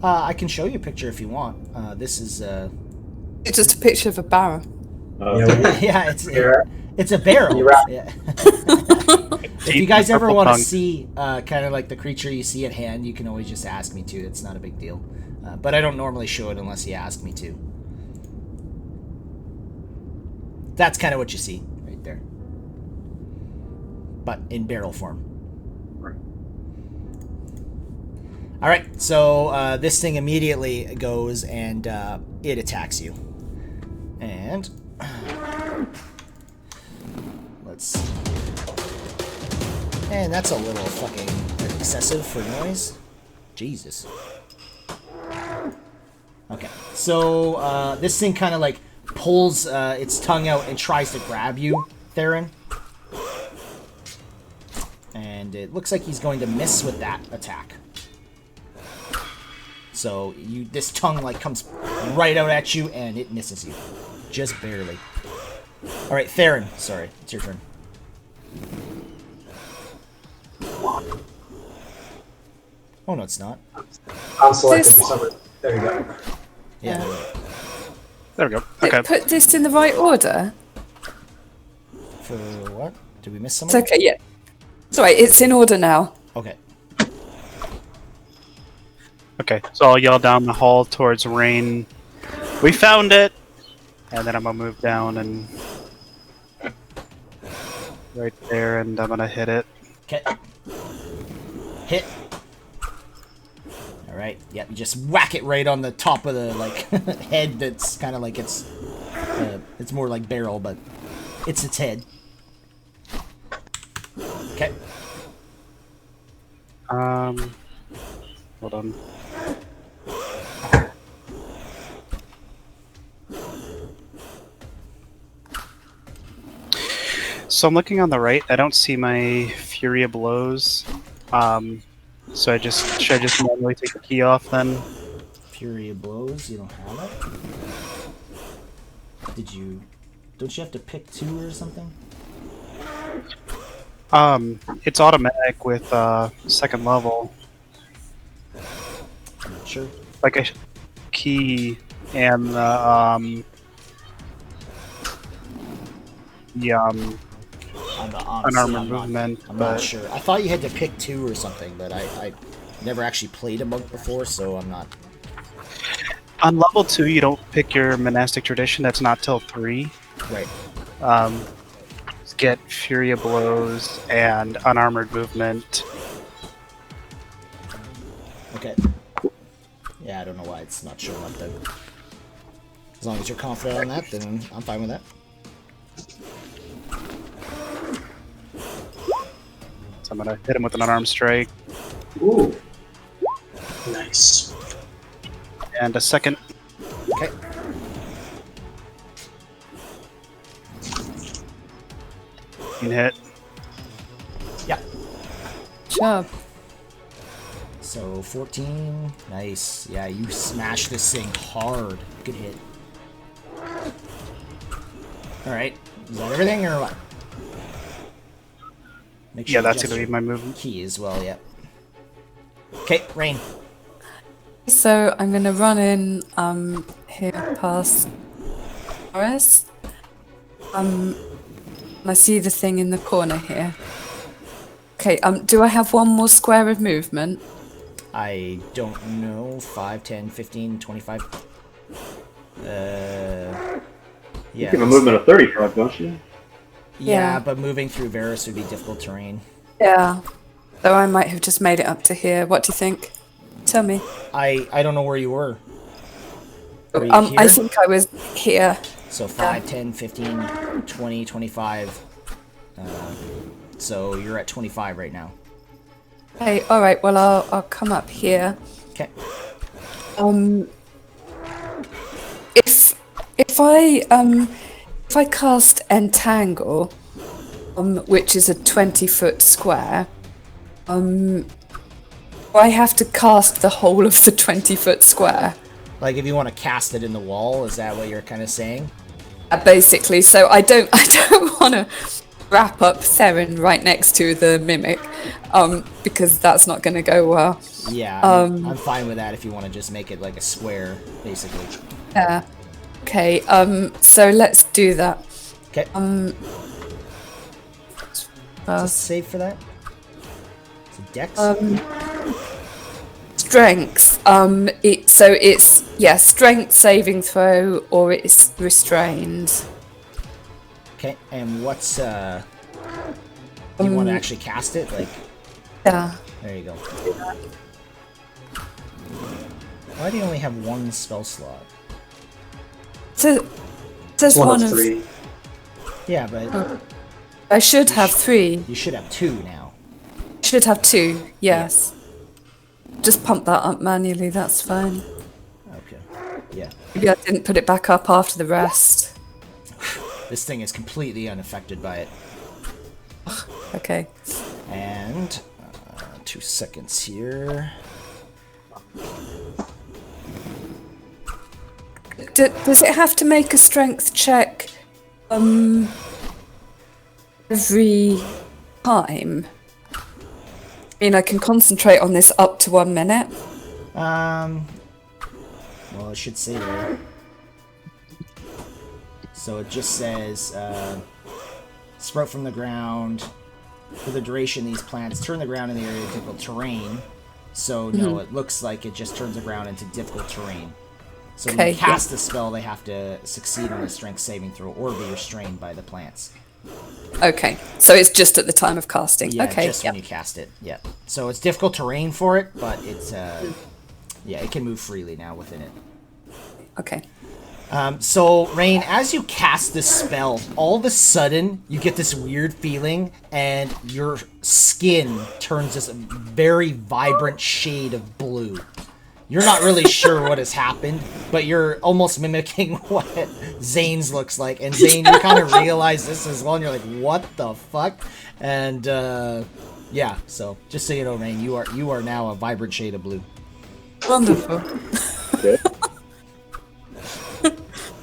I can show you a picture if you want. This is It's just a picture of a barrel. yeah, it's a barrel. Yeah. If you guys ever purple want to tongue. see kind of like the creature you see at hand, you can always just ask me to. It's not a big deal. But I don't normally show it unless you ask me to. That's kind of what you see right there. But in barrel form. All right, so this thing immediately goes and it attacks you. And let's see. And that's a little fucking excessive for noise. Jesus. Okay, so this thing kind of like pulls its tongue out and tries to grab you, Theron. And it looks like he's going to miss with that attack. So this tongue like comes right out at you and it misses you. Just barely. Alright, Theron, sorry, it's your turn. Oh no, it's not. I'm selected for some reason. There you go. Yeah. There we go. Okay. Put this in the right order. For what? Did we miss It's someone? okay, yeah. It's alright, it's in order now. Okay. Okay, so I'll yell down the hall towards Rain. We found it! And then I'm gonna move down and right there, and I'm gonna hit it. Okay. Hit. Alright, yep, you just whack it right on the top of the, like, head that's kind of like it's more like barrel, but it's its head. Okay. Hold on. So I'm looking on the right. I don't see my Fury of Blows. So should I just manually take the key off then? Fury of Blows, you don't have it? Don't you have to pick 2 or something? It's automatic with second level. I'm not sure. Like a key and the unarmored movement. I'm but not sure. I thought you had to pick 2 or something, but I never actually played a monk before, so I'm not. on level 2, you don't pick your monastic tradition. That's not till 3. Right. Get Fury of Blows and unarmored movement. Okay. Yeah, I don't know why it's not showing up then. As long as you're confident on that, then I'm fine with that. So I'm gonna hit him with an unarmed strike Ooh. Nice. and a second. Okay. You can hit. Yeah. Job. So 14. Nice. Yeah, you smash this thing hard. Good hit. Alright. Is that everything or what? Make Yeah, you that's adjust gonna be your my movement. key as well, yeah. Okay, Rain. So I'm gonna run in here past Forest. And I see the thing in the corner here. Okay, do I have one more square of movement? I don't know. 5, 10, 15, 25. Yeah. You have a movement of 35, don't you? Yeah, Yeah. but moving through Varus would be difficult terrain. Yeah. So I might have just made it up to here. What do you think? Tell me. I don't know where you were. Were you I here? think I was here. So 5, 10, 15, 20, 25. So you're at 25 right now. Hey, all right. Well, I'll come up here. Okay. If I cast Entangle, which is a 20-foot square, I have to cast the whole of the 20-foot square. Like if you want to cast it in the wall, is that what you're kind of saying? Basically, so I don't want to wrap up Theron right next to the mimic, because that's not going to go well. Yeah, I'm fine with that if you want to just make it like a square, basically. Yeah. Okay. So let's do that. Okay. What's a save for that? It's a dex? Strength. It's strength saving throw, or it's restrained. Okay, and what's do you want to actually cast it? Like, Yeah. there you go. Why do you only have one spell slot? So there's One of 3. Yeah, but I should have 3. you should have 2 now. Should have 2. Yes. Just pump that up manually. That's fine. Okay. Yeah. Maybe I didn't put it back up after the rest. This thing is completely unaffected by it. Okay. And 2 seconds here. Does it have to make a strength check every time? I mean, I can concentrate on this up to 1 minute. Well, it should say there. So it just says, sprout from the ground. For the duration, these plants turn the ground in the area of difficult terrain. So, no, it looks like it just turns the ground into difficult terrain. So when you cast the spell, they have to succeed on a strength saving throw or be restrained by the plants. Okay, so it's just at the time of casting. Yeah, okay, just when you cast it. Yeah. So it's difficult terrain for it, but it's yeah, it can move freely now within it. Okay. So Rain, as you cast this spell, all of a sudden you get this weird feeling, and your skin turns this very vibrant shade of blue. You're not really sure what has happened, but you're almost mimicking what Zane's looks like. And Zane, you kind of realize this as well, and you're like, what the fuck? And, yeah, so just so you know, Rain, you are now a vibrant shade of blue. Wonderful. Okay.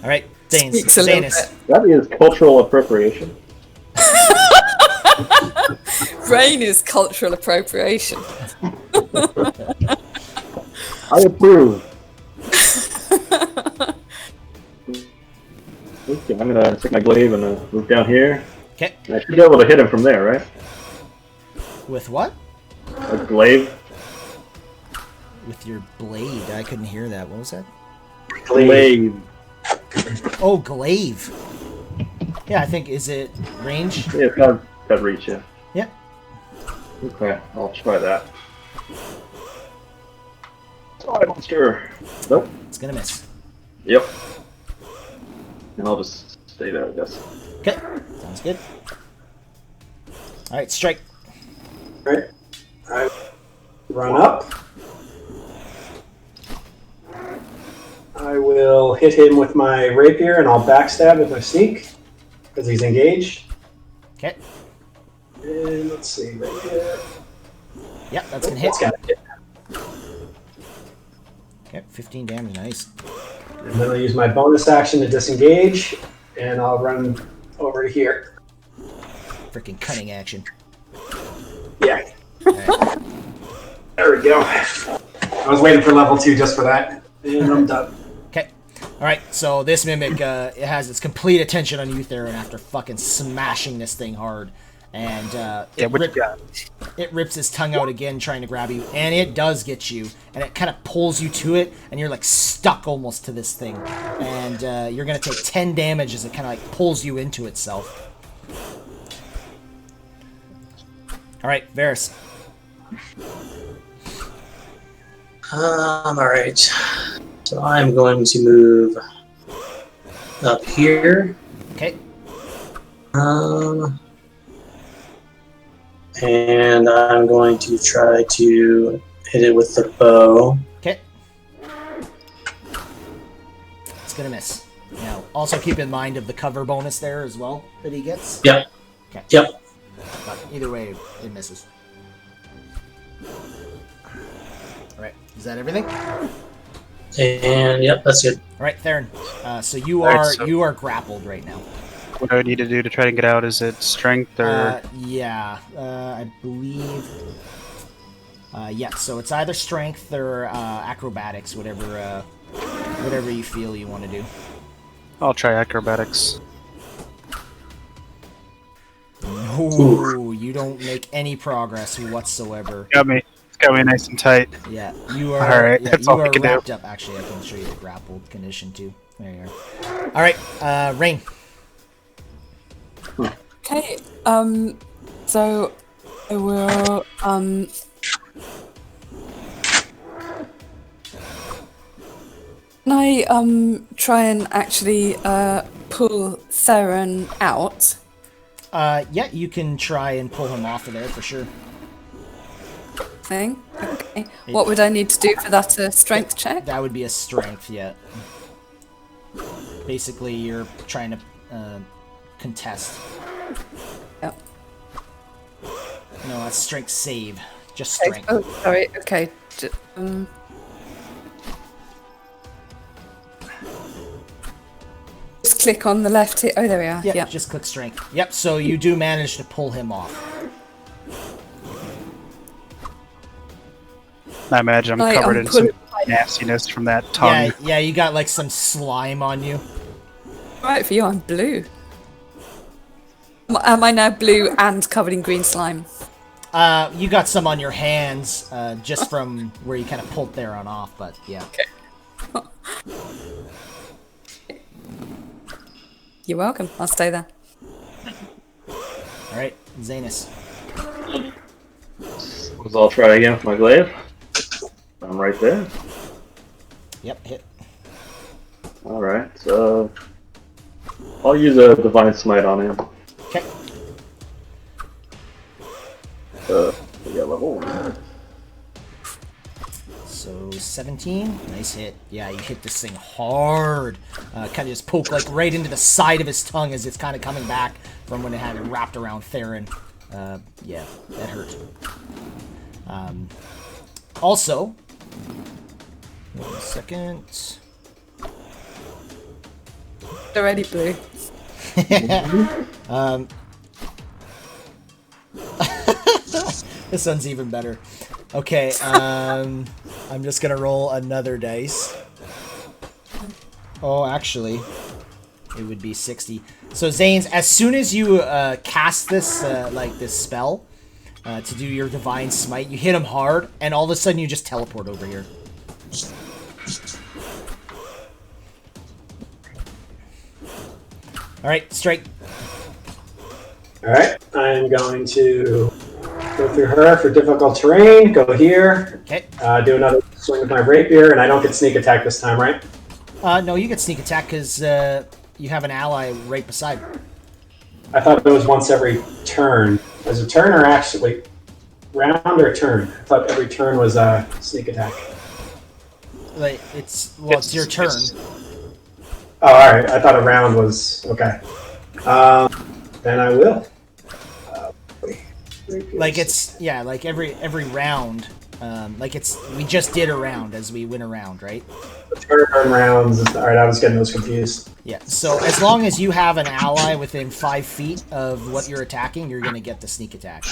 Alright, Zane. Speaks a little Zanus. That is cultural appropriation. Rain is cultural appropriation. I approve. Okay, I'm gonna take my glaive and move down here. Okay. I should be able to hit him from there, right? With what? A glaive. With your blade. I couldn't hear that. What was that? Glaive. Oh, glaive. Yeah, I think, is it range? Yeah, it's got reach, yeah. Yep. Okay, I'll try that. Sorry, monster. Nope. It's gonna miss. Yep. And I'll just stay there, I guess. Okay. Sounds good. Alright, strike. Right. I run up. I will hit him with my rapier, and I'll backstab with my sneak because he's engaged. Okay. And let's see, right here. Yep, that's gonna hit. That's got to hit. Okay, 15 damage, nice. And then I'll use my bonus action to disengage, and I'll run over to here. Freaking cunning action. Yeah. Alright. There we go. I was waiting for level 2 just for that, and I'm done. Okay. Alright, so this mimic, it has its complete attention on you, Theron, after fucking smashing this thing hard. And it rips its tongue out again, trying to grab you, and it does get you, and it kind of pulls you to it, and you're like stuck almost to this thing, and you're gonna take 10 damage as it kind of like pulls you into itself. All right, Varys. All right. So I'm going to move up here. Okay. And I'm going to try to hit it with the bow. Okay. It's gonna miss. Now, also keep in mind of the cover bonus there as well that he gets. Yep. Okay. Yep. But either way, it misses. Alright, is that everything? And yep, that's good. Alright, Theron. So you Alright, are you are grappled right now. What do I need to do to try to get out? Is it strength or? Yeah, I believe. Yeah, so it's either strength or acrobatics, whatever you feel you want to do. I'll try acrobatics. Ooh, you don't make any progress whatsoever. Got me. It's got me nice and tight. Yeah, you are. All right, yeah, that's you all we are can do. wrapped up. Actually, I can show you the grappled condition too. There you are. All right, Rain. Okay. So I will can I try and actually pull Theron out? Yeah, you can try and pull him off of there for sure. Thing. Okay. What would I need to do for that? A strength check? That would be a strength, yeah. Basically, you're trying to contest. Yep. No, that's strength save. Just Okay. strength. Oh, sorry. Okay. Just click on the left here. Oh, there we are. Yep, Yep. just click strength. Yep, so you do manage to pull him off. I imagine I'm I covered in pull some it by- nastiness from that tongue. Yeah, you got like some slime on you. Right for you. I'm blue. Am I now blue and covered in green slime? You got some on your hands, just from where you kind of pulled Theron off, but yeah. You're welcome. I'll stay there. Alright, Zanus. So I'll try again with my glaive. I'm right there. Yep, hit. Alright, so I'll use a Divine Smite on him. Okay. Yeah, level 1. So 17, nice hit. Yeah, you hit this thing hard. Kind of just poke like right into the side of his tongue as it's kind of coming back from when it had it wrapped around Theron. Yeah, that hurt. Also, 1 second. Already blue. This one's even better. Okay, I'm just gonna roll another dice. Oh, actually, it would be 60. So Zanes, as soon as you cast this this spell to do your Divine Smite, you hit him hard, and all of a sudden you just teleport over here. All right, strike. All right, I'm going to go through her for difficult terrain. Go here. Okay. Do another swing with my rapier, and I don't get sneak attack this time, right? No, you get sneak attack because you have an ally right beside. I thought it was once every turn. Was it turn or actually round or turn? I thought every turn was a sneak attack. Like it's your turn. Oh, all right. I thought a round was okay. Then I will. Like it's like every round. Like we just did a round as we went around, right? The turn rounds. All right, I was getting those confused. Yeah. So as long as you have an ally within 5 feet of what you're attacking, you're gonna get the sneak attack,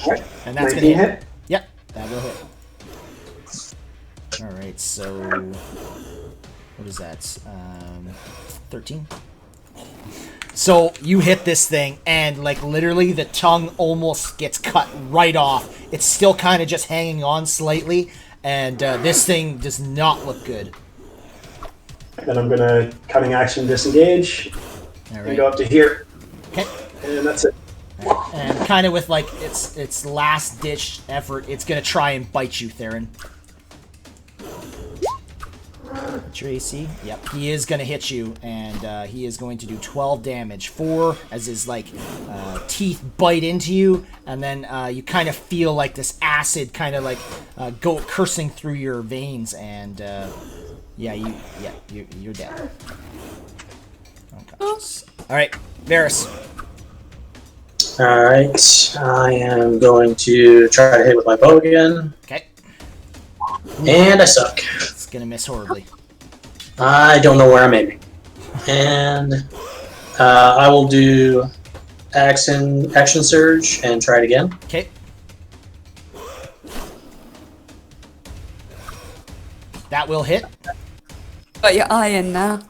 All right. and that's gonna 19 hit. Yep, that will hit. All right. So what is that? 13. So you hit this thing, and like literally the tongue almost gets cut right off. It's still kind of just hanging on slightly, and this thing does not look good. Then I'm gonna cutting action disengage All and right. go up to here, Okay. and that's it. And kind of with like its last ditch effort, it's gonna try and bite you, Theron. What's your AC? Yep, he is gonna hit you, and he is going to do 12 damage. 4 as his like teeth bite into you, and then you kind of feel like this acid kind of like go coursing through your veins, and you're dead. Unconscious. All right, Varys. All right, I am going to try to hit with my bow again, Okay, and I suck. it's gonna miss horribly. I don't know where I'm aiming. And I will do action surge and try it again. Okay. That will hit. Got your eye in now.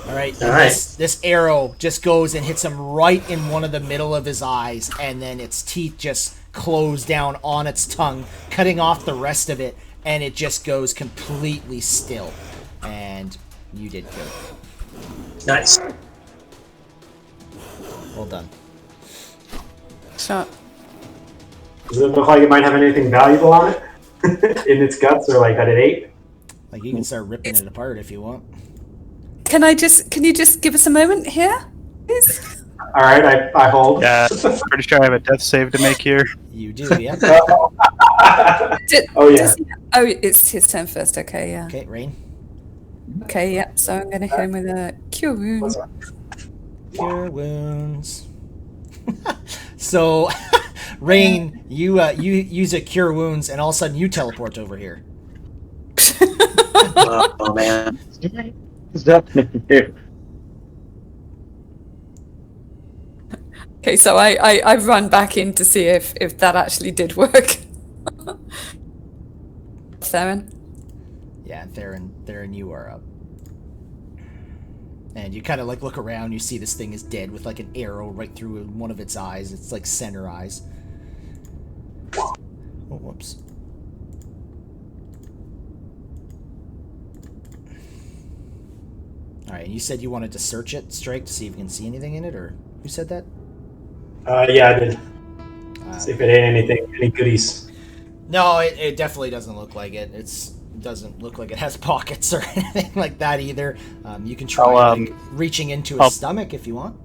All right. All right. This arrow just goes and hits him right in one of the middle of his eyes, and then its teeth just close down on its tongue, cutting off the rest of it, and it just goes completely still. And you did kill it. Nice. Well done. So, Does it look like it might have anything valuable on it? In its guts, or like that it ate? Like, you can start ripping it apart if you want. can you just give us a moment here, please? All right, I hold. Yeah, pretty sure I have a death save to make here. You do, yeah. Oh, yeah. Oh, it's his turn first. Okay, yeah. Okay, Rain. Okay, yeah. So I'm going to hit him with a cure wound. Cure wounds. So, Rain, you use a cure wounds, and all of a sudden you teleport over here. Oh man. What's happening here? Okay, so I run back in to see if that actually did work. Theron? Yeah, Theron, you are up. And you kind of like look around, you see this thing is dead with like an arrow right through one of its eyes. It's like center eyes. Oh, whoops. Alright, and you said you wanted to search it, Strike, to see if you can see anything in it, or who said that? Yeah, I did. See if it ate anything, any goodies. No, it definitely doesn't look like it. It doesn't look like it has pockets or anything like that either. You can try like, reaching into its stomach if you want.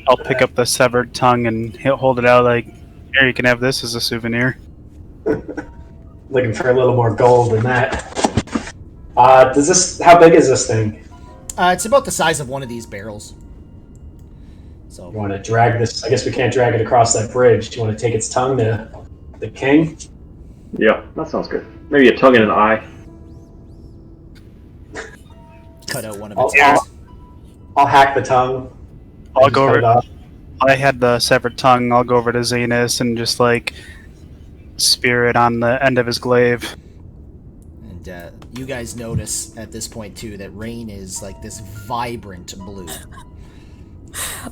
I'll pick up the severed tongue and hold it out like, here, you can have this as a souvenir. Looking for a little more gold than that. How big is this thing? It's about the size of one of these barrels. So You want to drag this? I guess we can't drag it across that bridge. Do you want to take its tongue to the king? Yeah, that sounds good. Maybe a tongue and an eye. cut out one of its eyes. I'll hack the tongue. I'll go over. I had the severed tongue. I'll go over to Zanus and just like spear it on the end of his glaive. And you guys notice at this point too that Rain is like this vibrant blue.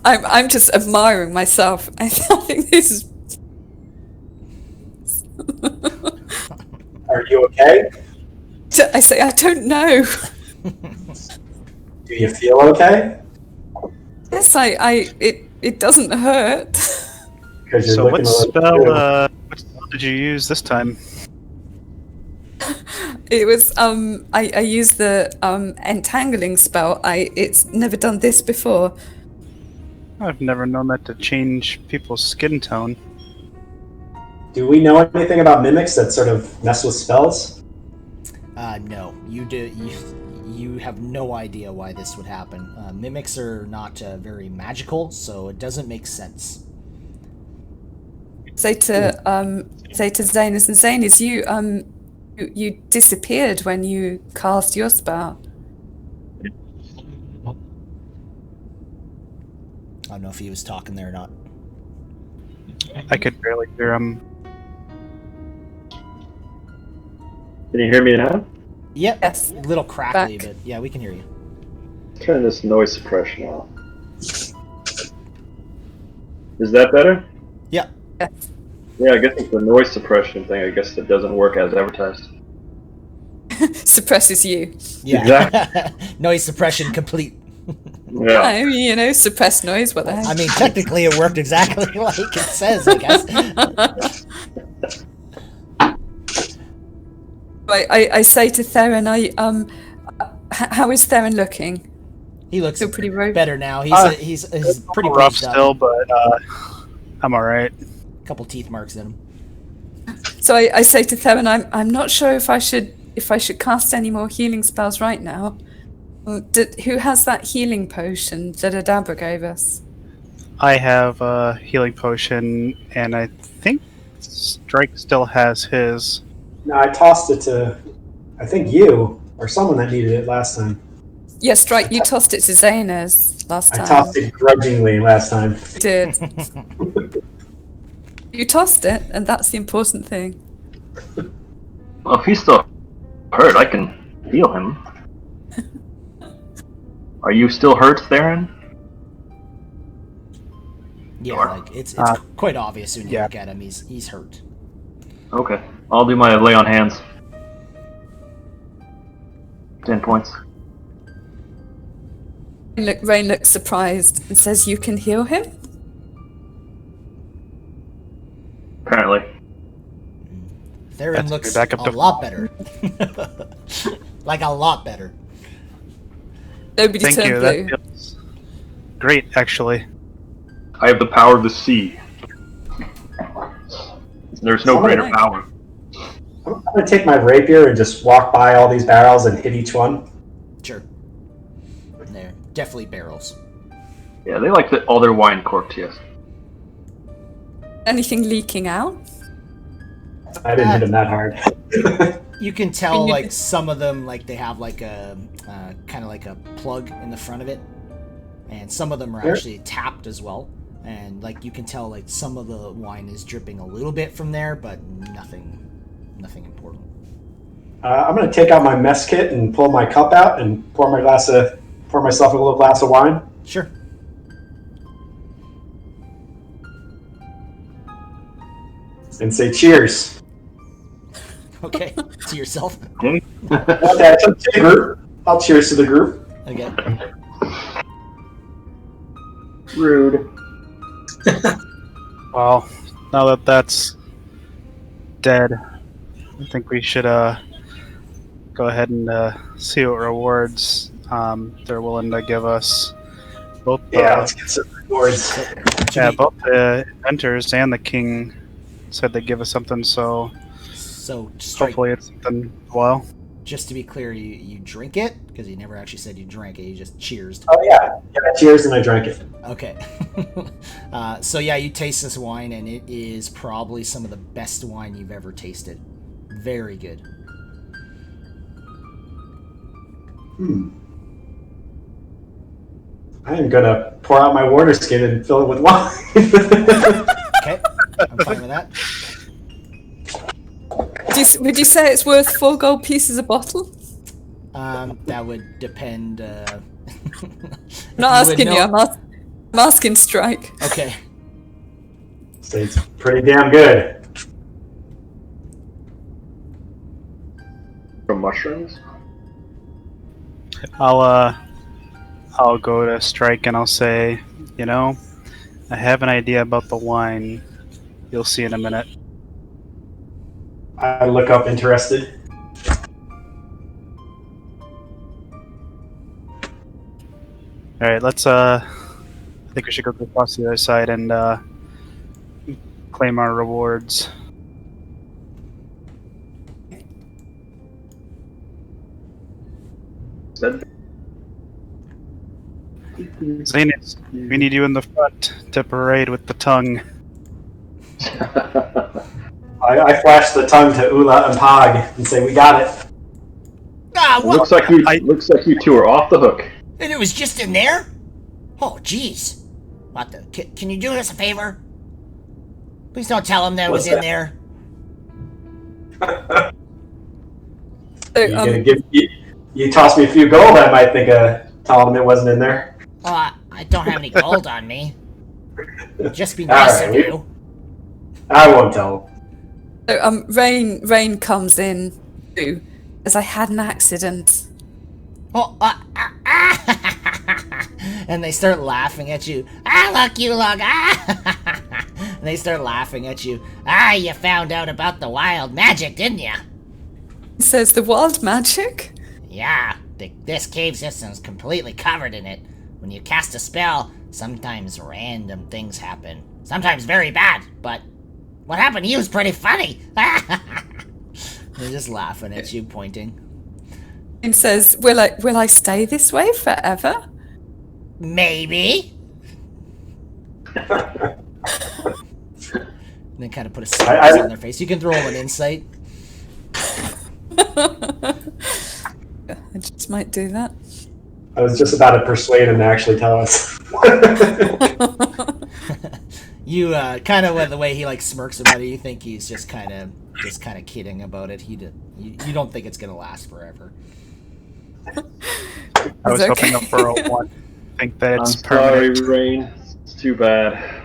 I'm just admiring myself. I think this is. Are you okay? I say I don't know. Do you feel okay? Yes, it doesn't hurt. Because you're So looking what spell did you use this time? It was I used the entangling spell. It's never done this before. I've never known that to change people's skin tone. Do we know anything about mimics that sort of mess with spells? No, you do. You have no idea why this would happen. Mimics are not very magical, so it doesn't make sense. Say to Zanus and Zanus, you disappeared when you cast your spell. I don't know if he was talking there or not. I could barely hear him. Can you hear me now? Yep. Yes. A little crackly, Back. but yeah, we can hear you. Turn this noise suppression off. Is that better? Yeah. Yes. Yeah, I guess it's the noise suppression thing. I guess that doesn't work as advertised. Suppresses you. Yeah. Exactly. Noise suppression complete. Yeah. I mean, suppressed noise. What the heck? I mean, technically it worked exactly like it says, I guess. I say to Theron, how is Theron looking? He looks Still pretty rough. better now. He's pretty rough beefed up. still, but I'm all right. A couple teeth marks in him. So I say to Theron, I'm not sure if I should cast any more healing spells right now. Who has that healing potion that Adabra gave us? I have a healing potion, and I think Strike still has his. No, I tossed it to, I think you, or someone that needed it last time. Yes, Strike, you tossed it to Zanus last time. I tossed it grudgingly last time. You did. You tossed it, and that's the important thing. Well, if he's still hurt, I can heal him. Are you still hurt, Theron? Yeah, Sure. like it's quite obvious when you yeah. look at him. He's hurt. Okay. I'll do my lay on hands. 10 points. Rain looks surprised and says, "You can heal him?" Apparently. Theron That's looks back up a to- lot better. Like a lot better. Nobody Thank turned you. blue. That feels great, actually. I have the power of the sea. There's no Somebody- greater power. I'm gonna take my rapier and just walk by all these barrels and hit each one. Sure. They're definitely barrels. Yeah, they like all their wine corked, yes. Anything leaking out? I didn't hit him that hard. You can tell, And you- like, some of them, like, they have, like, a kind of like a plug in the front of it. And some of them are Sure. actually tapped as well. And, like, you can tell, like, some of the wine is dripping a little bit from there, but nothing important. I'm gonna take out my mess kit and pull my cup out and pour myself a little glass of wine. Sure. And say cheers. Okay. To yourself. Okay. Okay, to the group. I'll cheers to the group. Okay. Rude. Well, now that that's dead, I think we should go ahead and see what rewards they're willing to give us. Both Yeah, let's get some rewards. both the inventors and the king said they'd give us something, so So, strike. hopefully it's something well. Just to be clear, you drink it? Because you never actually said you drank it, you just cheersed. Oh yeah, cheers, and I drank it. Okay. So yeah, you taste this wine, and it is probably some of the best wine you've ever tasted. Very good. I am gonna pour out my water skin and fill it with wine. Okay, I'm fine with that. Would you say it's worth 4 gold pieces a bottle? That would depend. I'm not asking you. I'm asking Strike. Okay. So it's pretty damn good. From mushrooms? I'll go to Strike and I'll say, I have an idea about the wine. You'll see in a minute. I look up interested. All right, let's. I think we should go across the other side and claim our rewards. Said Zanus, we need you in the front to parade with the tongue. I flash the tongue to Ula and Pog and say, "We got it." Ah, what? looks like you two are off the hook. And it was just in there? Oh, jeez. What the? Can you do us a favor? Please don't tell him that it was What's in that? there. So, You gonna give you toss me a few gold? I might think of telling him it wasn't in there. Oh, I don't have any gold on me. It'd just be All nice right, of you. I won't tell him. Rain comes in too, as I had an accident. Oh, and they start laughing at you. Look, you look. And they start laughing at you. You found out about the wild magic, didn't you? He says, "The wild magic?" Yeah, this cave system's completely covered in it. When you cast a spell, sometimes random things happen. Sometimes very bad, but what happened to you is pretty funny. They're just laughing at you, pointing. And says, "Will I stay this way forever?" Maybe. And they kind of put a smile on their face. You can throw them an insight. I just might do that. I was just about to persuade him to actually tell us. You kind of the way he like smirks about it. You think he's just kind of kidding about it. You don't think it's gonna last forever. I was It's hoping okay. for a 1. I think that I'm it's sorry, permanent. Rain. It's too bad.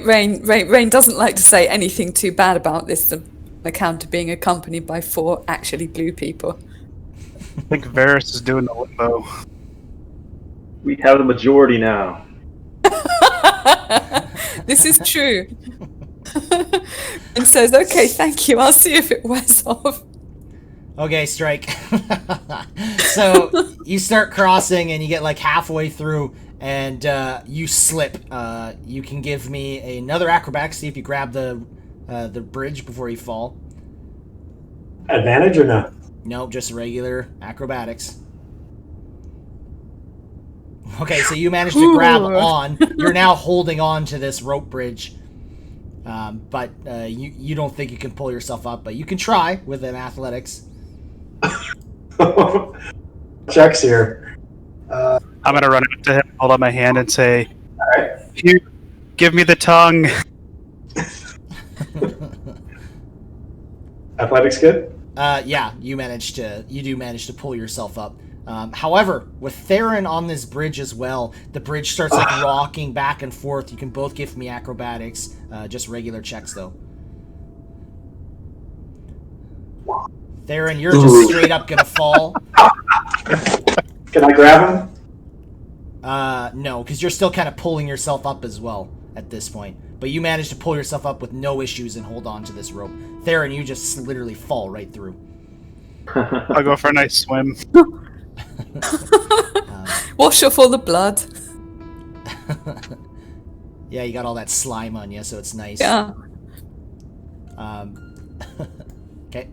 Rain doesn't like to say anything too bad about this on account of being accompanied by 4 actually blue people. I think Varys is doing the limbo. We have the majority now. This is true. And says, okay, thank you. I'll see if it wears off. Okay, Strike. So you start crossing and you get like halfway through and you slip. You can give me another acrobatics, see if you grab the bridge before you fall. Advantage or no? No, just regular acrobatics. Okay, so you managed to grab on. You're now holding on to this rope bridge. But you don't think you can pull yourself up, but you can try with an athletics. Checks here. I'm gonna run up to him, hold out my hand, and say, Alright. "Here, give me the tongue." Athletics good? Yeah, you do manage to pull yourself up. However, with Theron on this bridge as well, the bridge starts like rocking back and forth. You can both give me acrobatics, just regular checks though. Theron, you're just straight up gonna fall. Can I grab him? No, because you're still kind of pulling yourself up as well at this point. But you managed to pull yourself up with no issues and hold on to this rope. Theron, you just literally fall right through. I'll go for a nice swim. Wash off all the blood. Yeah, you got all that slime on you, so it's nice. Yeah. Okay.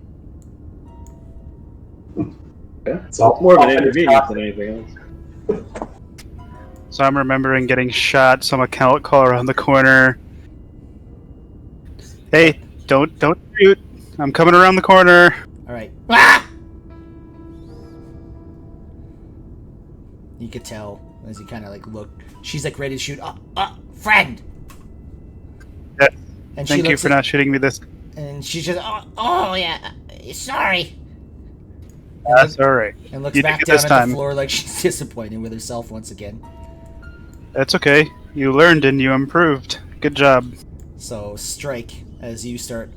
It's all More of an inconvenience than anything else. So I'm remembering getting shot, so I'm gonna call around the corner. Hey, don't shoot! I'm coming around the corner. All right. Ah! You could tell as you kind of like look. She's like ready to shoot. Friend. Yeah. And Thank you for not shooting me this. And she's just, oh yeah, sorry. That's all right. And looks You back did it down this at time. the floor like she's disappointed with herself once again. That's okay. You learned and you improved. Good job. So Strike, as you start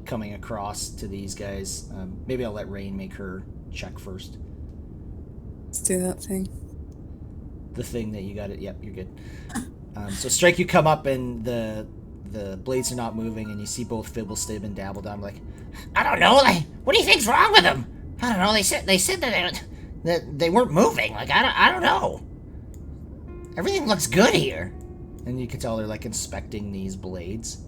coming across to these guys, maybe I'll let Rain make her check first. Let's do that thing. The thing that you got it. Yep, you're good. So Strike, you come up and the blades are not moving, and you see both Fibblestib and Dabbledom. Like, I don't know. Like, what do you think's wrong with them? I don't know. They said that they weren't moving. Like, I don't know. Everything looks good here. And you can tell they're like inspecting these blades.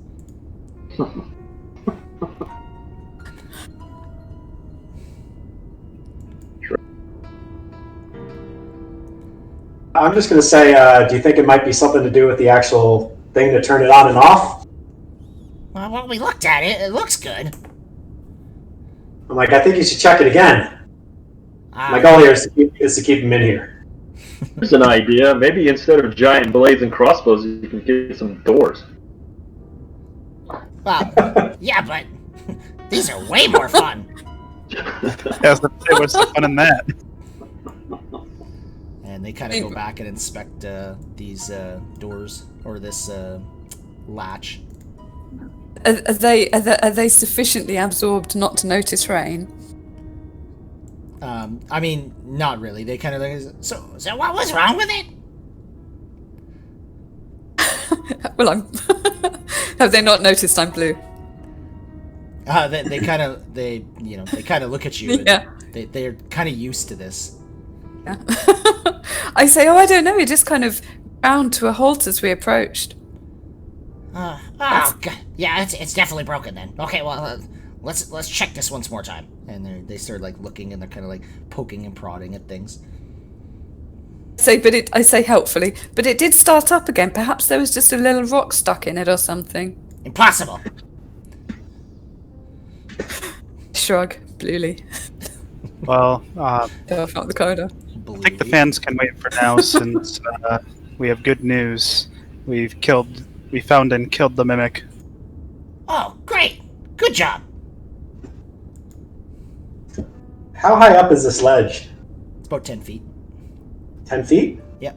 I'm just going to say, do you think it might be something to do with the actual thing to turn it on and off? Well, when we looked at it, it looks good. I'm like, I think you should check it again. My goal here is to keep him in here. There's an idea. Maybe instead of giant blades and crossbows, you can get some doors. Well, yeah, but these are way more fun. What's the fun in that? And they kind of go back and inspect these doors, or this latch. Are they sufficiently absorbed not to notice Rain? I mean, not really. They kind of like, so what was wrong with it? Well, I'm. Have they not noticed I'm blue? They kind of look at you. And Yeah. They're kind of used to this. Yeah. I say, I don't know. It just kind of ground to a halt as we approached. God. Yeah, it's definitely broken then. Okay, well, let's check this once more time. And they start like looking, and they're kind of like poking and prodding at things. I say helpfully, but it did start up again. Perhaps there was just a little rock stuck in it or something. Impossible. Shrug, bluely. Well, Go off out the corridor. I think the fans can wait for now since we have good news. We found and killed the mimic. Oh, great! Good job. How high up is this ledge? It's about 10 feet. 10 feet? Yep.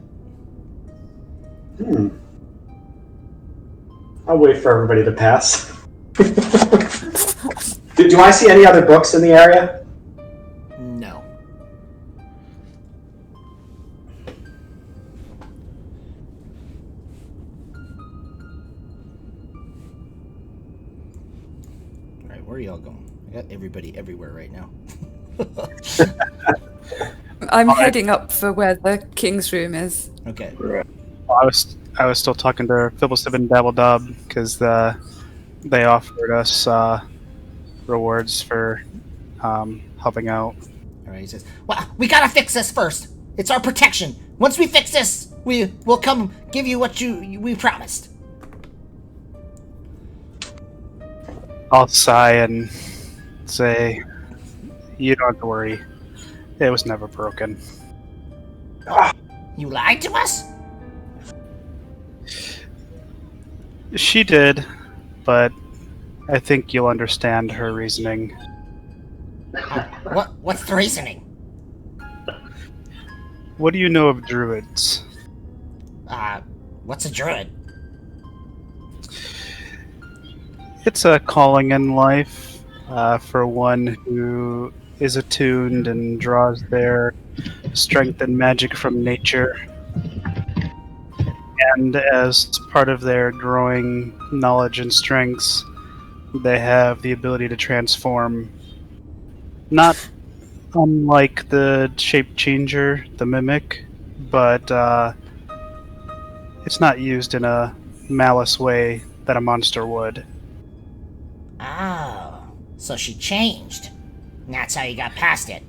I'll wait for everybody to pass. Do I see any other books in the area? No. Alright, where are y'all going? I got everybody everywhere right now. I'm heading up for where the king's room is. Okay. Right. Well, I was still talking to Phibblesib and Dabbledub because they offered us rewards for helping out. Alright, he says, well, we gotta fix this first. It's our protection. Once we fix this, we'll come give you what we promised. I'll sigh and say, "You don't have to worry. It was never broken." You lied to us? She did, but I think you'll understand her reasoning. What's the reasoning? What do you know of druids? What's a druid? It's a calling in life for one who is attuned and draws their strength and magic from nature. And as part of their growing knowledge and strengths, they have the ability to transform. Not unlike the shape changer, the mimic, but it's not used in a malice way that a monster would. Oh, so she changed. And that's how you got past it.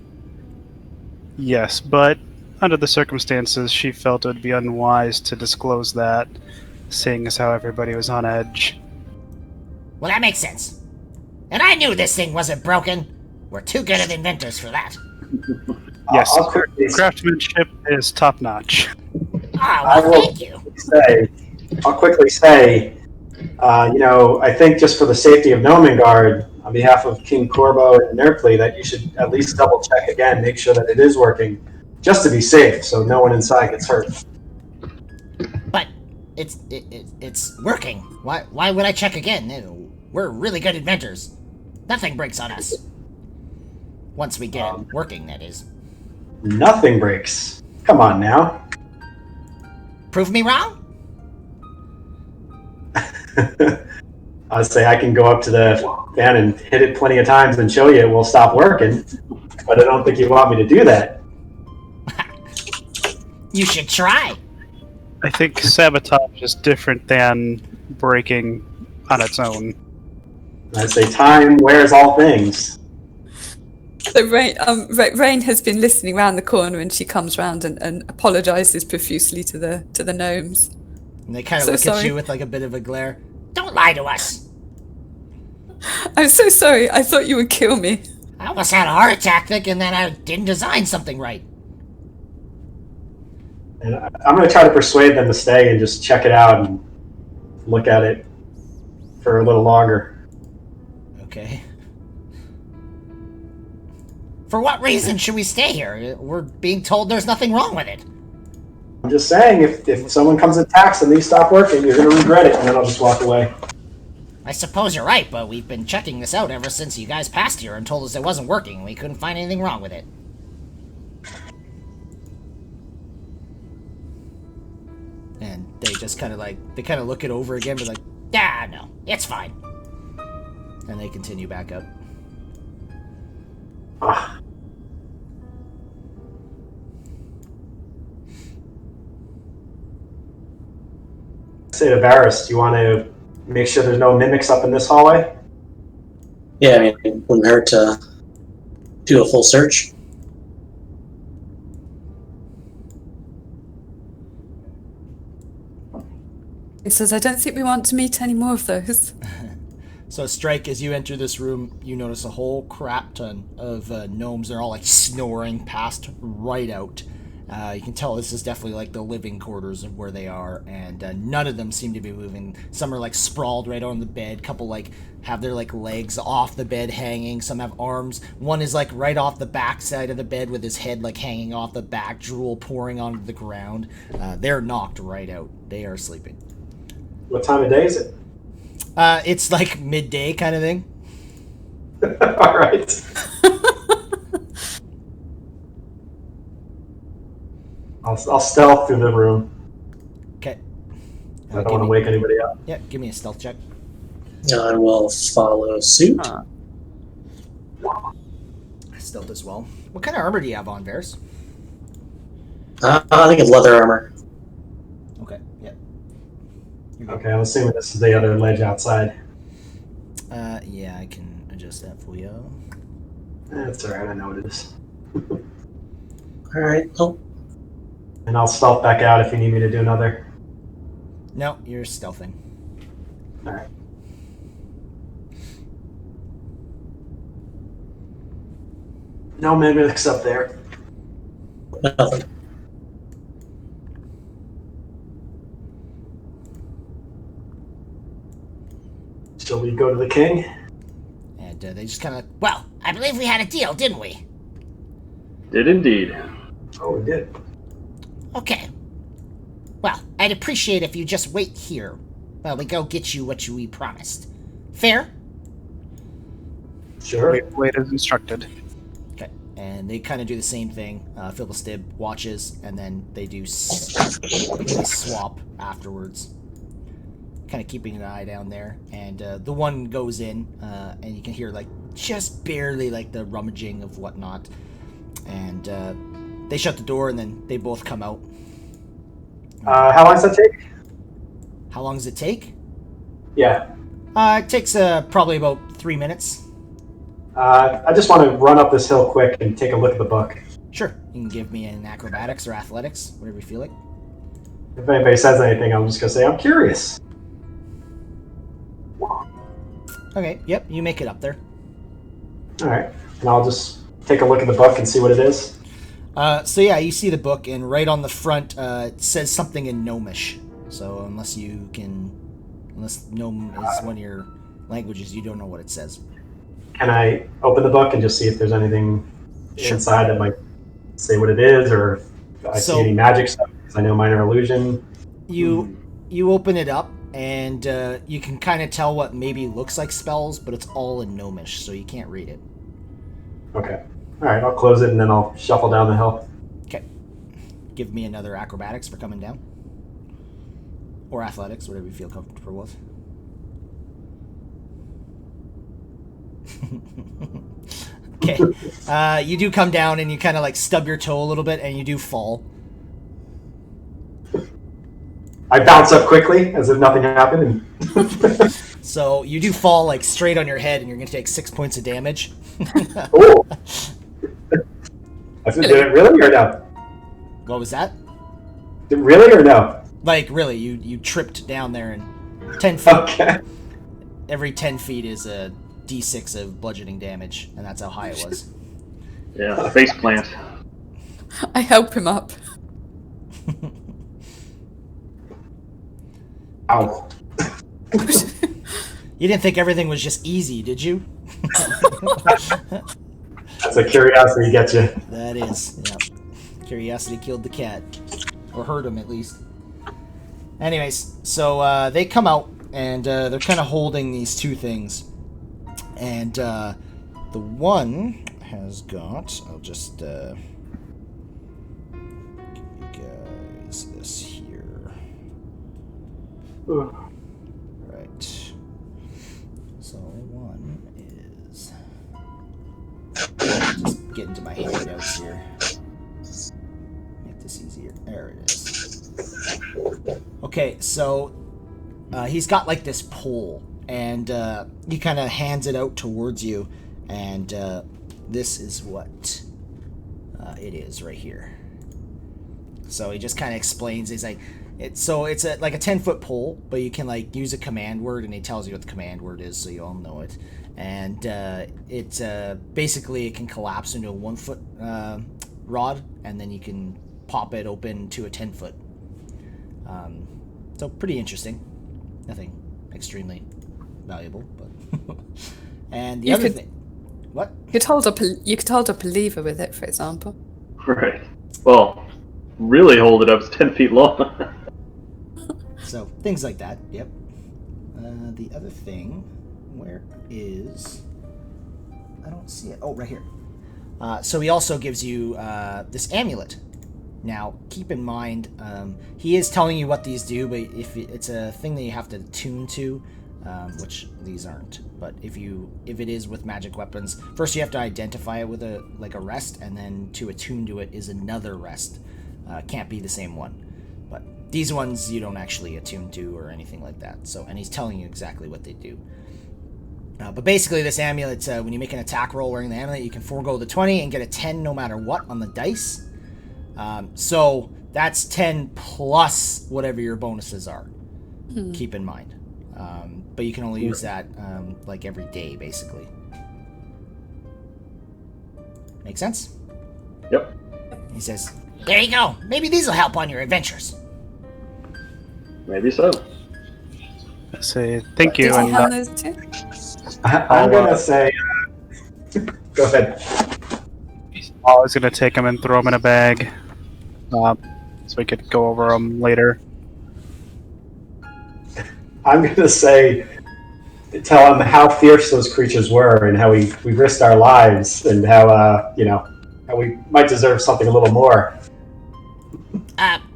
Yes, but under the circumstances, she felt it would be unwise to disclose that, seeing as how everybody was on edge. Well, that makes sense. And I knew this thing wasn't broken. We're too good of inventors for that. Yes, I'll quickly craftsmanship is top notch. Ah, well, thank you. I'll quickly say, I think just for the safety of Nomengard, on behalf of King Corbo and Nerpley, that you should at least double check again, make sure that it is working, just to be safe, so no one inside gets hurt. But it's working. Why would I check again? We're really good inventors. Nothing breaks on us. Once we get it working, that is. Nothing breaks. Come on now. Prove me wrong? I'd say I can go up to the fan and hit it plenty of times and show you it will stop working, but I don't think you want me to do that. You should try. I think sabotage is different than breaking on its own. I'd say time wears all things. So Rain has been listening around the corner, and she comes round and apologizes profusely to the gnomes. And they kind of So look sorry. at you with like a bit of a glare. Don't lie to us. I'm so sorry. I thought you would kill me. I almost had a heart attack thinking that I didn't design something right. And I'm going to try to persuade them to stay and just check it out and look at it for a little longer. Okay. For what reason should we stay here? We're being told there's nothing wrong with it. I'm just saying, if someone comes and attacks and these stop working, you're going to regret it, and then I'll just walk away. I suppose you're right, but we've been checking this out ever since you guys passed here and told us it wasn't working. We couldn't find anything wrong with it. And they just kind of look it over again, but like, no, it's fine. And they continue back up. Ah. Say to Varys, do you want to make sure there's no mimics up in this hallway? Yeah, I mean, it wouldn't hurt to do a full search. He says, I don't think we want to meet any more of those. So, Strike, as you enter this room, you notice a whole crap ton of gnomes. They're all like snoring, passed right out. You can tell this is definitely like the living quarters of where they are, and none of them seem to be moving. Some are like sprawled right on the bed. Couple like have their like legs off the bed hanging. Some have arms. One is like right off the back side of the bed with his head like hanging off the back, drool pouring onto the ground. They're knocked right out. They are sleeping. What time of day is it? It's like midday kind of thing. All right. I'll stealth through the room. Okay. I don't want to wake anybody up. Yeah, give me a stealth check. I will follow suit. Stealth as well. What kind of armor do you have on, Varys? I think it's leather armor. Okay, yeah. Okay, I'm assuming this is the other ledge outside. Yeah, I can adjust that for you. That's alright, I know what it is. Alright, well, And I'll stealth back out if you need me to do another. No, you're stealthing. Alright. No mimics up there. nothing. Shall we go to the king? And they just kind of, well, I believe we had a deal, didn't we? Did indeed. Oh, we did. Okay. Well, I'd appreciate if you just wait here while we go get you what we promised. Fair? Sure. Wait as instructed. Okay. And they kind of do the same thing. Philistib watches, and then they do they swap afterwards. Kind of keeping an eye down there. And the one goes in, and you can hear, like, just barely, like, the rummaging of whatnot. And they shut the door, and then they both come out. How long does that take? How long does it take? Yeah. It takes probably about 3 minutes. I just want to run up this hill quick and take a look at the book. Sure. You can give me an acrobatics or athletics, whatever you feel like. If anybody says anything, I'm just going to say, I'm curious. Okay, yep, you make it up there. Alright. And I'll just take a look at the book and see what it is. So yeah, you see the book, and right on the front, it says something in Gnomish. So unless Gnome is one of your languages, you don't know what it says. Can I open the book and just see if there's anything Sure. inside that might say what it is, or if I see any magic stuff? Because I know minor illusion. You open it up, and you can kind of tell what maybe looks like spells, but it's all in Gnomish, so you can't read it. Okay. Alright, I'll close it and then I'll shuffle down the hill. Okay. Give me another acrobatics for coming down. Or athletics, whatever you feel comfortable with. Okay. You do come down and you kind of like stub your toe a little bit and you do fall. I bounce up quickly as if nothing happened. And So you do fall like straight on your head and you're going to take 6 points of damage. oh! Did it really or no? What was that? Did it really or no? Like really, you tripped down there and 10 feet. Okay. Every 10 feet is a d6 of bludgeoning damage, and that's how high it was. Yeah, face plant. I help him up. Ow. You didn't think everything was just easy, did you? That's a curiosity gets you. That is, yeah. Curiosity killed the cat. Or hurt him, at least. Anyways, so they come out, and they're kind of holding these two things. And the one has got... I'll just give you guys this here. Right. So one is... Just get into my handouts here. Make this easier. There it is. Okay, so he's got like this pole, and he kind of hands it out towards you, and this is what it is right here. So he just kind of explains. He's like, it's like a 10-foot pole, but you can like use a command word, and he tells you what the command word is, so you all know it. And basically it can collapse into a 1-foot rod, and then you can pop it open to a 10-foot. So pretty interesting. Nothing extremely valuable, but and the other thing. What? You could hold up a lever with it, for example. Right. Well, really hold it up. It's 10 feet long. So things like that. Yep. The other thing, where is? I don't see it. Oh, right here. So he also gives you this amulet. Now, keep in mind, he is telling you what these do, but if it's a thing that you have to tune to, which these aren't. But if it is with magic weapons, first you have to identify it with a rest, and then to attune to it is another rest. Can't be the same one. But these ones you don't actually attune to or anything like that. So, and he's telling you exactly what they do. But basically, this amulet, when you make an attack roll wearing the amulet, you can forego the 20 and get a 10 no matter what on the dice. So that's 10 plus whatever your bonuses are. Keep in mind. But you can only use that like every day, basically. Make sense? Yep. He says, "There you go. Maybe these will help on your adventures." Maybe so. I say thank you. Did he And hand those too? I'm gonna say. Go ahead. I was gonna take them and throw them in a bag, so we could go over them later. I'm gonna say, tell him how fierce those creatures were and how we risked our lives and how how we might deserve something a little more.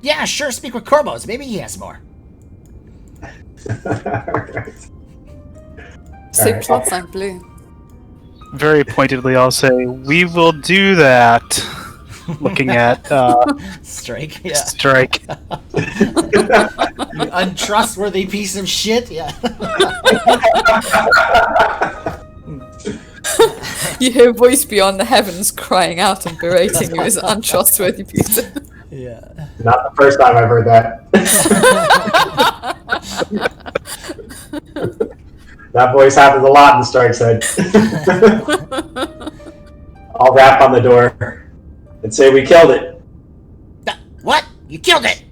Yeah, sure. Speak with Corbos. Maybe he has more. Alright. So Alright. plus I'm blue. Very pointedly, I'll say we will do that. Looking at Strike. Yeah. Strike. You untrustworthy piece of shit. Yeah. You hear a voice beyond the heavens crying out and berating you as an untrustworthy piece of... Yeah. Not the first time I've heard that. That voice happens a lot in Strike's head. I'll rap on the door and say we killed it. What? You killed it?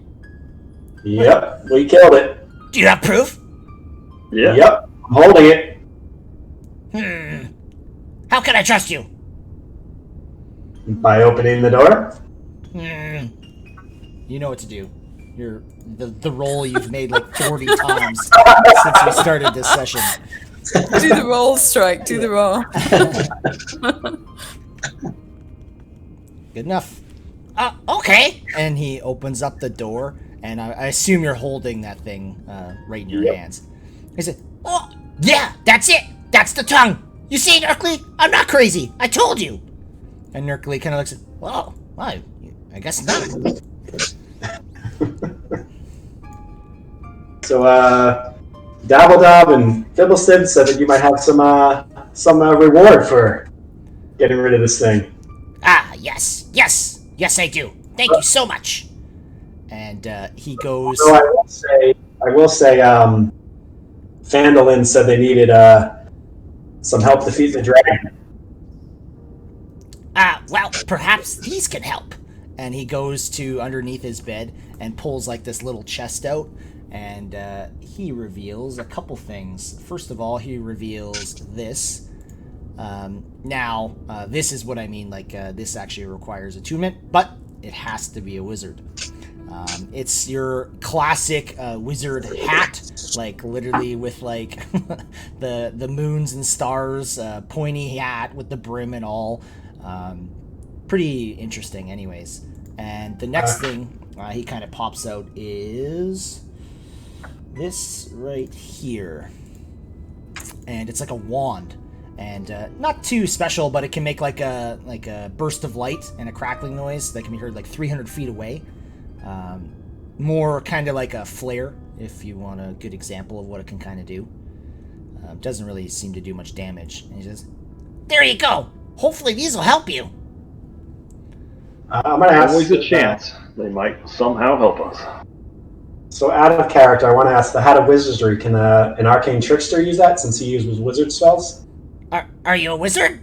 Yep, we killed it. Do you have proof? Yeah. Yep, I'm holding it. How can I trust you? By opening the door. You know what to do. You're the roll you've made like 40 times since we started this session. Do the roll, Strike. Do the roll. Good enough. Okay. And he opens up the door, and I assume you're holding that thing right in your hands. He said, "Oh, yeah, that's it. That's the tongue. You see, Nerkly? I'm not crazy. I told you." And Nerkly kind of looks at, "Well, I guess not." So, Dabbledob and Fibblestid said that you might have some reward for getting rid of this thing. Yes, I do. Thank you so much. And he goes. So I will say, Fandolin said they needed some help defeating the dragon. Well, perhaps these can help. And he goes to underneath his bed and pulls like this little chest out, and he reveals a couple things. First of all, he reveals this. Now, this is what I mean, like, this actually requires attunement, but it has to be a wizard. It's your classic wizard hat, like, literally with, like, the moons and stars, pointy hat with the brim and all. Pretty interesting, anyways. And the next thing he kind of pops out is this right here. And it's like a wand. And not too special, but it can make like a burst of light and a crackling noise that can be heard like 300 feet away. More kind of like a flare, if you want a good example of what it can kind of do. Doesn't really seem to do much damage. And he says, "There you go. Hopefully these will help you." I'm going to ask. Always a chance. They might somehow help us. So, out of character, I want to ask the Hat of Wizardry. Can an arcane trickster use that since he uses wizard spells? Are you a wizard?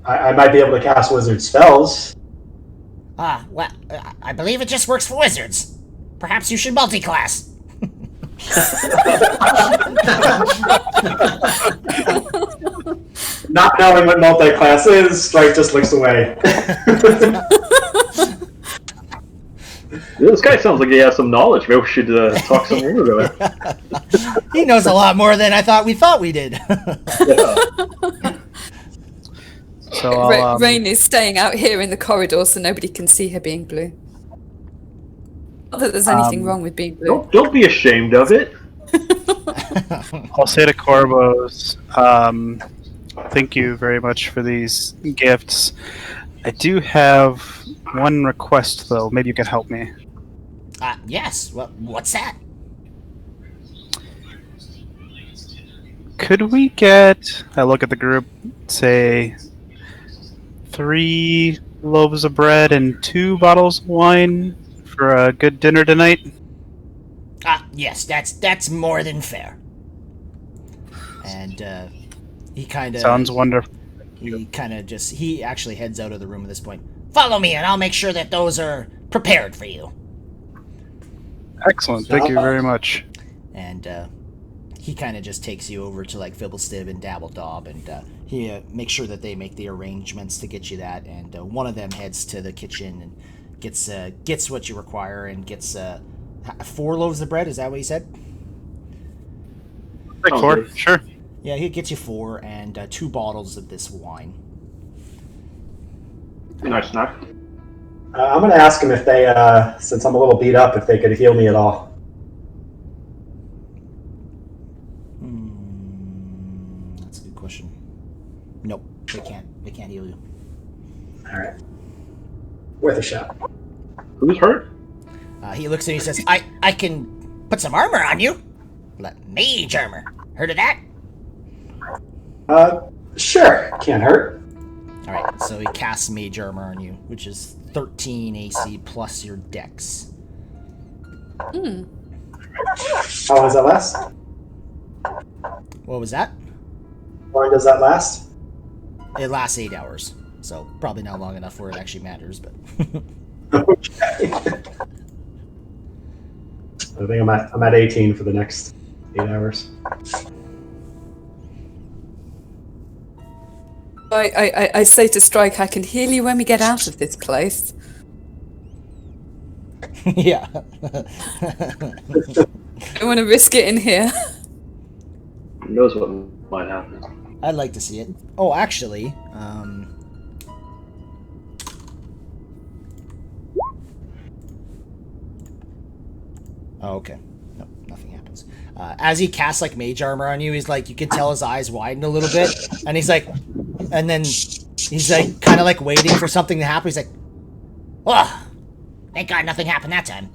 I might be able to cast wizard spells. Well, I believe it just works for wizards. Perhaps you should multi-class. Not knowing what multi-class is, Strike just looks away. This guy sounds like he has some knowledge. Maybe we should talk some more to him. He knows a lot more than I thought we did. So Rain is staying out here in the corridor so nobody can see her being blue. Not that there's anything wrong with being blue. Don't be ashamed of it. I'll say to Corvos, thank you very much for these gifts. I do have one request, though. Maybe you can help me. Yes. What's that? Could we get, I look at the group, say 3 loaves of bread and 2 bottles of wine for a good dinner tonight? Yes, that's more than fair. And he kind of Sounds wonderful. He actually heads out of the room at this point. Follow me, and I'll make sure that those are prepared for you. Excellent. Thank you very much. And he kind of just takes you over to like Fibblestib and Dabbledob, and he makes sure that they make the arrangements to get you that. And one of them heads to the kitchen and gets what you require and gets 4 loaves of bread. Is that what he said? Like 4, sure. Yeah, he gets you 4 and 2 bottles of this wine. Nice snack. I'm going to ask him if they, since I'm a little beat up, if they could heal me at all. That's a good question. Nope, they can't. They can't heal you. All right. Worth a shot. Who's hurt? He looks at you and he says, I can put some armor on you. Mage armor. Heard of that? Sure. Can't hurt. Alright, so he casts mage armor on you, which is 13 AC plus your dex. How long does that last? What was that? How long does that last? It lasts 8 hours, so probably not long enough where it actually matters, but... Okay. I think I'm at 18 for the next 8 hours. I say to Strike, I can heal you when we get out of this place. Yeah. I want to risk it in here. Who knows what might happen? I'd like to see it. Oh, actually, Oh, okay. No, nothing happens. As he casts like mage armor on you, he's like, you can tell his eyes widen a little bit, and he's like, and then he's like, kind of like waiting for something to happen. He's like, oh, thank God nothing happened that time.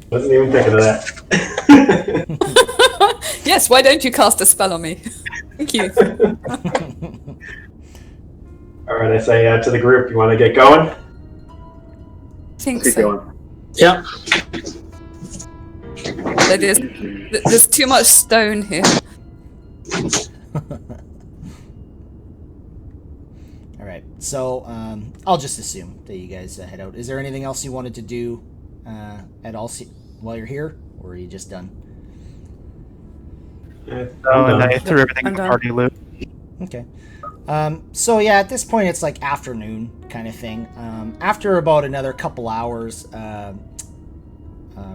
Wasn't even thinking of that. Yes, why don't you cast a spell on me? Thank you. All right, I say to the group, you want to get going? I think Keep so. going. Yeah. There's too much stone here. All right, so I'll just assume that you guys head out. Is there anything else you wanted to do at all while you're here, or are you just done? And I threw everything in the party loot. Okay. So yeah, at this point it's like afternoon kind of thing. After about another couple hours,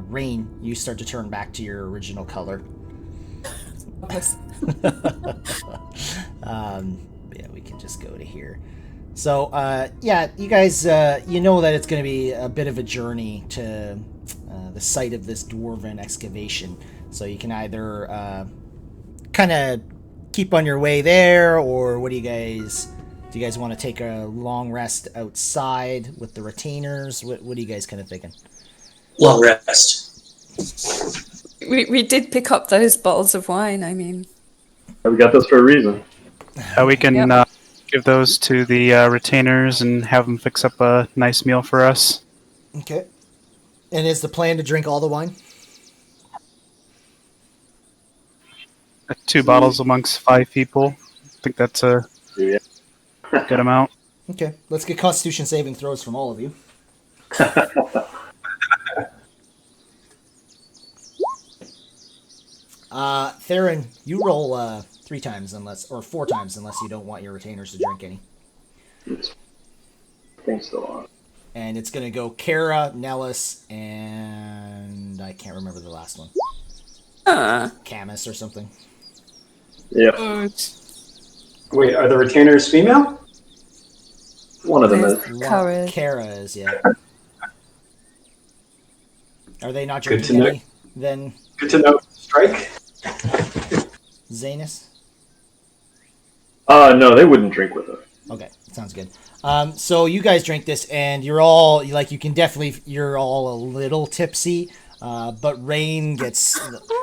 Rain, you start to turn back to your original color. Yeah, we can just go to here. So yeah, you guys, you know that it's going to be a bit of a journey to the site of this dwarven excavation. So you can either kind of keep on your way there, or what do you guys want to take a long rest outside with the retainers? What are you guys kind of thinking? Long rest. We did pick up those bottles of wine, I mean. We got this for a reason. We can give those to the retainers and have them fix up a nice meal for us. Okay. And is the plan to drink all the wine? 2 bottles amongst 5 people. I think that's a Yeah. good amount. Okay, let's get Constitution saving throws from all of you. Theron, you roll 3 times or 4 times unless you don't want your retainers to drink any. Things still on. And it's gonna go Kara, Nellis, and I can't remember the last one. Camus or something. Yep. Wait, are the retainers female? One of them There's is. Kara. Kara is, yeah. Are they not Good to drinking know. any? Then Good to know. Strike. Zanus? No, they wouldn't drink with her. Okay, sounds good. So you guys drink this, and you're all like, you're all a little tipsy. But Rain gets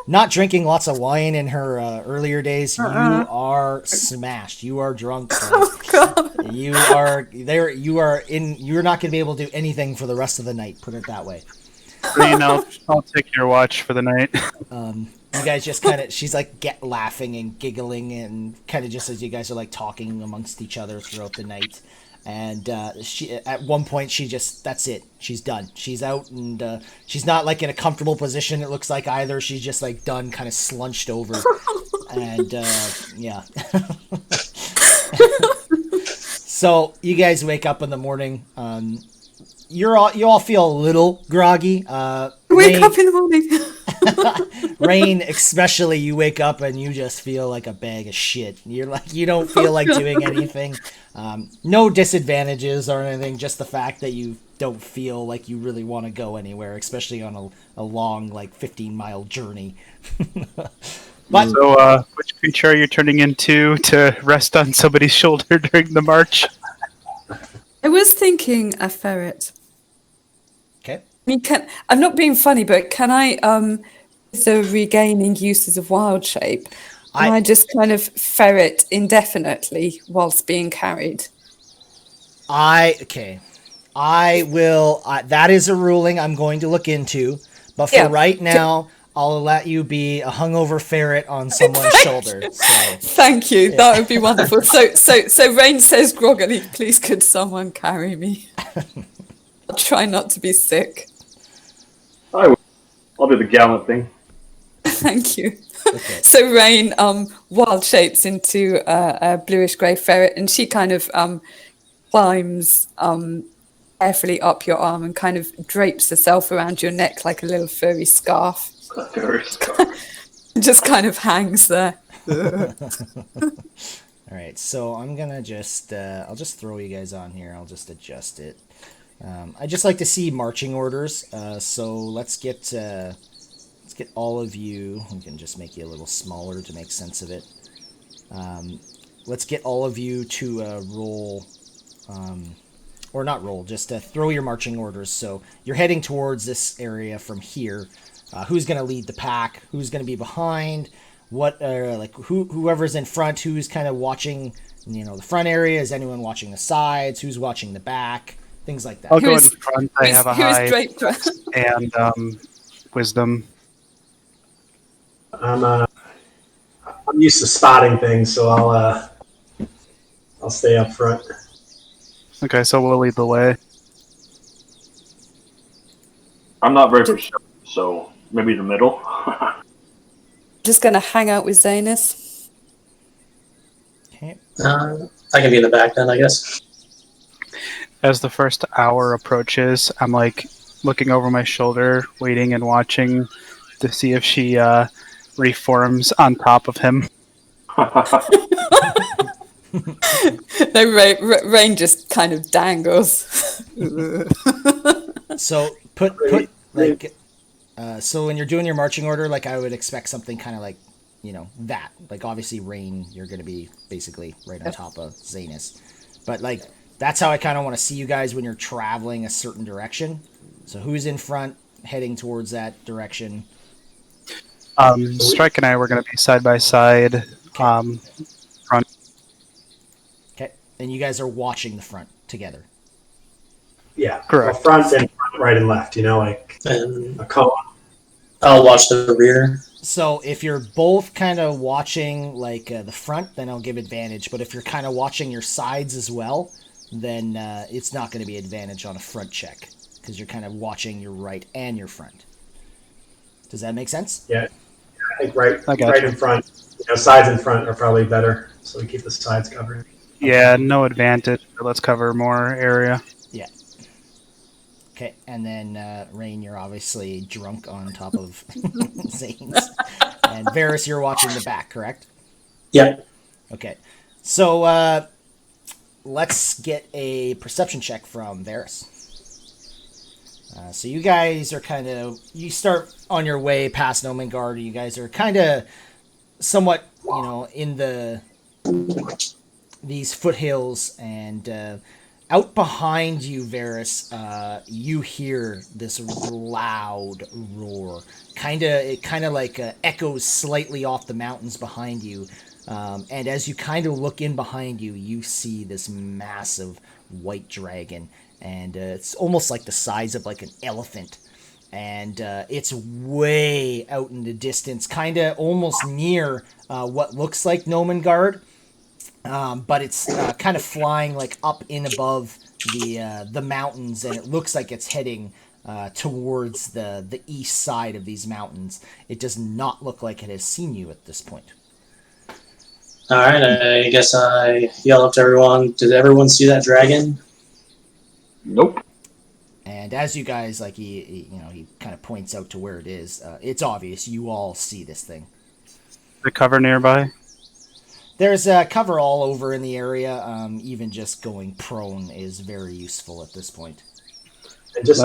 not drinking lots of wine in her earlier days. You are smashed. You are drunk. Like, you are there. You are in. You're not going to be able to do anything for the rest of the night. Put it that way. Rain, I'll take your watch for the night. You guys just kind of, she's like laughing and giggling and kind of just as you guys are like talking amongst each other throughout the night. And she, at one point, that's it. She's done. She's out, and she's not like in a comfortable position. It looks like either. She's just like done, kind of slunched over, and yeah. So you guys wake up in the morning. You all feel a little groggy. Wake up in the morning. Rain, especially, you wake up and you just feel like a bag of shit. You're like, you don't feel like doing anything. No disadvantages or anything, just the fact that you don't feel like you really want to go anywhere, especially on a long, like 15-mile journey. But So, which creature are you turning into to rest on somebody's shoulder during the march? I was thinking a ferret. okay, I mean, I'm not being funny, but can I, with the regaining uses of wild shape, can I just kind of ferret indefinitely whilst being carried? I will. That is a ruling I'm going to look into. But for right now, I'll let you be a hungover ferret on someone's shoulder. So. Thank you. That would be wonderful. So Rain says groggily, "Please, could someone carry me? I'll try not to be sick." I'll do the gallant thing. Thank you. Okay. So Rain wild shapes into a bluish grey ferret, and she kind of climbs carefully up your arm and kind of drapes herself around your neck like a little furry scarf. And just kind of hangs there. All right, so I'm gonna just I'll just throw you guys on here. I'll just adjust it. I just like to see marching orders. So let's get all of you. We can just make you a little smaller to make sense of it. Let's get all of you to roll, or not roll, just throw your marching orders. So you're heading towards this area from here. Who's going to lead the pack? Who's going to be behind? Whoever's in front? Who's kind of watching? The front area. Is anyone watching the sides? Who's watching the back? Things like that. I'll go in front. I have a high draped? and wisdom. I'm used to spotting things, so I'll stay up front. Okay, so we'll lead the way. I'm not very perceptive, so maybe the middle. Just going to hang out with Zanus. Okay. I can be in the back then, I guess. As the first hour approaches, I'm like looking over my shoulder, waiting and watching to see if she reforms on top of him. No, Rain just kind of dangles. So so when you're doing your marching order, like I would expect something kind of like, that. Like obviously Rain, you're going to be basically right on top of Zanus. But like that's how I kind of want to see you guys when you're traveling a certain direction. So who's in front, heading towards that direction? Strike and I were going to be side by side. Front. Okay. And you guys are watching the front together. Yeah, Correct. Well, front and right and left. Like And a cone. I'll watch the rear. So if you're both kind of watching like the front, then I'll give advantage. But if you're kind of watching your sides as well, then it's not going to be advantage on a front check because you're kind of watching your right and your front. Does that make sense? Yeah, I think right gotcha. in front. Sides in front are probably better, so we keep the sides covered. Yeah, no advantage. Let's cover more area. Yeah. Okay, and then Rain, you're obviously drunk on top of Zane's. And Varys, you're watching the back, correct? Yeah. Okay. So let's get a perception check from Varys. So you guys are you start on your way past Nomengard. You guys are kind of somewhat, in these foothills, and out behind you, Varys, you hear this loud roar. Kind of like echoes slightly off the mountains behind you. And as you kind of look in behind you, you see this massive white dragon. And it's almost like the size of like an elephant. And it's way out in the distance, kind of almost near what looks like Nomengard. But it's kind of flying like up in above the mountains, and it looks like it's heading towards the east side of these mountains. It does not look like it has seen you at this point. All right, I guess I yell up to everyone. Did everyone see that dragon? Nope. And as you guys, like, he kind of points out to where it is. It's obvious. You all see this thing. The cover nearby. There's cover all over in the area. Even just going prone is very useful at this point. And just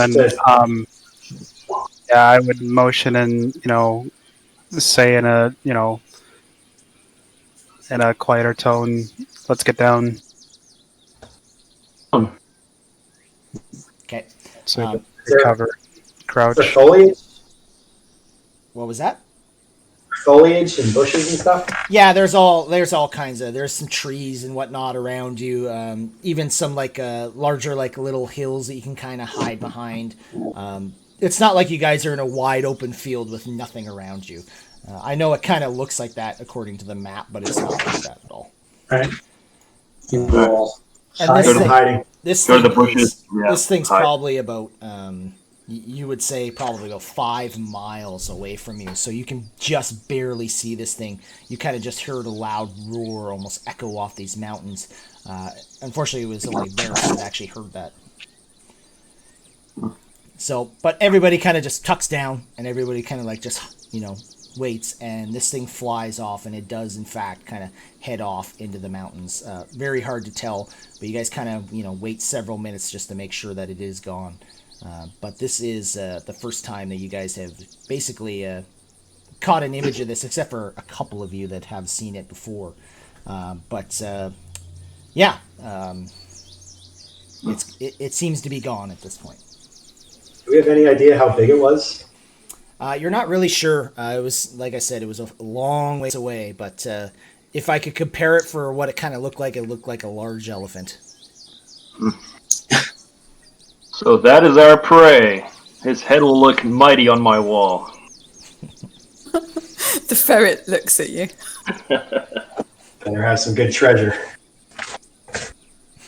Yeah, I would motion and say in a in a quieter tone, let's get down. Okay. So there- cover, crouch. for foliage, What was that? foliage and bushes and stuff. Yeah, there's all kinds of, there's some trees and whatnot around you. Even some like larger like little hills that you can kind of hide behind. It's not like you guys are in a wide open field with nothing around you. I know it kind of looks like that according to the map, but it's not like that at all. All right. Roll. And this Go to thing, hiding. this Go to thing the bushes. is, Yeah, this thing's hide. probably about you would say probably about 5 miles away from you, so you can just barely see this thing. You kind of just heard a loud roar almost echo off these mountains. Unfortunately, it was only Varys that actually heard that. So, but everybody kind of just tucks down, and everybody kind of like just waits, and this thing flies off, and it does in fact kind of head off into the mountains. Very hard to tell, but you guys kind of wait several minutes just to make sure that it is gone. But this is the first time that you guys have basically caught an image of this, except for a couple of you that have seen it before. It seems to be gone at this point. Do we have any idea how big it was? You're not really sure. It was, like I said, it was a long ways away, but if I could compare it for what it kind of looked like a large elephant. So that is our prey. His head will look mighty on my wall. The ferret looks at you. Better have some good treasure.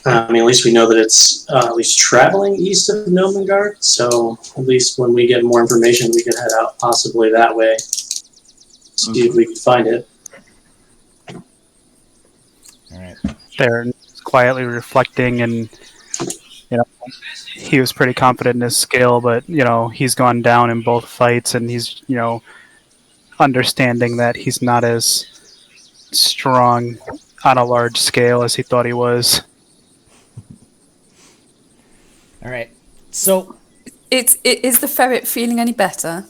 I mean, at least we know that it's at least traveling east of Nomengard. So at least when we get more information, we can head out possibly that way. See if we can find it. All right. There, quietly reflecting, and he was pretty confident in his skill, but he's gone down in both fights, and he's understanding that he's not as strong on a large scale as he thought he was. All right. So, Is the ferret feeling any better?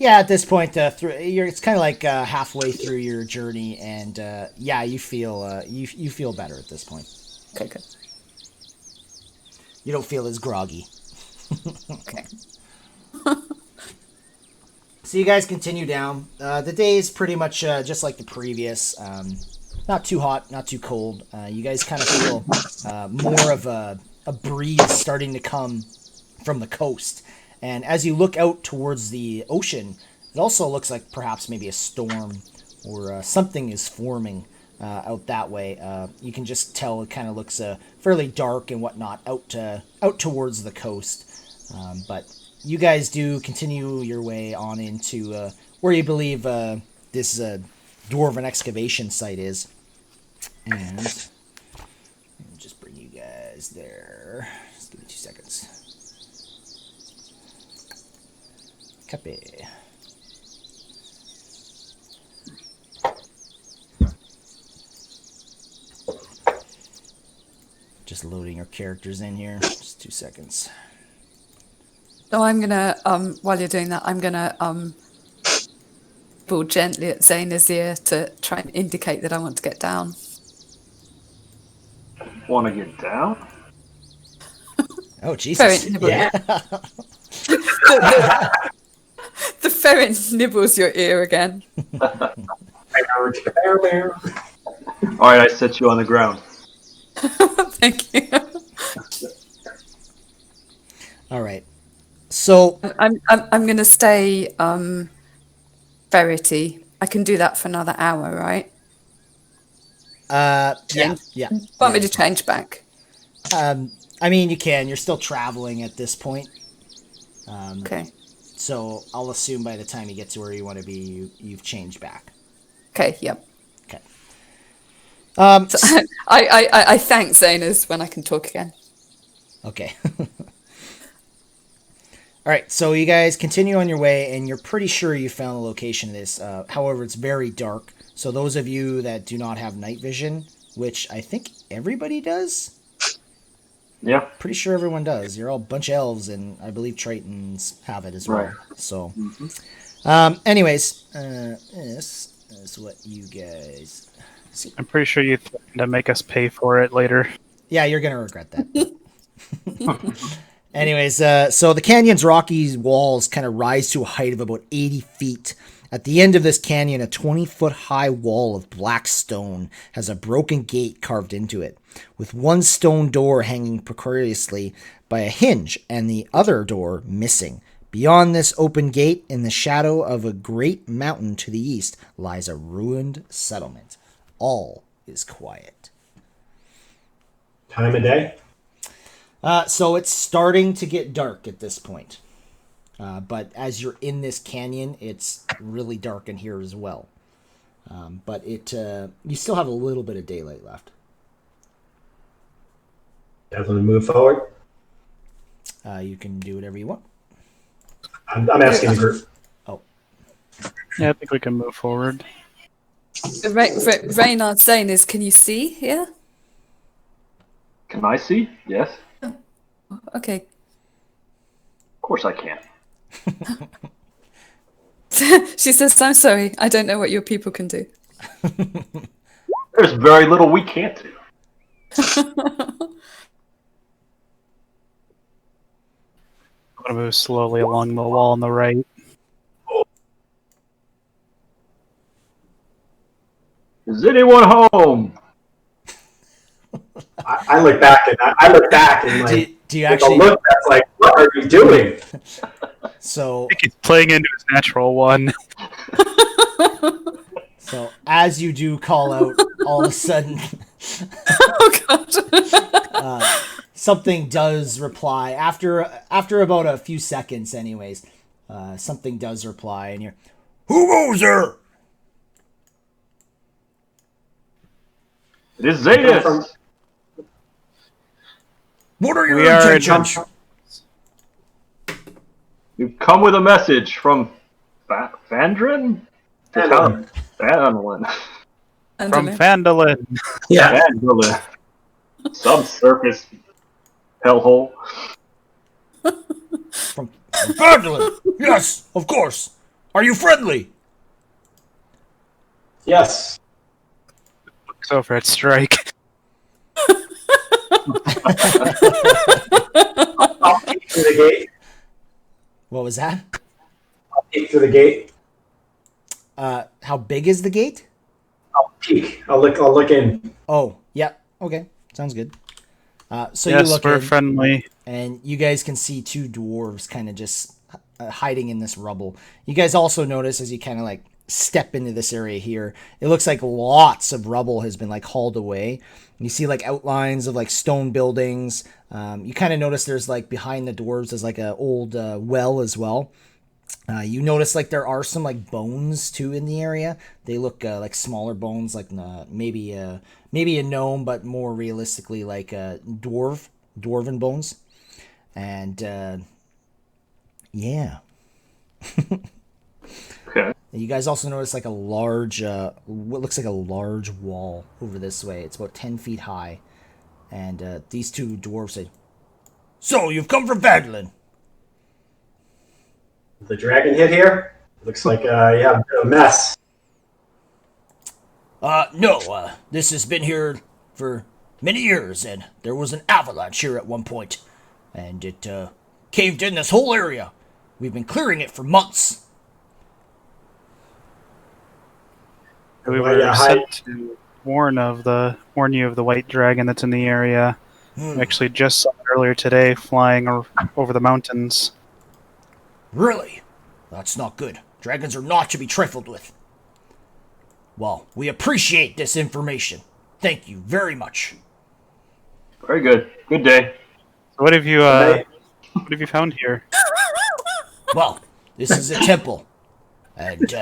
yeah, at this point, it's kind of like halfway through your journey, and you feel you feel better at this point. Okay, good. You don't feel as groggy. Okay. So you guys continue down. The day is pretty much just like the previous. Not too hot, not too cold. You guys kind of feel more of a breeze starting to come from the coast. And as you look out towards the ocean, It also looks like perhaps maybe a storm or something is forming out that way. You can just tell it kind of looks fairly dark and whatnot out towards the coast. But you guys do continue your way on into where you believe this dwarven excavation site is. And let me just bring you guys there. Just give me 2 seconds. Copy. Just loading our characters in here. Just 2 seconds. So I'm gonna, while you're doing that, I'm gonna pull gently at Zaina's ear to try and indicate that I want to get down. Want to get down? Oh, Jesus. Ferret nibble. Yeah. The ferret nibbles your ear again. Alright, I set you on the ground. Thank you. All right. So, I'm gonna stay ferrety. I can do that for another hour, right? yeah. Want me to change back? I mean, you can. You're still traveling at this point. Okay. So I'll assume by the time you get to where you want to be, you've changed back. Okay. Yep. Okay. So, I thank Zaina's when I can talk again. Okay. All right, so you guys continue on your way, and you're pretty sure you found the location of this. However, it's very dark. So those of you that do not have night vision, which I think everybody does, Yeah. pretty sure everyone does. You're all a bunch of elves, and I believe Tritons have it as well. Right. So, anyways, this is what you guys see. I'm pretty sure you threatened to make us pay for it later. Yeah, you're gonna regret that. Anyways, so the canyon's rocky walls kind of rise to a height of about 80 feet. At the end of this canyon, a 20-foot high wall of black stone has a broken gate carved into it, with one stone door hanging precariously by a hinge and the other door missing. Beyond this open gate, in the shadow of a great mountain to the east, lies a ruined settlement. All is quiet. Time of day? So it's starting to get dark at this point. But as you're in this canyon, it's really dark in here as well. But you still have a little bit of daylight left. Definitely move forward. You can do whatever you want. I'm asking for. Yeah, I think we can move forward. Reynard's saying is, can you see here? Can I see? Yes. Okay. Of course I can. She says, I'm sorry, I don't know what your people can do. There's very little we can't do. I'm gonna move slowly along the wall on the right. Is anyone home? I look back and like. Do you With actually? a look that's like, what are you doing? So I think he's playing into his natural one. So as you do call out, all of a sudden, Oh god. something does reply after about a few seconds. Anyways, something does reply, and you're, who goes there? It is Zadis. What are We your are intentions? You've come with a message from Vandrin? Vandalin. Vandalin. From Vandalin. Yeah. Vandalin. Subsurface hellhole. From Vandalin. Yes, of course. Are you friendly? Yes. Looks over at Strike. I'll peek through the gate. What was that? I'll peek through the gate. How big is the gate? I'll peek. I'll look in. Oh, yeah. Okay, sounds good. So Yes, you look we're in, friendly. and you guys can see two dwarves kind of just hiding in this rubble. You guys also notice as you kind of like step into this area here, it looks like lots of rubble has been like hauled away. You see like outlines of like stone buildings. You kind of notice there's like behind the dwarves there's like an old well as well. You notice like there are some like bones too in the area. They look like smaller bones, like maybe a gnome, but more realistically like dwarven bones. And yeah. Okay. You guys also notice like a large, what looks like a large wall over this way. It's about 10 feet high. And these two dwarves say, "So, you've come from Vandalin?" The dragon hit here? Looks like you have a bit of a mess. No, this has been here for many years, and there was an avalanche here at one point, and it caved in this whole area. We've been clearing it for months. We were sent to warn you of the white dragon that's in the area. We actually just saw it earlier today, flying over the mountains. Really? That's not good. Dragons are not to be trifled with. Well, we appreciate this information. Thank you very much. Very good. Good day. So what have you found here? Well, this is a temple, and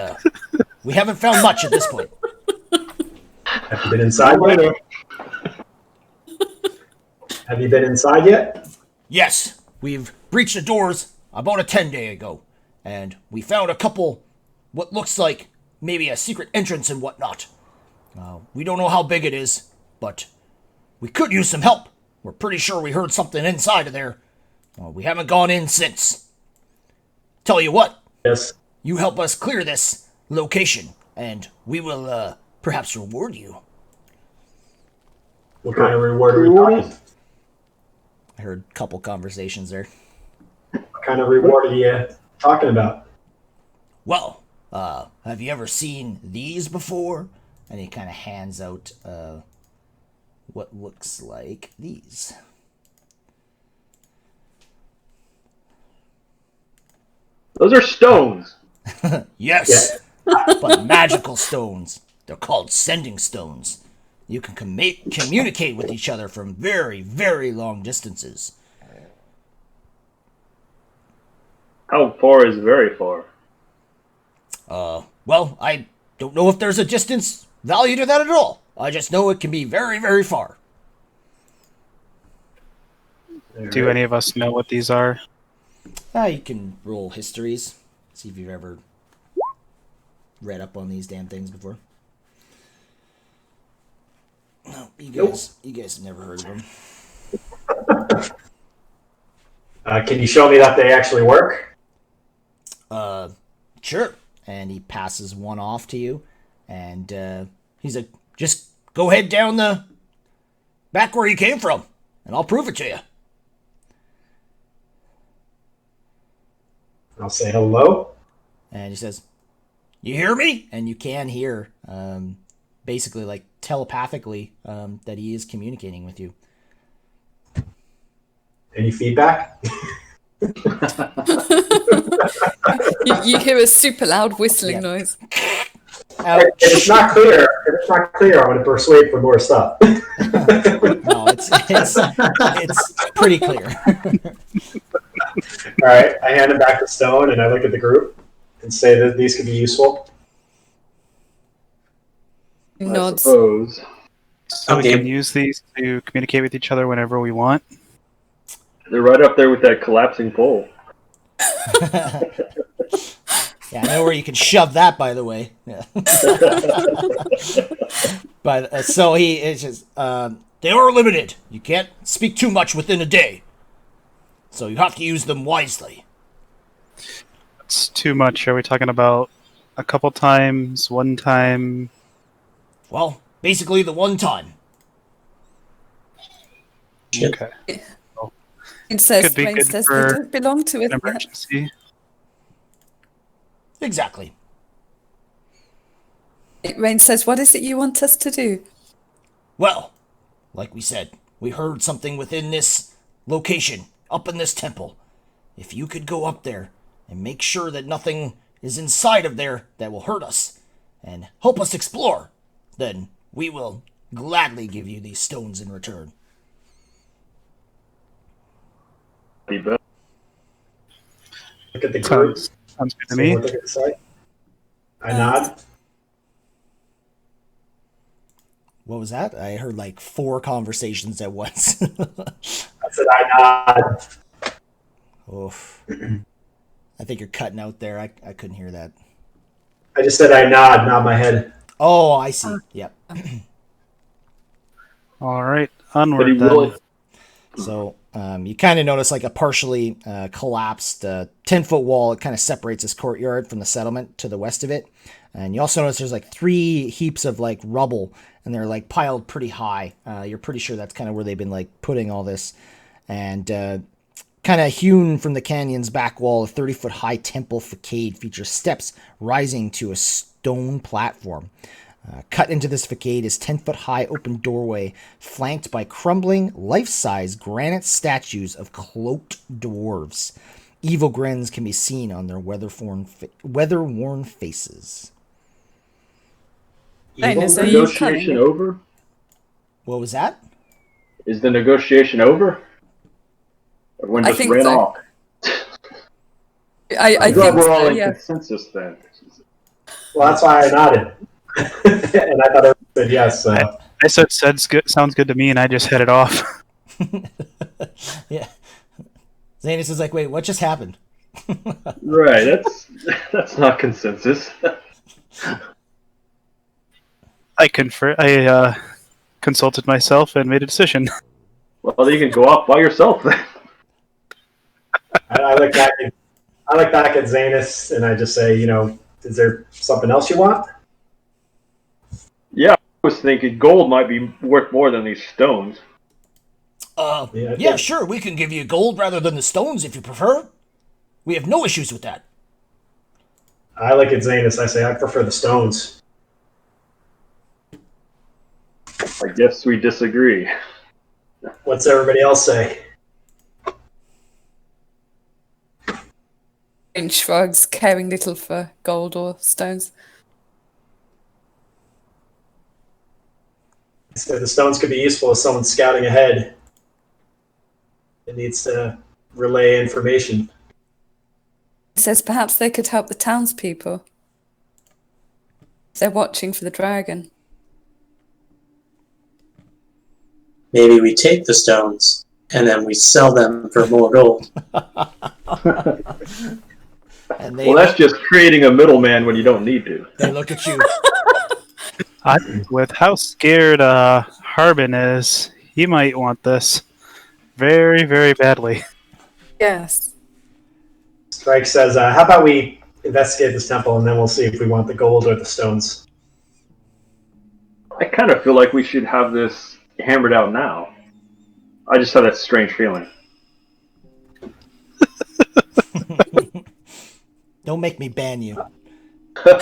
we haven't found much at this point. Have you been inside yet? Have you been inside yet? Yes, we've breached the doors about a 10-day ago, and we found a couple, what looks like maybe a secret entrance and whatnot. We don't know how big it is, but we could use some help. We're pretty sure we heard something inside of there. We haven't gone in since. Tell you what, Yes. you help us clear this location, and we will perhaps reward you. What kind of reward are we talking? I heard a couple conversations there. What kind of reward are you talking about? Well, have you ever seen these before? And he kind of hands out what looks like these. Those are stones. Yes, but magical stones. They're called sending stones. You can communicate with each other from very, very long distances. How far is very far? Well, I don't know if there's a distance value to that at all. I just know it can be very, very far. Do any of us know what these are? You can roll histories. See if you've ever read up on these damn things before. No, you guys have never heard of them. Can you show me that they actually work? Sure. And he passes one off to you, and he's like, "Just go head down the back where you came from, and I'll prove it to you." I'll say hello. And he says, "You hear me?" And you can hear, basically like telepathically, that he is communicating with you. Any feedback? You hear a super loud whistling noise. If it's not clear, I'm going to persuade for more stuff. No, it's pretty clear. All right, I hand him back the stone, and I look at the group and say that these could be useful. Nods. I suppose. So we can use these to communicate with each other whenever we want. They're right up there with that collapsing pole. Yeah, I know where you can shove that, by the way. Yeah. But so it's just they are limited. You can't speak too much within a day, so you have to use them wisely. It's too much. Are we talking about a couple times, one time? Well, basically the one time. Okay. It says, Could be Rain good says for they don't belong to it. An emergency. Exactly. Rain says, what is it you want us to do? Well, like we said, we heard something within this location, up in this temple. If you could go up there and make sure that nothing is inside of there that will hurt us and help us explore, then we will gladly give you these stones in return. Look at the group. Sounds good to See me. what they're gonna say. I nod. What was that? I heard like 4 conversations at once. I said I nod. Oof. I think you're cutting out there. I couldn't hear that. I just said I nod my head. Oh, I see. Yep. All right, But he onward will. then. So you kind of notice like a partially collapsed 10-foot wall. It kind of separates this courtyard from the settlement to the west of it. And you also notice there's like 3 heaps of like rubble, and they're like piled pretty high. You're pretty sure that's kind of where they've been like putting all this. And kind of hewn from the canyon's back wall, a 30-foot high temple facade features steps rising to a stone platform. Cut into this facade is 10-foot high open doorway, flanked by crumbling, life-size granite statues of cloaked dwarves. Evil grins can be seen on their weather-worn faces. Magnus, are you Negotiation cutting? over? What was that? Is the negotiation over? Everyone I just think ran so. off. I I'm glad think we're so, all in yeah. consensus then. Well, that's why I nodded. And I thought everyone said yes. So. I said sounds good to me, and I just headed off. Yeah. Zanus is like, wait, what just happened? Right, that's not consensus. I consulted myself and made a decision. Well, then you can go off by yourself then. I look back at Zanus and I just say, is there something else you want? Yeah, I was thinking gold might be worth more than these stones. Yeah, sure, we can give you gold rather than the stones if you prefer. We have no issues with that. I look at Zanus. I say, I prefer the stones. I guess we disagree. What's everybody else say? And shrugs, caring little for gold or stones. So the stones could be useful if someone's scouting ahead. It needs to relay information. He says perhaps they could help the townspeople. They're watching for the dragon. Maybe we take the stones and then we sell them for more gold. And they, Well, that's just creating a middleman when you don't need to. they look at you. With how scared Harbin is, he might want this very, very badly. Yes. Strike says, how about we investigate this temple and then we'll see if we want the gold or the stones. I kind of feel like we should have this hammered out now. I just have that strange feeling. Don't make me ban you. I'll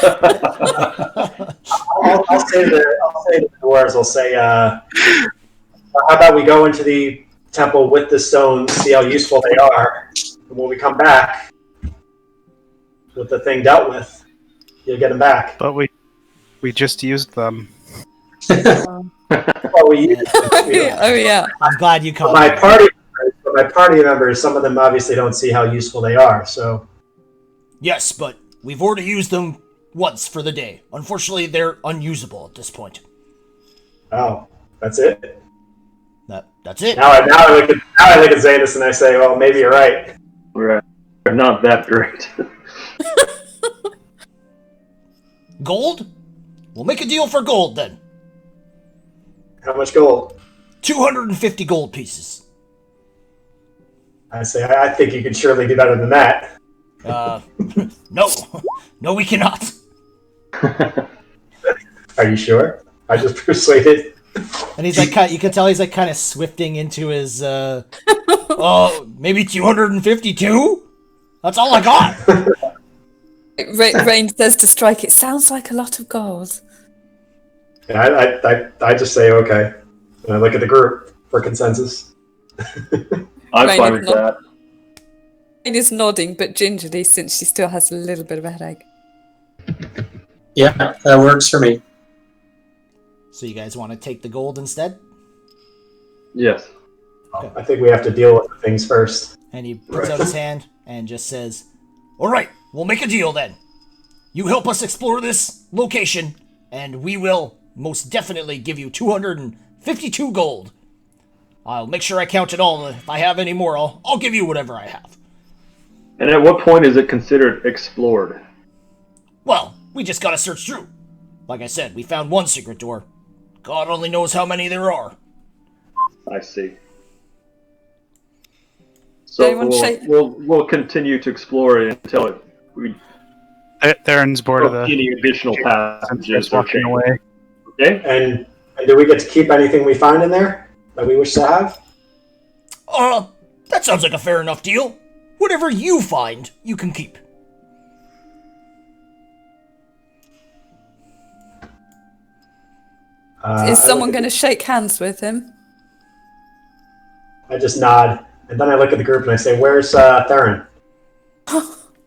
say to the dwarves, I'll say, how about we go into the temple with the stones, see how useful they are, and when we come back with the thing dealt with, you'll get them back. But we just used them. Well, we used them. Oh yeah. I'm glad you called my me. party members, some of them obviously don't see how useful they are, so... Yes, but we've already used them once for the day. Unfortunately, they're unusable at this point. Oh, that's it? That's it. Now I look at Zanus and I say, well, maybe you're right. Right. They're not that great. Gold? We'll make a deal for gold then. How much gold? 250 gold pieces. I say, I think you can surely do better than that. No. No, we cannot. Are you sure? I just persuaded. And he's like, you can tell he's like kind of swifting into his, maybe 252? That's all I got. Rain says to Strike, it sounds like a lot of gold. Yeah, I just say, okay. And I look at the group for consensus. I'm Right, fine with no- that. Jane is nodding, but gingerly, since she still has a little bit of a headache. Yeah, that works for me. So you guys want to take the gold instead? Yes. I think we have to deal with the things first. And he puts out his hand and just says, "All right, we'll make a deal then. You help us explore this location, and we will most definitely give you 252 gold. I'll make sure I count it all. If I have any more, I'll give you whatever I have." And at what point is it considered explored? Well, we just gotta search through. Like I said, we found one secret door. God only knows how many there are. I see. So Anyone shake- we'll continue to explore it until we Theron's bored of the any additional and passages starts walking or away. Okay. And do we get to keep anything we find in there that we wish to have? That sounds like a fair enough deal. Whatever you find, you can keep. Is someone going to shake hands with him? I just nod, and then I look at the group and I say, "Where's Theron?"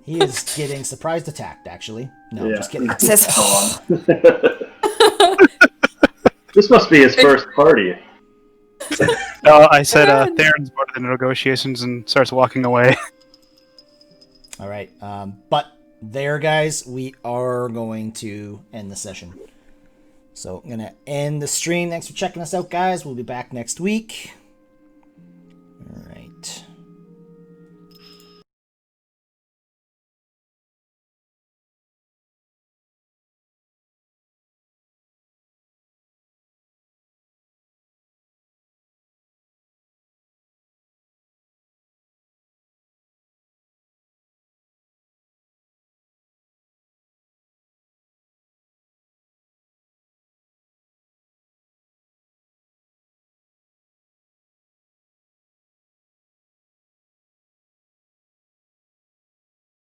He is getting surprise attacked, actually. No, Yeah. just kidding. Says, This must be his first party. No, I said Theron's bored of the negotiations and starts walking away. All right. But there, guys, we are going to end the session. So I'm going to end the stream. Thanks for checking us out, guys. We'll be back next week.